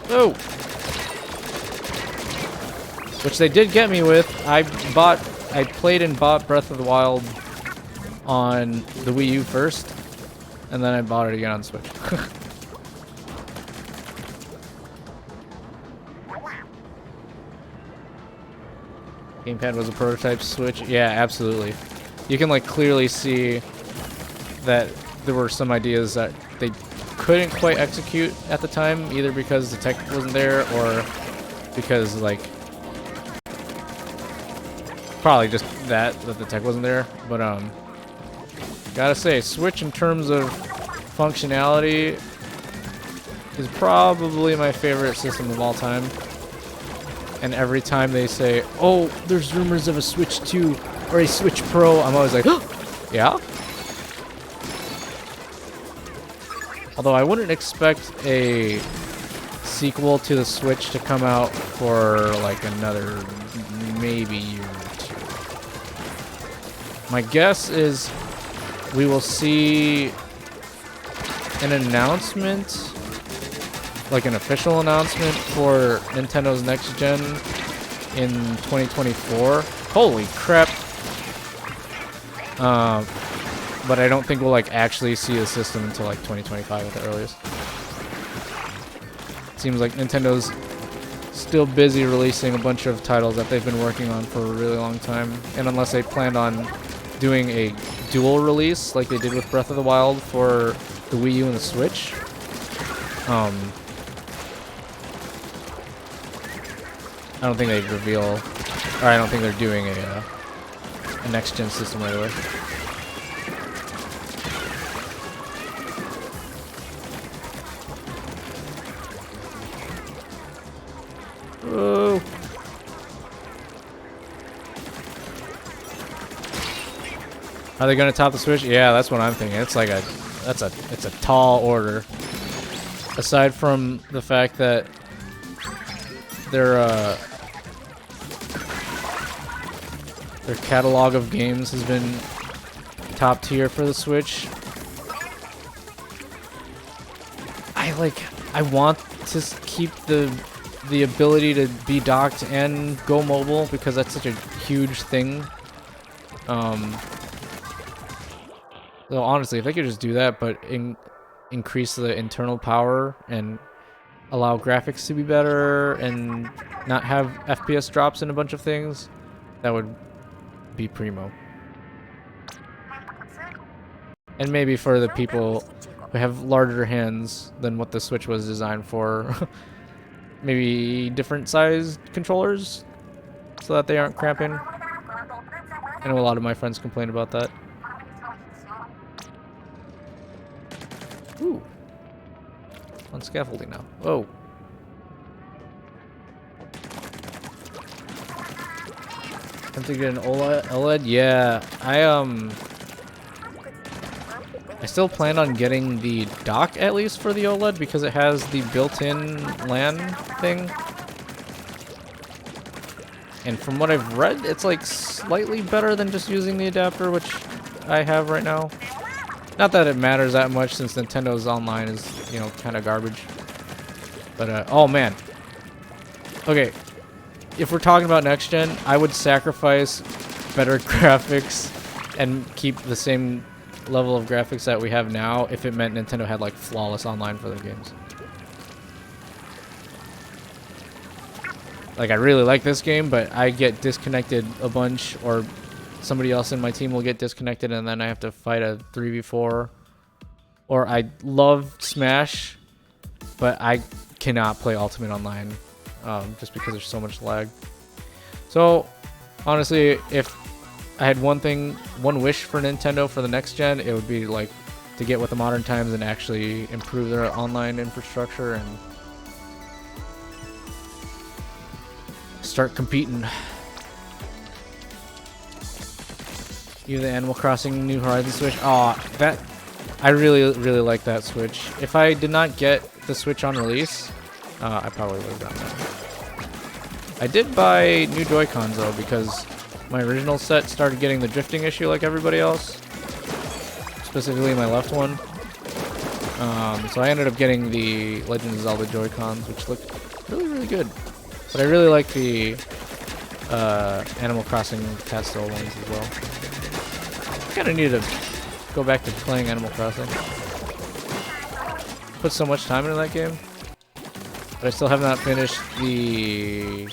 Oh! Which they did get me with. I played and bought Breath of the Wild on the Wii U first, and then I bought it again on Switch. Gamepad was a prototype Switch. Yeah, absolutely. You can like clearly see that there were some ideas that they couldn't quite execute at the time, either because the tech wasn't there or because like probably just that the tech wasn't there. But gotta say, Switch in terms of functionality is probably my favorite system of all time. And every time they say, oh, there's rumors of a Switch 2 or a Switch Pro, I'm always like, oh, yeah? Although I wouldn't expect a sequel to the Switch to come out for like another maybe year or 2. My guess is we will see an announcement, like an official announcement for Nintendo's next gen in 2024. Holy crap. But I don't think we'll like actually see the system until like 2025 at the earliest. Seems like Nintendo's still busy releasing a bunch of titles that they've been working on for a really long time. And unless they planned on doing a dual release like they did with Breath of the Wild for the Wii U and the Switch, I don't think they'd reveal, or I don't think they're doing a next-gen system right away. Oh. Are they gonna top the Switch? Yeah, that's what I'm thinking. It's like it's a tall order. Aside from the fact that their catalog of games has been top tier for the Switch. I want to keep the ability to be docked and go mobile because that's such a huge thing. So honestly, if they could just do that, but increase the internal power and allow graphics to be better and not have FPS drops in a bunch of things, that would be primo. And maybe for the people who have larger hands than what the Switch was designed for, maybe different sized controllers so that they aren't cramping. I know a lot of my friends complain about that. Ooh. On scaffolding now. Whoa. I'm thinking an OLED? Yeah, I still plan on getting the dock at least for the OLED because it has the built-in LAN thing. And from what I've read, it's like slightly better than just using the adapter, which I have right now. Not that it matters that much since Nintendo's online is, you know, kind of garbage. But, oh man. Okay. If we're talking about next gen, I would sacrifice better graphics and keep the same level of graphics that we have now if it meant Nintendo had like flawless online for their games. Like I really like this game, but I get disconnected a bunch or somebody else in my team will get disconnected and then I have to fight a 3v4. Or I love Smash, but I cannot play Ultimate Online just because there's so much lag. So honestly, if I had one wish for Nintendo for the next gen, it would be like to get with the modern times and actually improve their online infrastructure and start competing. You the Animal Crossing New Horizons Switch. Oh, that I really like that Switch. If I did not get the Switch on release, I probably would have done that. I did buy new Joy-Cons though because my original set started getting the drifting issue like everybody else, specifically my left one. So I ended up getting the Legend of Zelda Joy-Cons, which look really good. But I really like the Animal Crossing Pastel ones as well. Kind of need to go back to playing Animal Crossing. Put so much time into that game, but I still have not finished the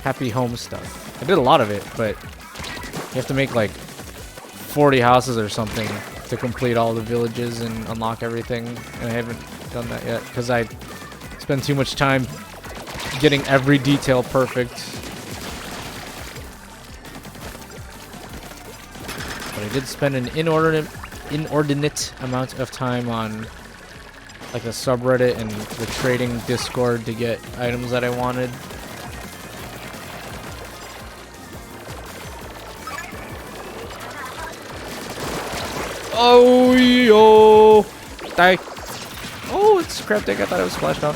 Happy Home stuff. I did a lot of it, but you have to make like 40 houses or something to complete all the villages and unlock everything, and I haven't done that yet because I spend too much time getting every detail perfect. But I did spend an inordinate amount of time on like the subreddit and the trading Discord to get items that I wanted. Oh, yo! Die! Oh, it's crap deck. I thought it was splashed out.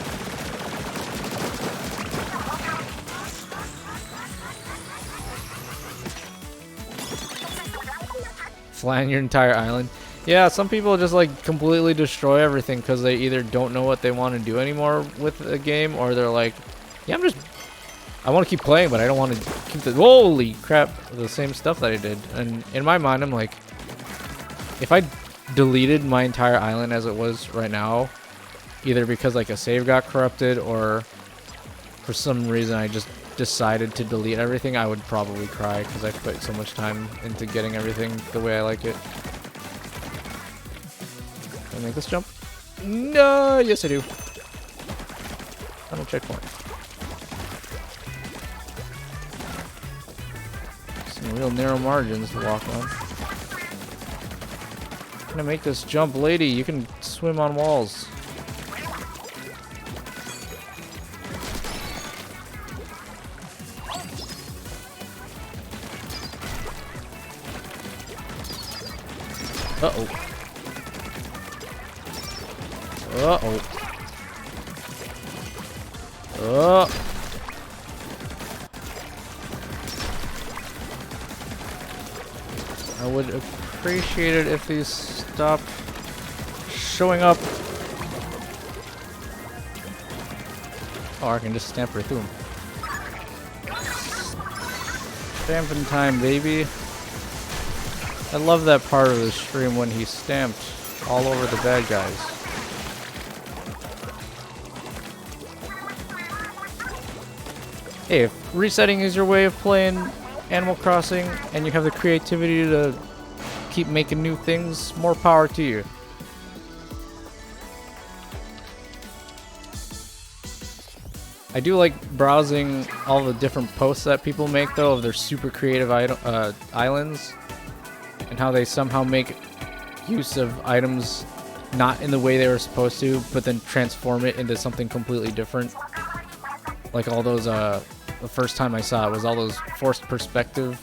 Flying your entire island. Yeah, some people just like completely destroy everything because they either don't know what they want to do anymore with the game, or they're like, yeah, I want to keep playing, but I don't want to keep the holy crap the same stuff that I did. And in my mind, I'm like, if I deleted my entire island as it was right now, either because like a save got corrupted or for some reason I just decided to delete everything, I would probably cry because I put so much time into getting everything the way I like it. Can I make this jump? No, yes I do. Final checkpoint. Some real narrow margins to walk on. I'm gonna make this jump, lady. You can swim on walls. Uh-oh. Uh-oh. I would appreciate it if these stopped showing up. Oh, I can just stamp right through them. Stamping time, baby. I love that part of the stream when he stamped all over the bad guys. Hey, if resetting is your way of playing Animal Crossing and you have the creativity to keep making new things, more power to you. I do like browsing all the different posts that people make though of their super creative islands and how they somehow make use of items not in the way they were supposed to, but then transform it into something completely different. Like all those, the first time I saw it was all those forced perspective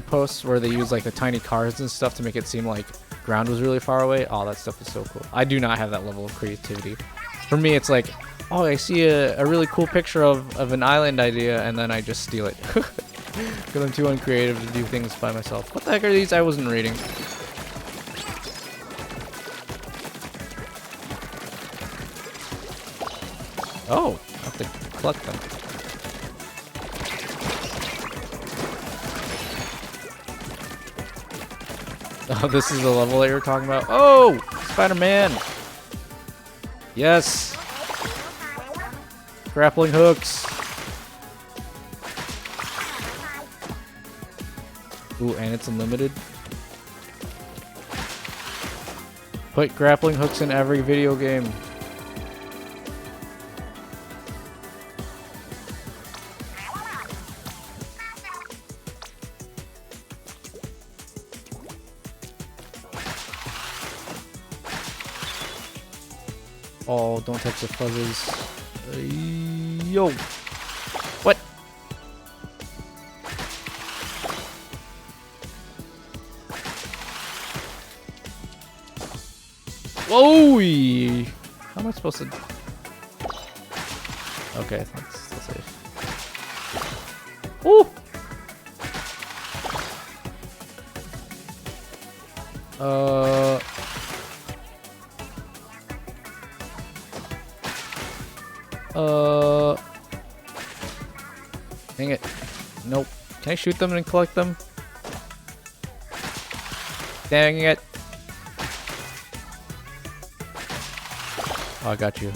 posts where they use like the tiny cars and stuff to make it seem like ground was really far away. Oh, that stuff is so cool. I do not have that level of creativity. For me, it's like, oh, I see a really cool picture of an island idea, and then I just steal it. Because I'm too uncreative to do things by myself. What the heck are these? I wasn't reading. Oh, I have to collect them. Oh, this is the level that you were talking about? Oh, Spider-Man! Yes! Grappling hooks! Ooh, and it's unlimited. Put grappling hooks in every video game. Oh, don't touch the fuzzes. Yo. What? Whoa! How am I supposed to? Okay, that's still safe. Woo! Dang it. Nope. Can I shoot them and collect them? Dang it. Oh, I got you.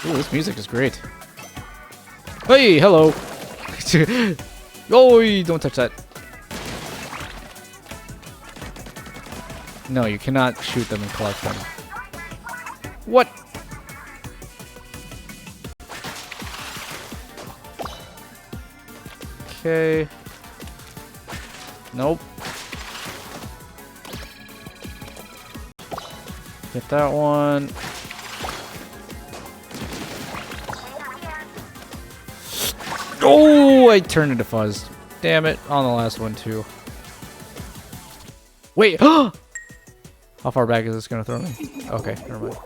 Ooh, this music is great. Hey, hello. Oh, don't touch that. No, you cannot shoot them and collect them. What? Okay. Nope. Get that one. Oh, I turned into fuzz. Damn it, on the last one too. Wait, how far back is this gonna throw me? Okay, never mind.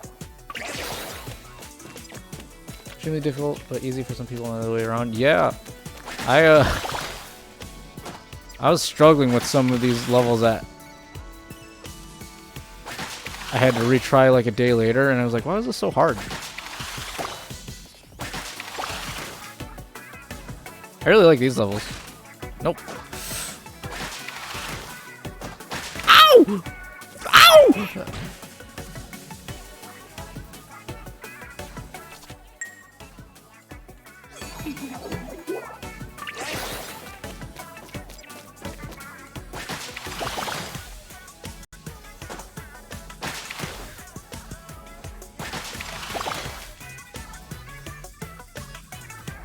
Extremely difficult, but easy for some people on the way around. Yeah, I was struggling with some of these levels that I had to retry like a day later, and I was like, why is this so hard? I really like these levels. Nope. Ow! Ow!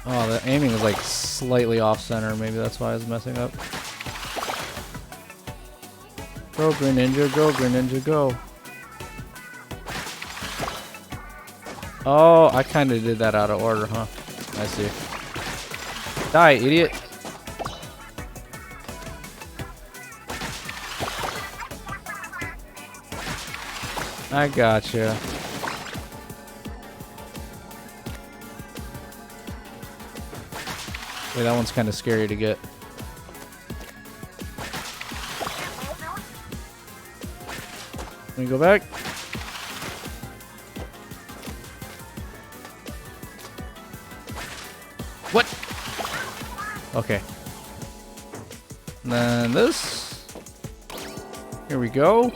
Oh, the aiming is like slightly off center. Maybe that's why I was messing up. Go, Greninja, go, Greninja, go. Oh, I kind of did that out of order, huh? I see. Die, idiot. I gotcha. Wait, that one's kind of scary to get. Let me go back. What? Okay. And then this. Here we go.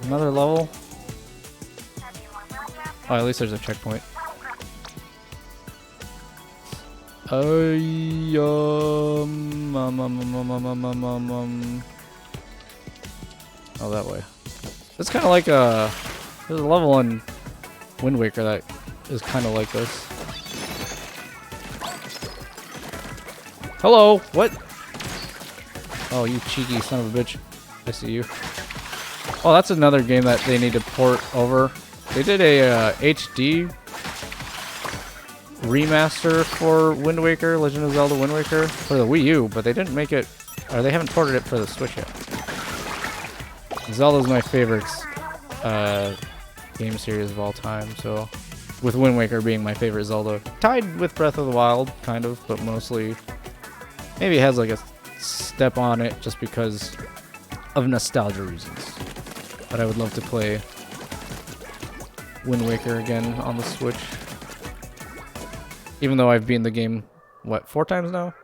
Another level. Oh, at least there's a checkpoint. Oh, that way. It's kind of like a... There's a level in Wind Waker that is kind of like this. Hello! What? Oh, you cheeky son of a bitch. I see you. Oh, that's another game that they need to port over. They did a HD remaster for Wind Waker, Legend of Zelda Wind Waker, for the Wii U, but they didn't make it, or they haven't ported it for the Switch yet. Zelda's my favorite game series of all time, so with Wind Waker being my favorite Zelda. Tied with Breath of the Wild, kind of, but mostly maybe it has like a step on it just because of nostalgia reasons. But I would love to play Wind Waker again on the Switch. Even though I've beaten the game, what, 4 times now?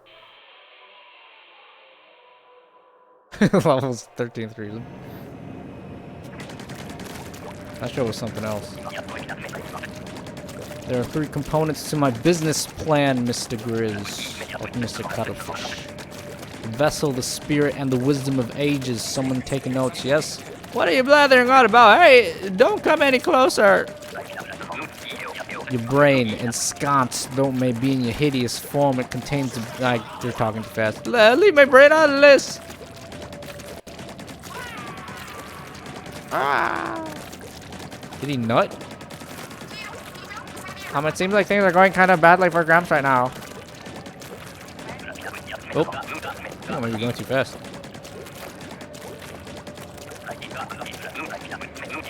Levels 13th reason. That show was something else. There are 3 components to my business plan, Mr. Grizz. Like Mr. Cuttlefish. The vessel, the spirit, and the wisdom of ages. Someone taking notes, yes? What are you blathering on about? Hey, don't come any closer! Your brain, ensconced, though it may be in your hideous form, it contains the... they're talking too fast. Leave my brain out of this! Ah! Did he nut? It seems like things are going kind of badly for Gramps right now. Oh. Oh, maybe going too fast.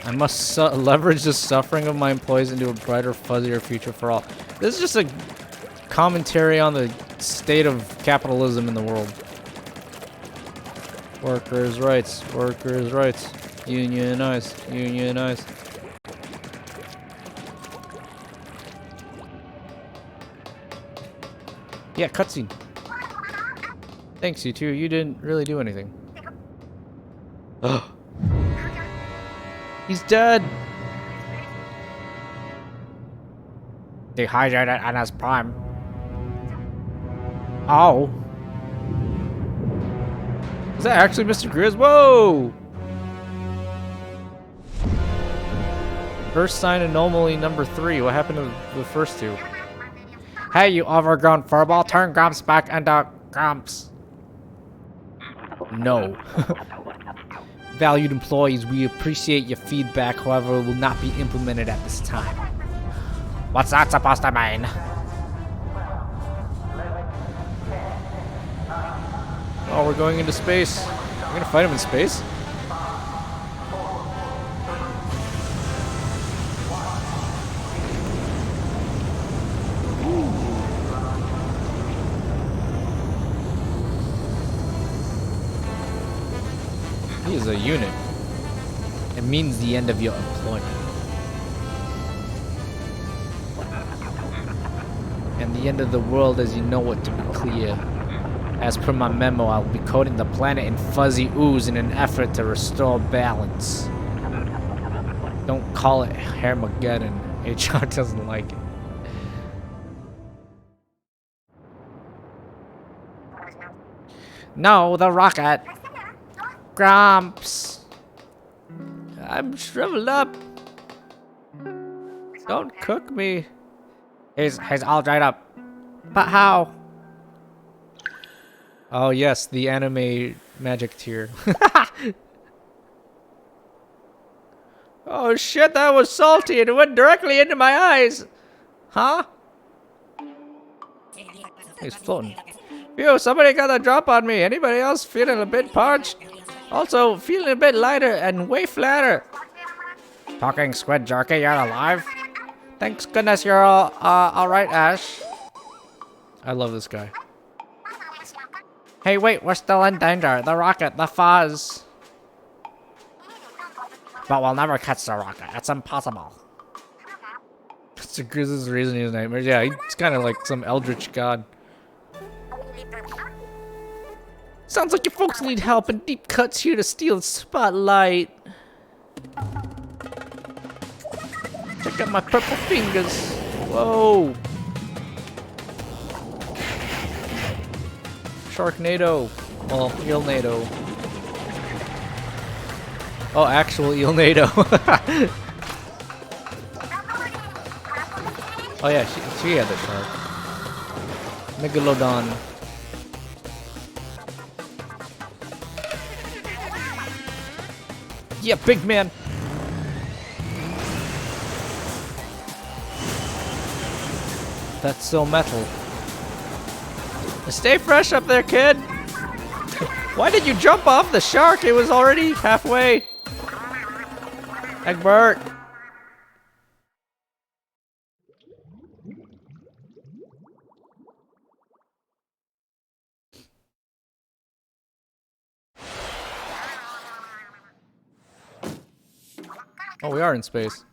I must leverage the suffering of my employees into a brighter, fuzzier future for all. This is just a commentary on the state of capitalism in the world. Workers' rights. Workers' rights. Unionize. Unionize. Yeah, cutscene. Thanks, you two. You didn't really do anything. Ugh. He's dead. Dehydrated and as prime. Oh. Is that actually Mr. Grizz? Whoa! First sign anomaly number 3. What happened to the first 2? Hey, you overgrown furball, turn Grumps back into Grumps. No. Valued employees, we appreciate your feedback, however, it will not be implemented at this time. What's that supposed to mean? Oh, we're going into space. We're gonna fight him in space? He is a unit. It means the end of your employment. And the end of the world as you know it, to be clear. As per my memo, I'll be coating the planet in fuzzy ooze in an effort to restore balance. Don't call it Hermageddon. HR doesn't like it. No, the rocket. Grumps. I'm shriveled up. Don't cook me. He's all dried up. But how? Oh yes, the anime magic tier. Oh shit, that was salty and it went directly into my eyes. Huh? He's floating. Phew, somebody got a drop on me. Anybody else feeling a bit parched? Also, feeling a bit lighter and way flatter. Talking squid jerky, you're alive? Thanks goodness you're alright, Ash. I love this guy. Hey, wait, we're still in danger. The rocket, the fuzz. But we'll never catch the rocket. It's impossible. Mr. Grizz's raising his nightmares. Yeah, he's kind of like some eldritch god. Sounds like your folks need help and deep cuts here to steal the spotlight. Check out my purple fingers. Whoa. Sharknado. Well, Eelnado. Oh, actual Eelnado. Oh yeah, she had the shark. Megalodon. Yeah, big man. That's so metal. Stay fresh up there, kid. Why did you jump off the shark? It was already halfway. Egbert. Oh, we are in space.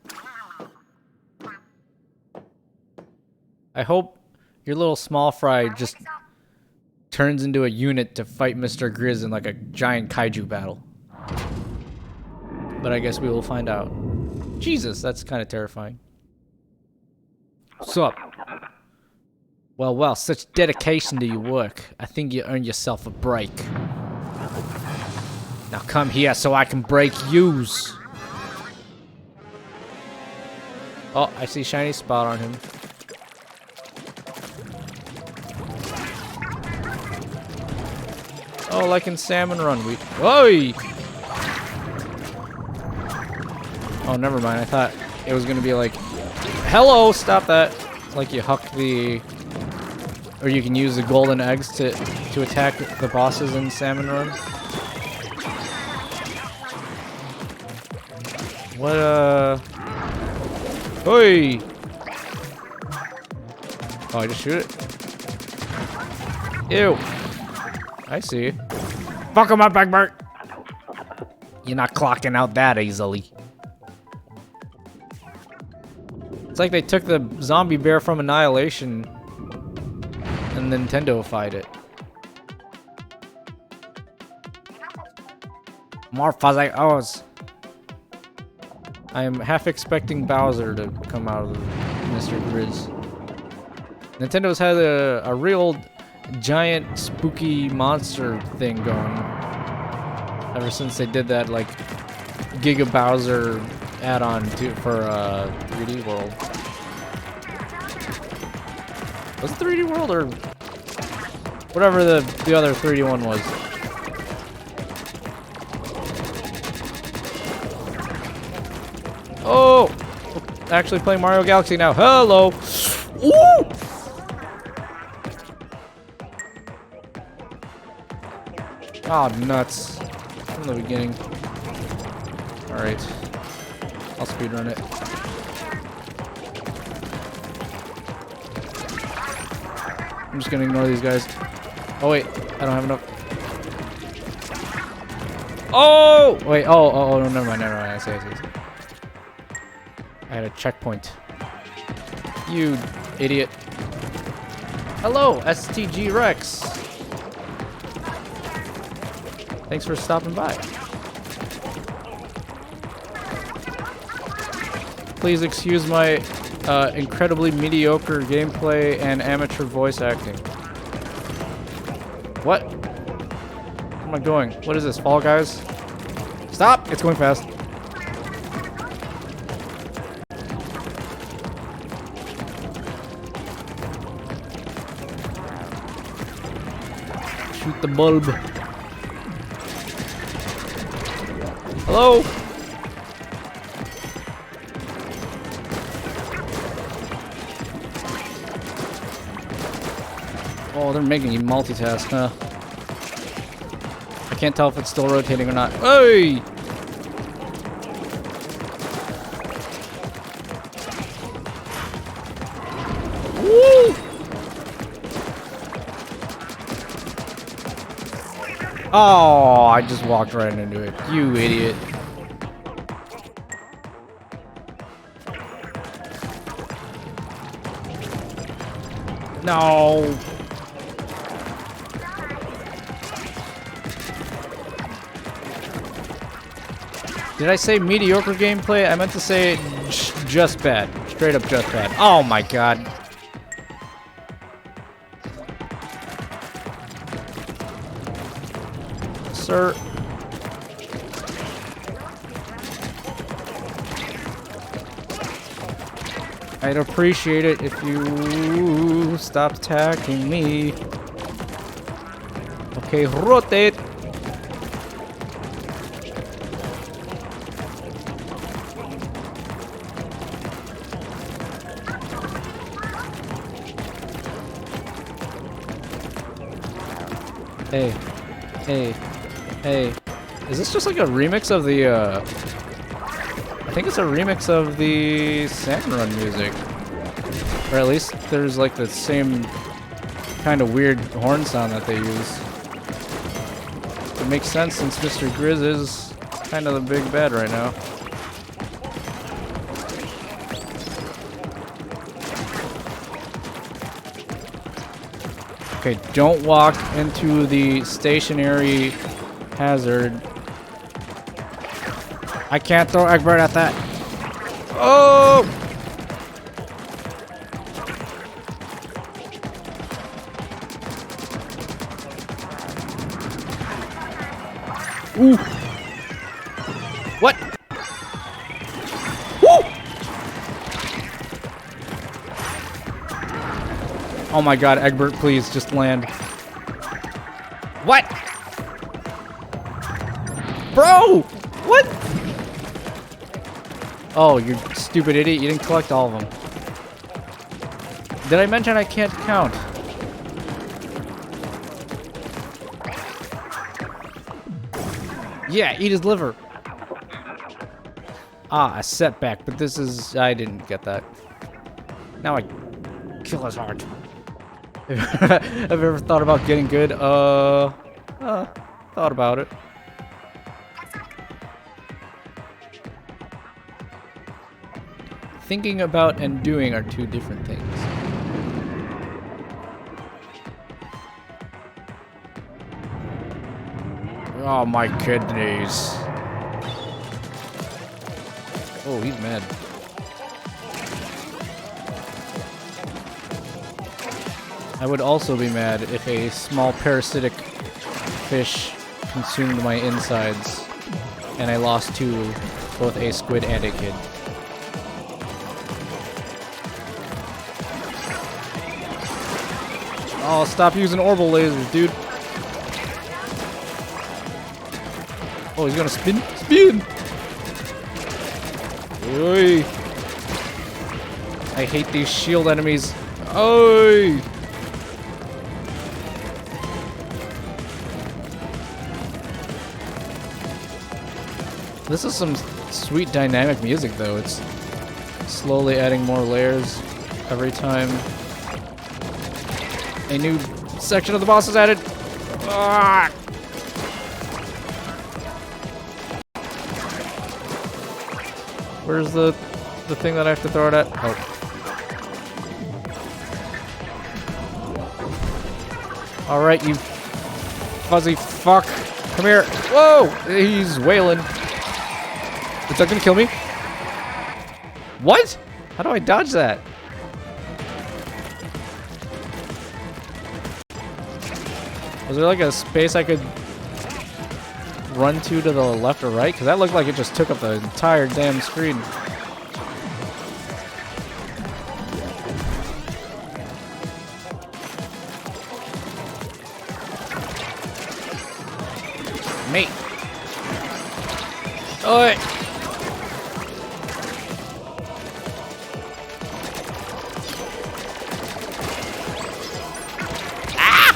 I hope your little small fry just turns into a unit to fight Mr. Grizz in like a giant kaiju battle. But I guess we will find out. Jesus, that's kind of terrifying. What's up? Well, such dedication to your work. I think you earned yourself a break. Now come here so I can break yous. Oh, I see shiny spot on him. Oh, like in Salmon Run, we... Oi! Oh, never mind. I thought it was gonna be like... Hello! Stop that! Like you huck the... Or you can use the golden eggs to attack the bosses in Salmon Run. What, Oi! Oh, I just shoot it? Ew! I see. Fuck him up, Egbert! You're not clocking out that easily. It's like they took the zombie bear from Annihilation and Nintendo-fied it. More fuzzy O's. I am half expecting Bowser to come out of Mr. Grizz. Nintendo's had a real giant spooky monster thing going ever since they did that like Giga Bowser add-on for 3D World. Was it 3D World or whatever the other 3D one was? Oh, we're actually playing Mario Galaxy now. Hello. Ooh! Oh, nuts. From the beginning. Alright. I'll speedrun it. I'm just gonna ignore these guys. Oh, wait. I don't have enough. Oh! Wait. Oh, no, never mind. I see. I had a checkpoint. You idiot. Hello, STG Rex. Thanks for stopping by. Please excuse my incredibly mediocre gameplay and amateur voice acting. What? Where am I going? What is this, Fall Guys? Stop! It's going fast. Shoot the bulb. Hello? Oh, they're making you multitask, huh? I can't tell if it's still rotating or not. Hey! Woo! Oh, I just walked right into it. You idiot. No. Did I say mediocre gameplay? I meant to say just bad. Straight up just bad. Oh my god. Sir. I'd appreciate it if you stopped attacking me. Okay, rotate. Hey. Is this just like a remix of the, I think it's a remix of the Salmon Run music. Or at least there's like the same kind of weird horn sound that they use. It makes sense since Mr. Grizz is kind of the big bad right now. Okay, don't walk into the stationary hazard. I can't throw Egbert at that. Oh! Ooh! What? Woo! Oh my god, Egbert, please just land. What? Bro! What? Oh, you stupid idiot. You didn't collect all of them. Did I mention I can't count? Yeah, eat his liver. Ah, a setback, but this is... I didn't get that. Now I kill his heart. Have you ever thought about getting good? Thought about it. Thinking about and doing are two different things. Oh, my kidneys. Oh, he's mad. I would also be mad if a small parasitic fish consumed my insides and I lost to both a squid and a kid. Oh, stop using orbital lasers, dude. Oh, he's gonna spin. Spin! Oi! I hate these shield enemies. Oi! This is some sweet dynamic music, though. It's slowly adding more layers every time a new section of the boss is added. Ah! Where's the thing that I have to throw it at? Oh. Alright, you fuzzy fuck. Come here. Whoa! He's wailing. Is that gonna kill me? What? How do I dodge that? Was there like a space I could run to the left or right? Because that looked like it just took up the entire damn screen. Mate. Oi. Ah!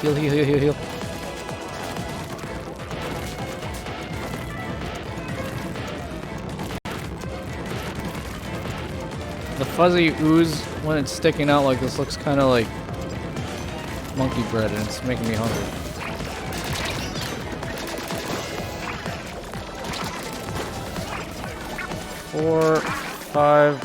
Heal, heal, heal, heal, heal. The fuzzy ooze, when it's sticking out like this, looks kind of like monkey bread, and it's making me hungry. Four, five.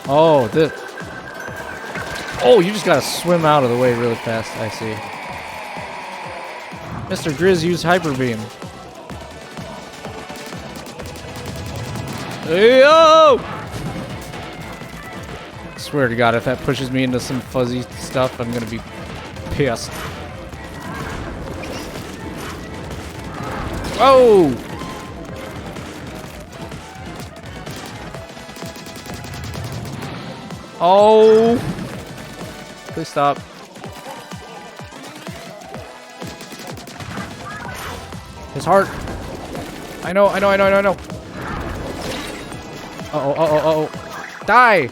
Oh, this. Oh, you just gotta swim out of the way really fast. I see. Mr. Grizz used Hyper Beam. Yo! Swear to God, if that pushes me into some fuzzy stuff, I'm gonna be pissed. Whoa! Oh! Please stop. His heart. I know. Uh-oh. Die!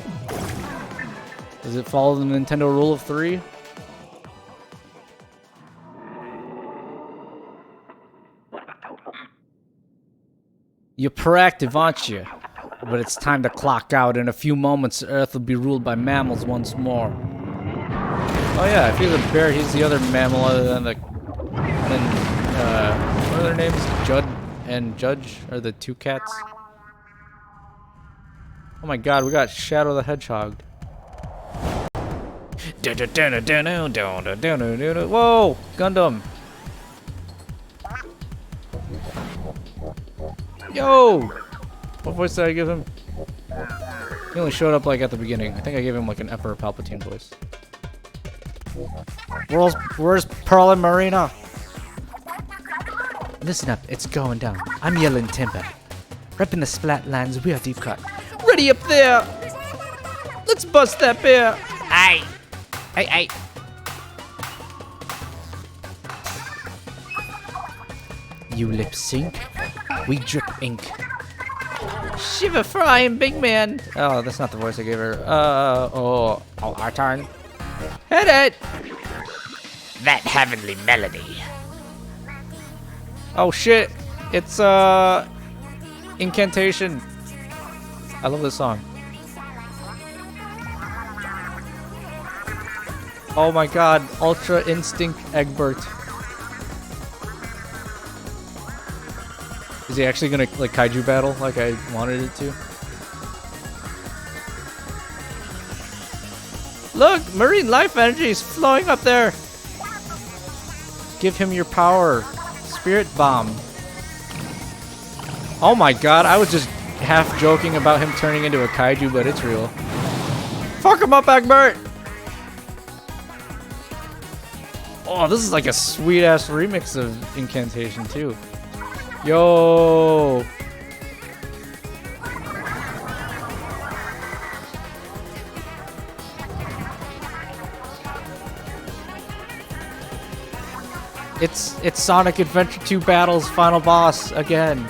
Does it follow the Nintendo rule of 3? You're proactive, aren't you? But it's time to clock out. In a few moments, Earth will be ruled by mammals once more. Oh yeah, if he's a bear, he's the other mammal other than the... what are their names? Judd and Judge are the two cats. Oh my God, we got Shadow the Hedgehog. Whoa! Gundam! Yo! What voice did I give him? He only showed up like at the beginning. I think I gave him like an Emperor Palpatine voice. Where's Pearl and Marina? Listen up, it's going down. I'm yelling timber. Repping the splat lands, we are deep cut. Ready up there! Let's bust that bear! Aye. Hey. You lip sync, we drip ink. Shiver frying big man! Oh, that's not the voice I gave her. Our turn. Hit it! That heavenly melody. Oh shit! It's Incantation. I love this song. Oh my god, Ultra Instinct Egbert. Is he actually gonna like kaiju battle like I wanted it to? Look! Marine life energy is flowing up there! Give him your power. Spirit bomb. Oh my god, I was just half joking about him turning into a kaiju, but it's real. Fuck him up, Egbert! Oh, this is like a sweet ass remix of Incantation too. Yo! It's Sonic Adventure 2 Battles final boss again.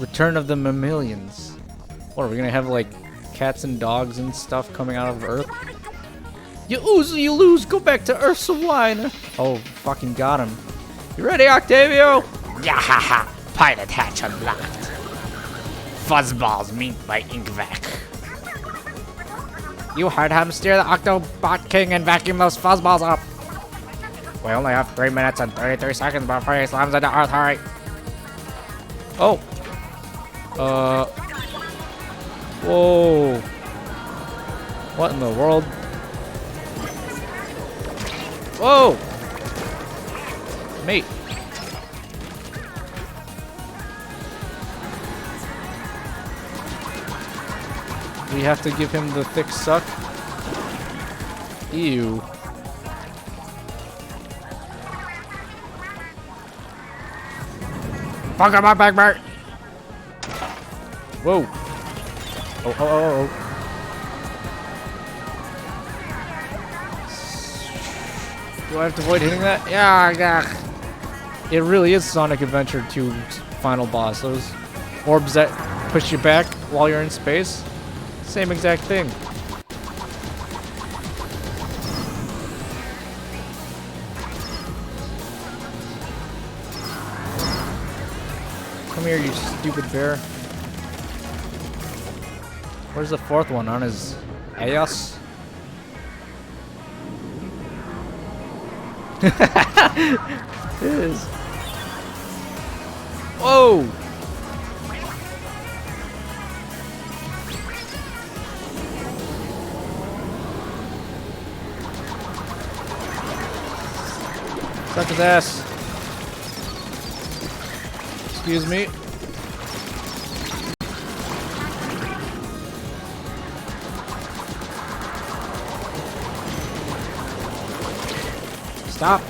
Return of the Mammalians. What are we gonna have like cats and dogs and stuff coming out of Earth? You ooze, you lose. Go back to Earth some wine. Oh, fucking got him. You ready, Octavio? Yahaha. Pilot hatch unlocked. Fuzzballs meet by Inkvac. You heard him. Steer the Octobot King and vacuum those fuzzballs up. We only have 3 minutes and 33 seconds before he slams into Earth. Hurry. Oh. Whoa. What in the world? Whoa. Mate. We have to give him the thick suck. Ew. Fuck him up, Egbert. Whoa. Oh. Do I have to avoid hitting that? Yeah. It really is Sonic Adventure 2's final boss. Those orbs that push you back while you're in space. Same exact thing. Come here, you stupid bear. Where's the fourth one? On his ass? It is. Whoa! Suck his ass. Excuse me. Stop.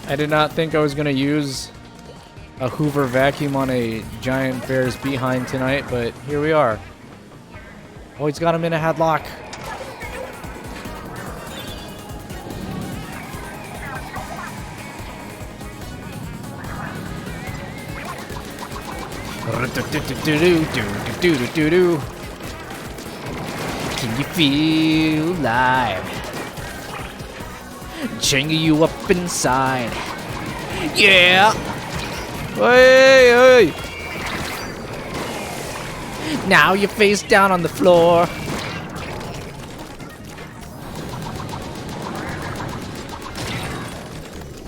I did not think I was going to use a Hoover vacuum on a giant bear's behind tonight, but here we are. Oh, he's got him in a headlock. Can you feel alive? Changing you up inside. Yeah. Hey. Now you're face down on the floor.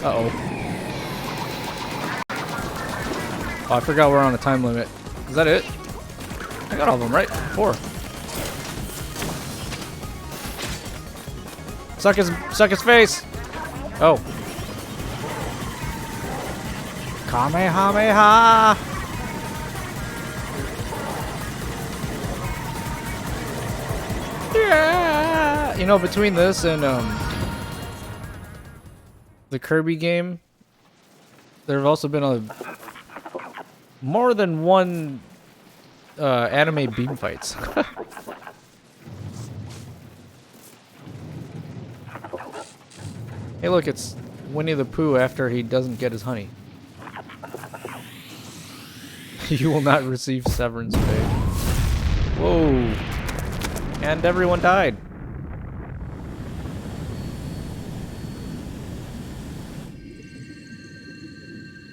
Uh-oh. Oh, I forgot we're on a time limit. Is that it? I got all of them, right? 4. Suck his face! Oh. Kamehameha! Yeah! You know, between this and the Kirby game, there have also been more than one anime beam fights. Hey, look, it's Winnie the Pooh after he doesn't get his honey. You will not receive severance pay. Whoa. And everyone died.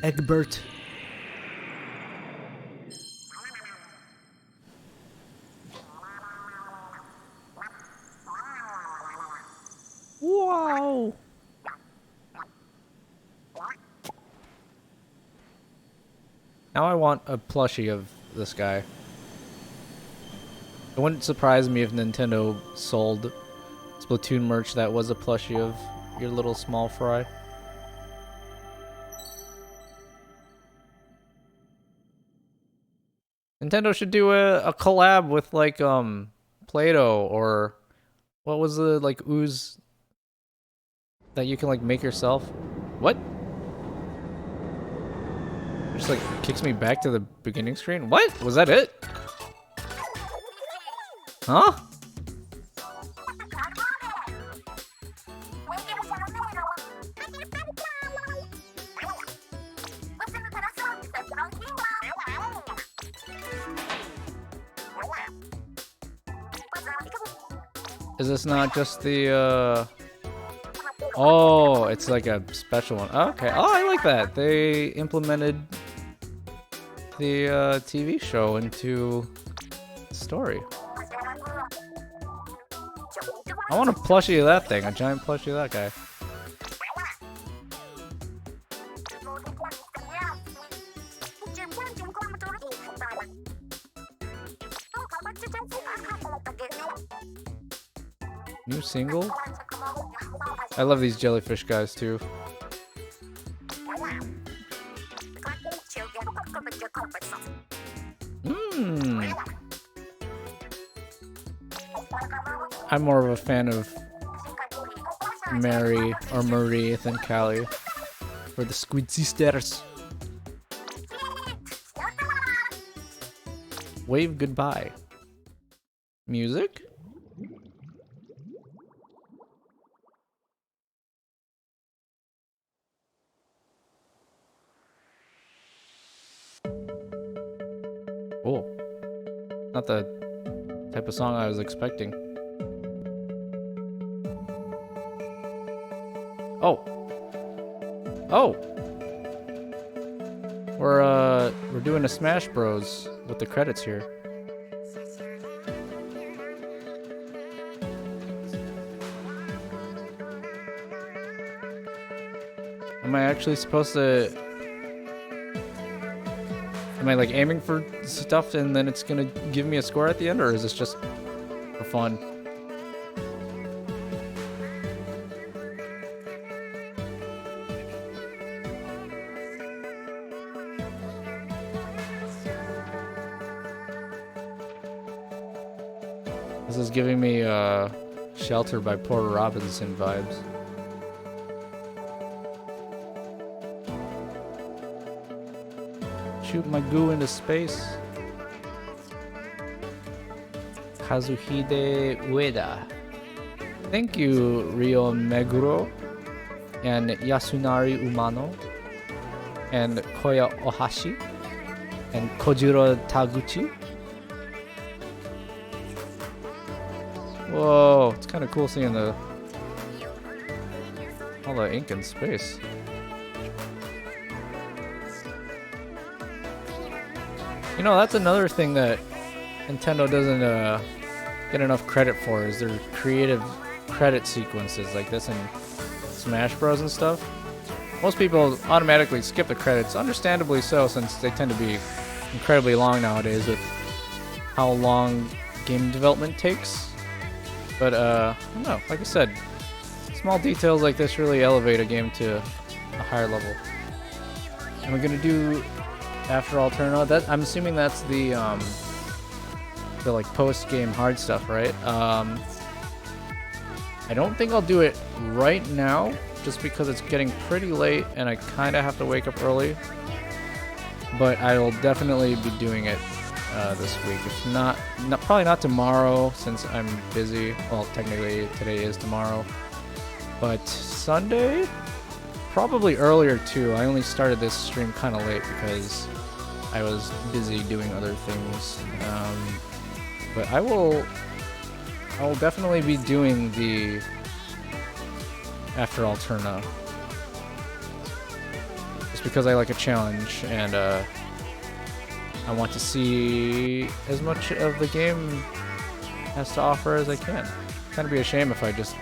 Egbert. Wow. Now I want a plushie of this guy. It wouldn't surprise me if Nintendo sold Splatoon merch that was a plushie of your little small fry. Nintendo should do a collab with like Play-Doh, or what was the like ooze that you can like make yourself? What? It just like kicks me back to the beginning screen. What? Was that it? Huh? Is this not just the oh, it's like a special one. Oh, okay. Oh, I like that. They implemented the TV show into the story. I want a plushie of that thing, a giant plushie of that guy. New single? I love these jellyfish guys too. I'm more of a fan of Mary or Marie than Callie for the Squid Sisters. Wave goodbye. Music? Oh, not the type of song I was expecting. Oh. Oh. We're doing a Smash Bros with the credits here. Am I actually supposed to... Am I like aiming for stuff and then it's gonna give me a score at the end, or is this just for fun? This is giving me Shelter by Porter Robinson vibes. Shoot my goo into space. Kazuhide Ueda. Thank you, Ryo Meguro and Yasunari Umano and Koya Ohashi and Kojiro Taguchi. Whoa, it's kind of cool seeing all the ink in space. You know, that's another thing that Nintendo doesn't get enough credit for, is their creative credit sequences like this in Smash Bros and stuff. most people automatically skip the credits, understandably so, since they tend to be incredibly long nowadays with how long game development takes. But I don't know, like I said, small details like this really elevate a game to a higher level. And we're gonna do After Alterna. That, I'm assuming that's the like post-game hard stuff, right? I don't think I'll do it right now, just because it's getting pretty late and I kind of have to wake up early. But I will definitely be doing it this week. If not, probably not tomorrow, since I'm busy. Well, technically today is tomorrow. But Sunday, probably earlier too. I only started this stream kind of late because I was busy doing other things. But I will definitely be doing the After Alterna, just because I like a challenge and I want to see as much of the game has to offer as I can. Kind of be a shame if I just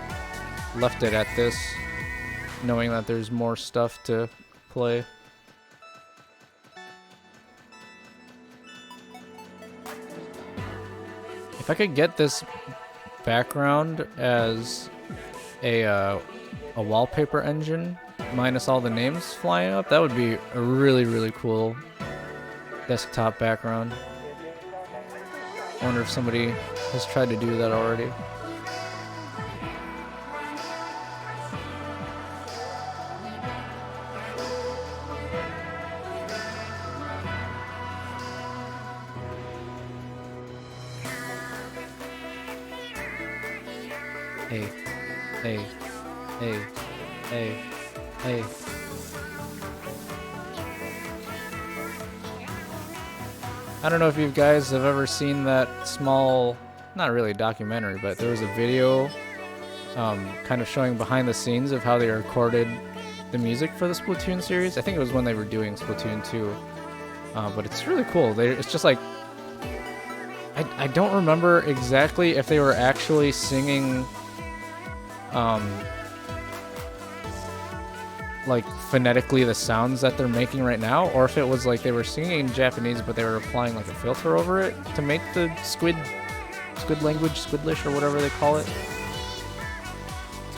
left it at this, knowing that there's more stuff to play. If I could get this background as a wallpaper engine minus all the names flying up, that would be a really, really cool desktop background. I wonder if somebody has tried to do that already. Hey, hey, hey, hey, hey. I don't know if you guys have ever seen that small, not really a documentary, but there was a video kind of showing behind the scenes of how they recorded the music for the Splatoon series. I think it was when they were doing Splatoon 2. But it's really cool. It's just like, I don't remember exactly if they were actually singing like phonetically the sounds that they're making right now, or if it was like they were singing in Japanese but they were applying like a filter over it to make the squid language, Squidlish or whatever they call it.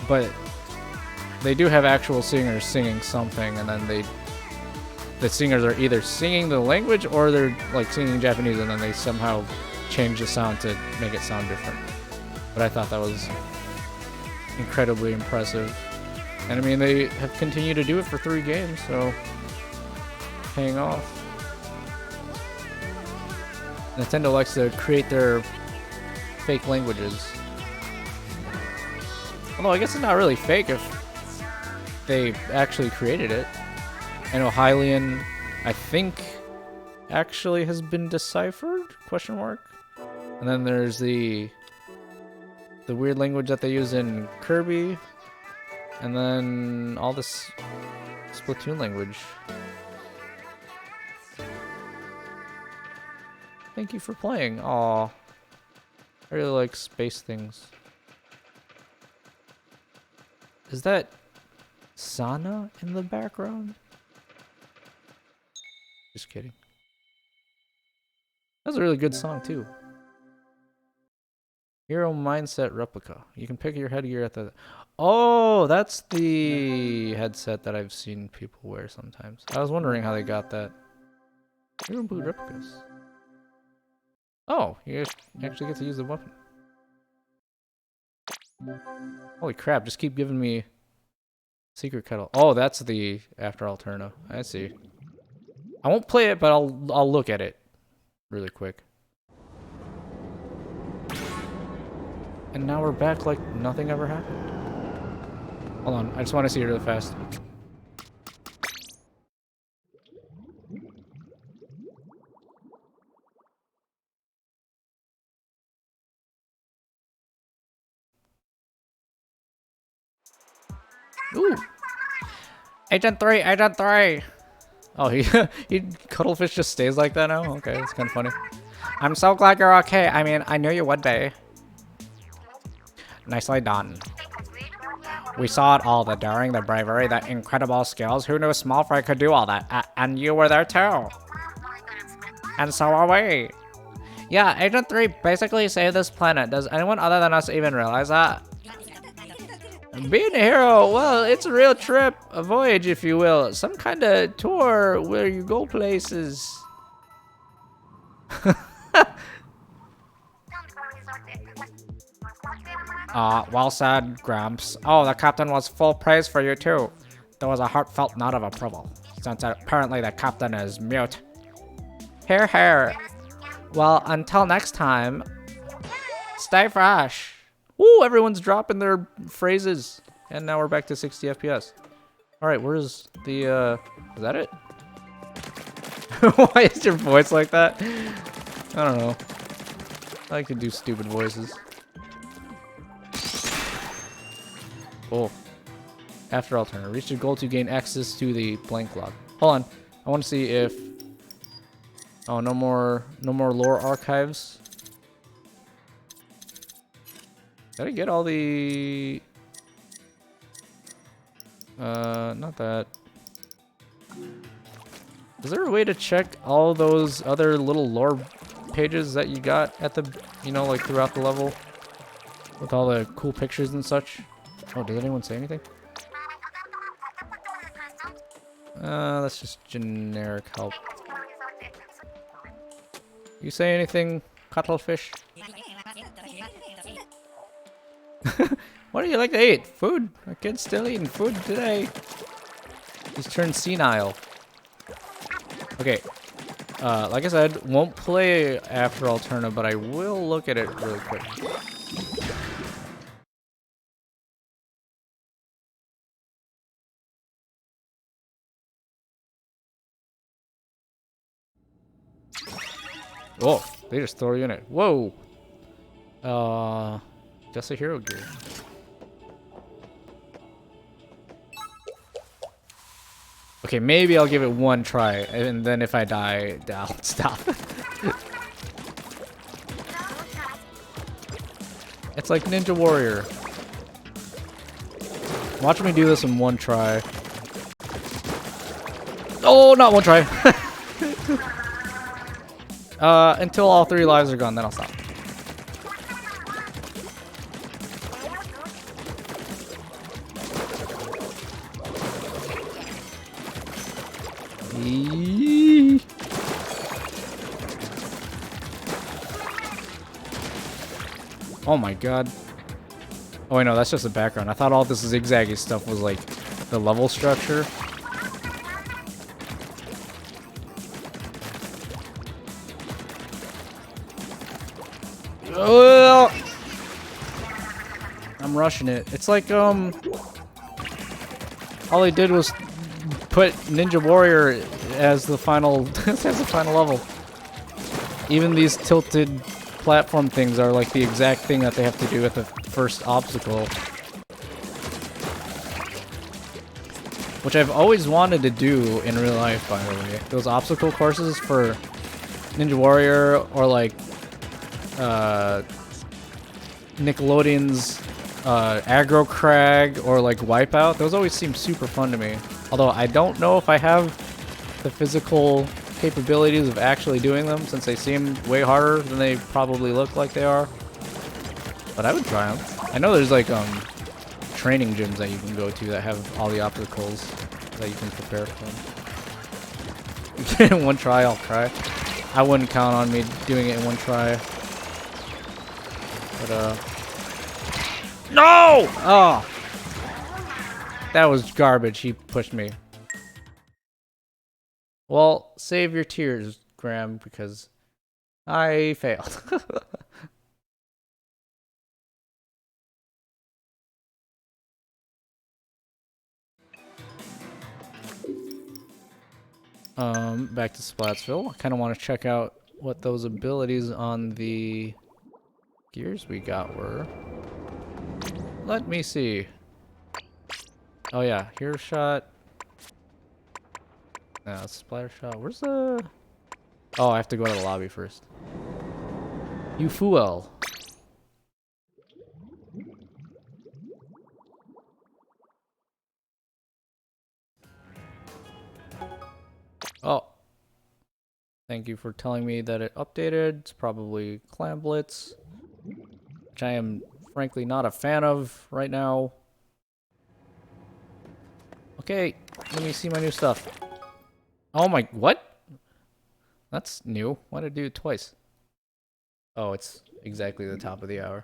But they do have actual singers singing something, and then the singers are either singing the language or they're like singing Japanese, and then they somehow change the sound to make it sound different. But I thought that was incredibly impressive. And I mean, they have continued to do it for 3 games, so paying off. Nintendo likes to create their fake languages. Although I guess it's not really fake if they actually created it. I know Hylian, I think, actually has been deciphered? Question mark. And then there's the weird language that they use in Kirby. And then all this Splatoon language. Thank you for playing. Aw. I really like space things. Is that Sana in the background? Just kidding. That was a really good song too. Hero Mindset Replica. You can pick your headgear at the... Oh, that's the headset that I've seen people wear sometimes. I was wondering how they got that. Hero Boot Replicas. Oh, you actually get to use the weapon. Holy crap, just keep giving me secret kettle. Oh, that's the After Alterna. I see. I won't play it, but I'll look at it really quick. And now we're back like nothing ever happened. Hold on, I just want to see it really fast. Ooh! Agent 3! Agent 3! Oh, he Cuttlefish just stays like that now? Okay, that's kind of funny. I'm so glad you're okay. I mean, I knew you would be. Nicely done. We saw it all, the daring, the bravery, the incredible skills. Who knew Small Fry could do all that? And you were there too. And so are we. Yeah, Agent 3 basically saved this planet. Does anyone other than us even realize that? Being a hero, well, it's a real trip, a voyage, if you will. Some kind of tour where you go places. Well said, Gramps. Oh, the captain was full praise for you too. There was a heartfelt nod of approval, since apparently the captain is mute. Hear, hear. Well, until next time, stay fresh. Woo, everyone's dropping their phrases. And now we're back to 60 FPS. Alright, where's the, is that it? Why is your voice like that? I don't know. I like to do stupid voices. Oh. After alternative. Reach the goal to gain access to the blank log. Hold on. I want to see if... Oh, no more lore archives. Did I get all the... not that. Is there a way to check all those other little lore pages that you got at the, you know, like throughout the level? With all the cool pictures and such? Oh, did anyone say anything? That's just generic help. You say anything, cuttlefish? What do you like to eat? Food. Our kid's still eating food today. He's turned senile. Okay. Like I said, won't play after Alterna, but I will look at it really quick. Oh, they just throw you in it. Whoa. Just a hero gear. Okay, maybe I'll give it one try, and then if I die, I'll stop. It's like Ninja Warrior. Watch me do this in one try. Oh, not one try. Until all 3 lives are gone, then I'll stop. Oh my god. Oh wait, no, that's just the background. I thought all this zigzaggy stuff was like the level structure. I'm rushing it. It's like, all they did was put Ninja Warrior as the final, as the final level. Even these tilted platform things are like the exact thing that they have to do at the first obstacle. Which I've always wanted to do in real life, by the way. Those obstacle courses for Ninja Warrior or like, Nickelodeon's Aggro Crag or like Wipeout. Those always seem super fun to me. Although I don't know if I have the physical capabilities of actually doing them, since they seem way harder than they probably look like they are. But I would try them. I know there's like training gyms that you can go to that have all the obstacles that you can prepare for. In one try, I'll cry. I wouldn't count on me doing it in one try. But no! Oh, that was garbage. He pushed me. Well, save your tears, Graham, because I failed. Back to Splatsville. I kind of want to check out what those abilities on the gears we got were. Let me see. Oh yeah, Hero Shot. No, Splatter Shot. Where's the... Oh, I have to go to the lobby first. Ufuel. Thank you for telling me that it updated. It's probably Clam Blitz, which I am frankly not a fan of right now. Okay, let me see my new stuff. Oh my, what? That's new. Why did I do it twice? Oh, it's exactly the top of the hour.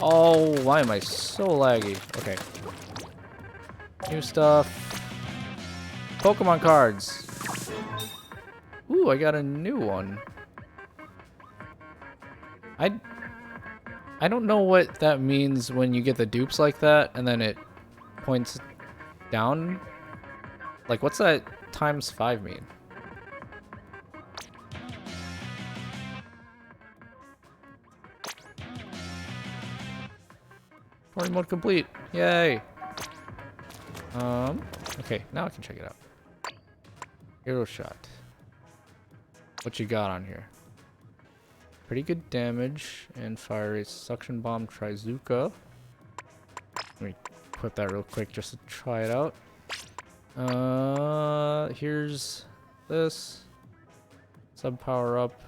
Oh, why am I so laggy? Okay. New stuff. Pokemon cards. Ooh, I got a new one. I don't know what that means when you get the dupes like that and then it points down. Like, what's that times 5 mean? Story mode complete. Yay. Okay, now I can check it out. Hero shot. What you got on here? Pretty good damage and fire rate. Suction bomb Trizuka. Let me put that real quick just to try it out. Here's this. Sub power up.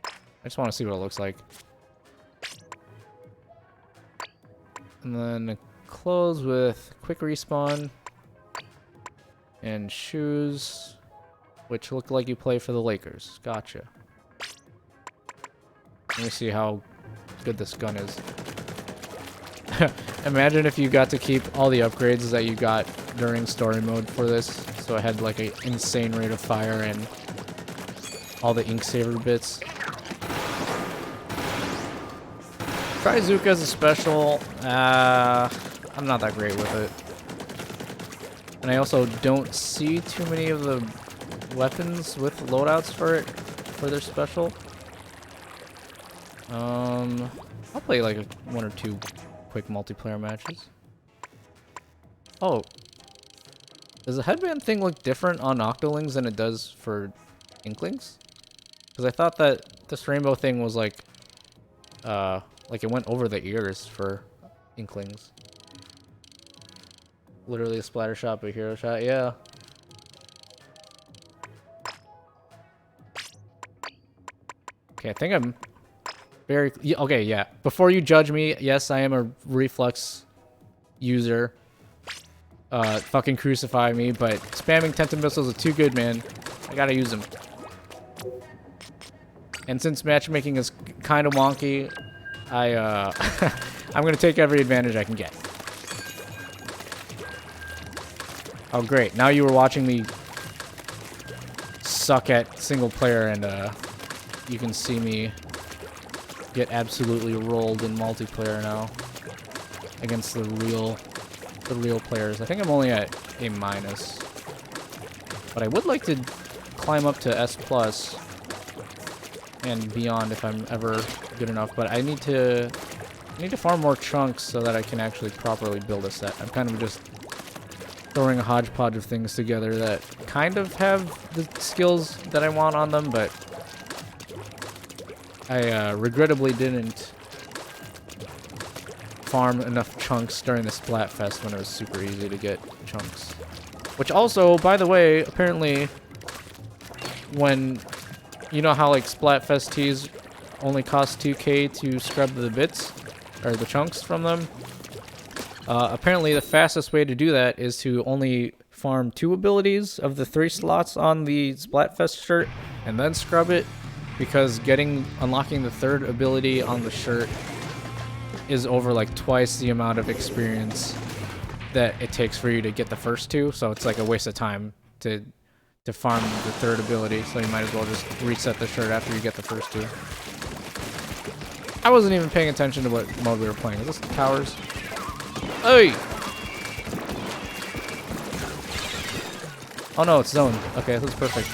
I just want to see what it looks like. And then clothes with quick respawn. And shoes, which look like you play for the Lakers. Gotcha. Let me see how good this gun is. Imagine if you got to keep all the upgrades that you got during story mode for this. So it had like an insane rate of fire and all the ink saver bits. Trizuka is a special. I'm not that great with it. And I also don't see too many of the weapons with loadouts for it, for their special. I'll play like one or two quick multiplayer matches. Oh. Does the headband thing look different on Octolings than it does for Inklings? Because I thought that this rainbow thing was like it went over the ears for Inklings. Literally a splatter shot, but hero shot, yeah. Okay, I think I'm very... Okay, yeah. Before you judge me, yes, I am a reflex user. Fucking crucify me, but spamming Tenton missiles is too good, man. I gotta use them. And since matchmaking is kind of wonky, I'm gonna take every advantage I can get. Oh, great. Now you were watching me suck at single player, and you can see me get absolutely rolled in multiplayer now against the real players. I think I'm only at A-, but I would like to climb up to S+ and beyond if I'm ever good enough. But I need to farm more chunks so that I can actually properly build a set. I'm kind of just throwing a hodgepodge of things together that kind of have the skills that I want on them, but I regrettably didn't farm enough chunks during the Splatfest when it was super easy to get chunks. Which also, by the way, apparently when... You know how like Splatfest teas only cost 2k to scrub the bits? Or the chunks from them? Apparently the fastest way to do that is to only farm 2 abilities of the 3 slots on the Splatfest shirt and then scrub it, because unlocking the 3rd ability on the shirt is over like twice the amount of experience that it takes for you to get the first 2, so it's like a waste of time to farm the 3rd ability, so you might as well just reset the shirt after you get the first 2. I wasn't even paying attention to what mode we were playing. Is this towers? Hey! Oh no, it's zone. Okay, that's perfect.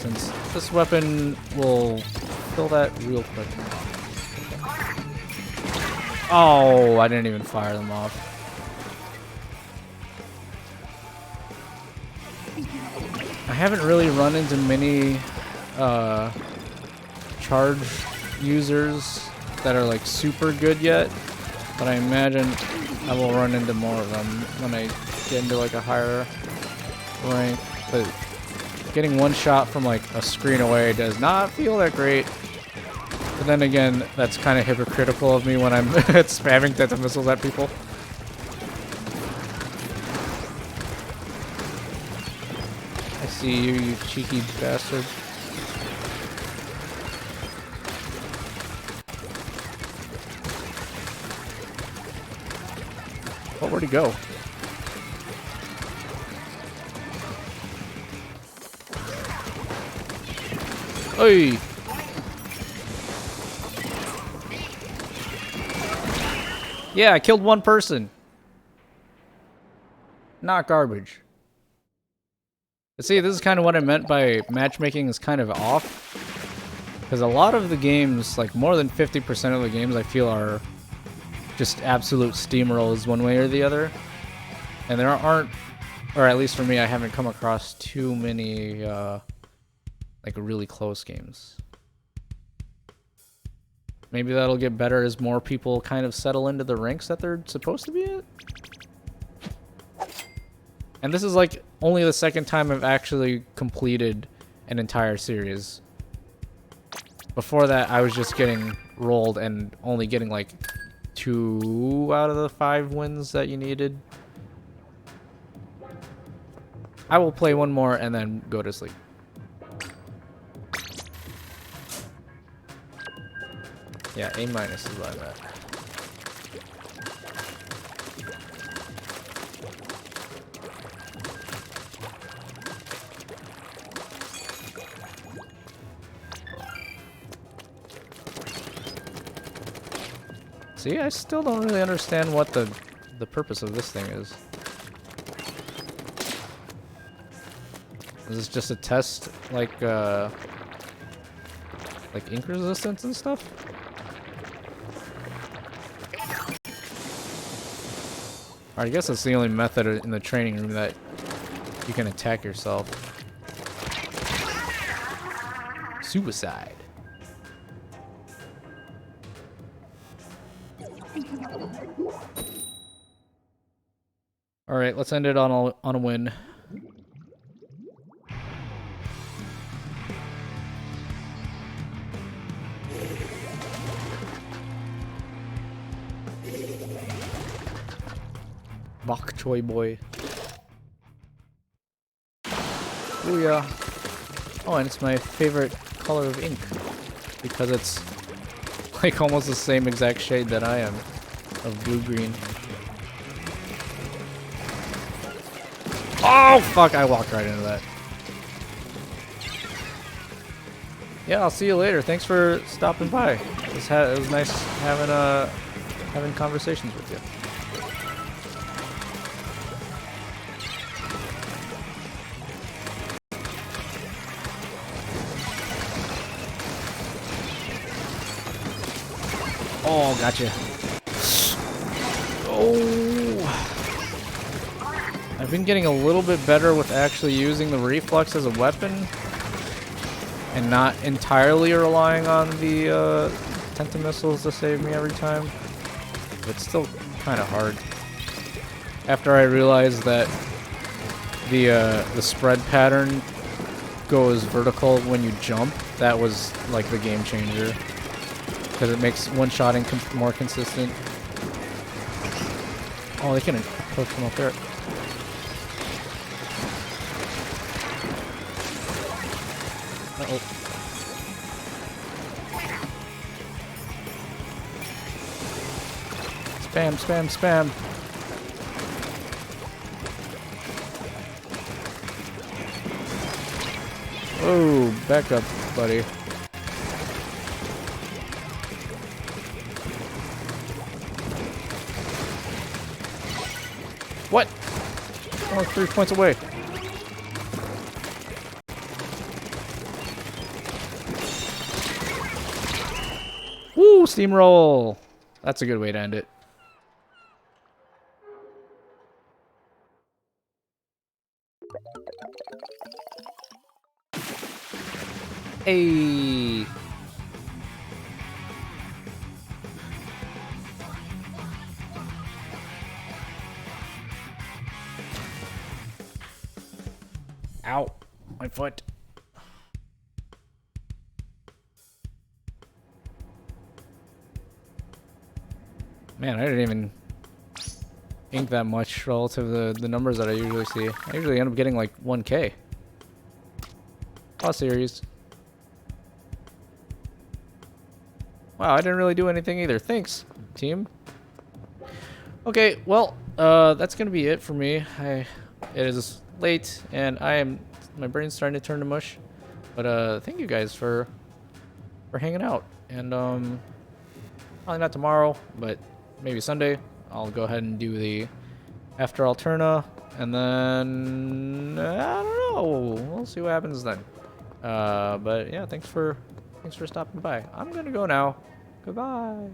Since this weapon will kill that real quick. Oh, I didn't even fire them off. I haven't really run into many charge users that are like super good yet. But I imagine I will run into more of them when I get into like a higher rank. But getting one shot from like a screen away does not feel that great. But then again, that's kind of hypocritical of me when I'm spamming death missiles at people. I see you, you cheeky bastard. Oh, where'd he go? Hey! Yeah, I killed one person. Not garbage. But see, this is kind of what I meant by matchmaking is kind of off. Because a lot of the games, like more than 50% of the games I feel are just absolute steamrolls one way or the other. And there aren't, or at least for me, I haven't come across too many like really close games. Maybe that'll get better as more people kind of settle into the ranks that they're supposed to be at. And this is like only the second time I've actually completed an entire series. Before that, I was just getting rolled and only getting like 2 out of the 5 wins that you needed. I will play one more and then go to sleep. Yeah, A- is like that. See, I still don't really understand what the purpose of this thing is. Is this just a test, like ink resistance and stuff? I guess that's the only method in the training room that you can attack yourself. Suicide. All right, let's end it on a win. Bok choy boy. Booyah. Oh, and it's my favorite color of ink because it's like almost the same exact shade that I am of blue-green. Oh, fuck, I walked right into that. Yeah, I'll see you later. Thanks for stopping by. It was nice having conversations with you. Oh, gotcha. Oh. I've been getting a little bit better with actually using the reflex as a weapon and not entirely relying on the missiles to save me every time. But it's still kind of hard. After I realized that the spread pattern goes vertical when you jump, that was like the game changer. Because it makes one-shotting more consistent. Oh, they can approach from up there. Uh-oh. Spam, spam, spam. Oh, back up, buddy. What? Oh, 3 points away. Woo, steamroll. That's a good way to end it. Hey. My foot. Man, I didn't even ink that much relative to the numbers that I usually see. I usually end up getting like 1K. Oh, series. Wow, I didn't really do anything either. Thanks, team. Okay, well, that's gonna be it for me. It is late, and my brain's starting to turn to mush. But thank you guys for hanging out. And probably not tomorrow, but maybe Sunday. I'll go ahead and do the after Alterna, and then I don't know. We'll see what happens then. But yeah, thanks for stopping by. I'm gonna go now. Goodbye.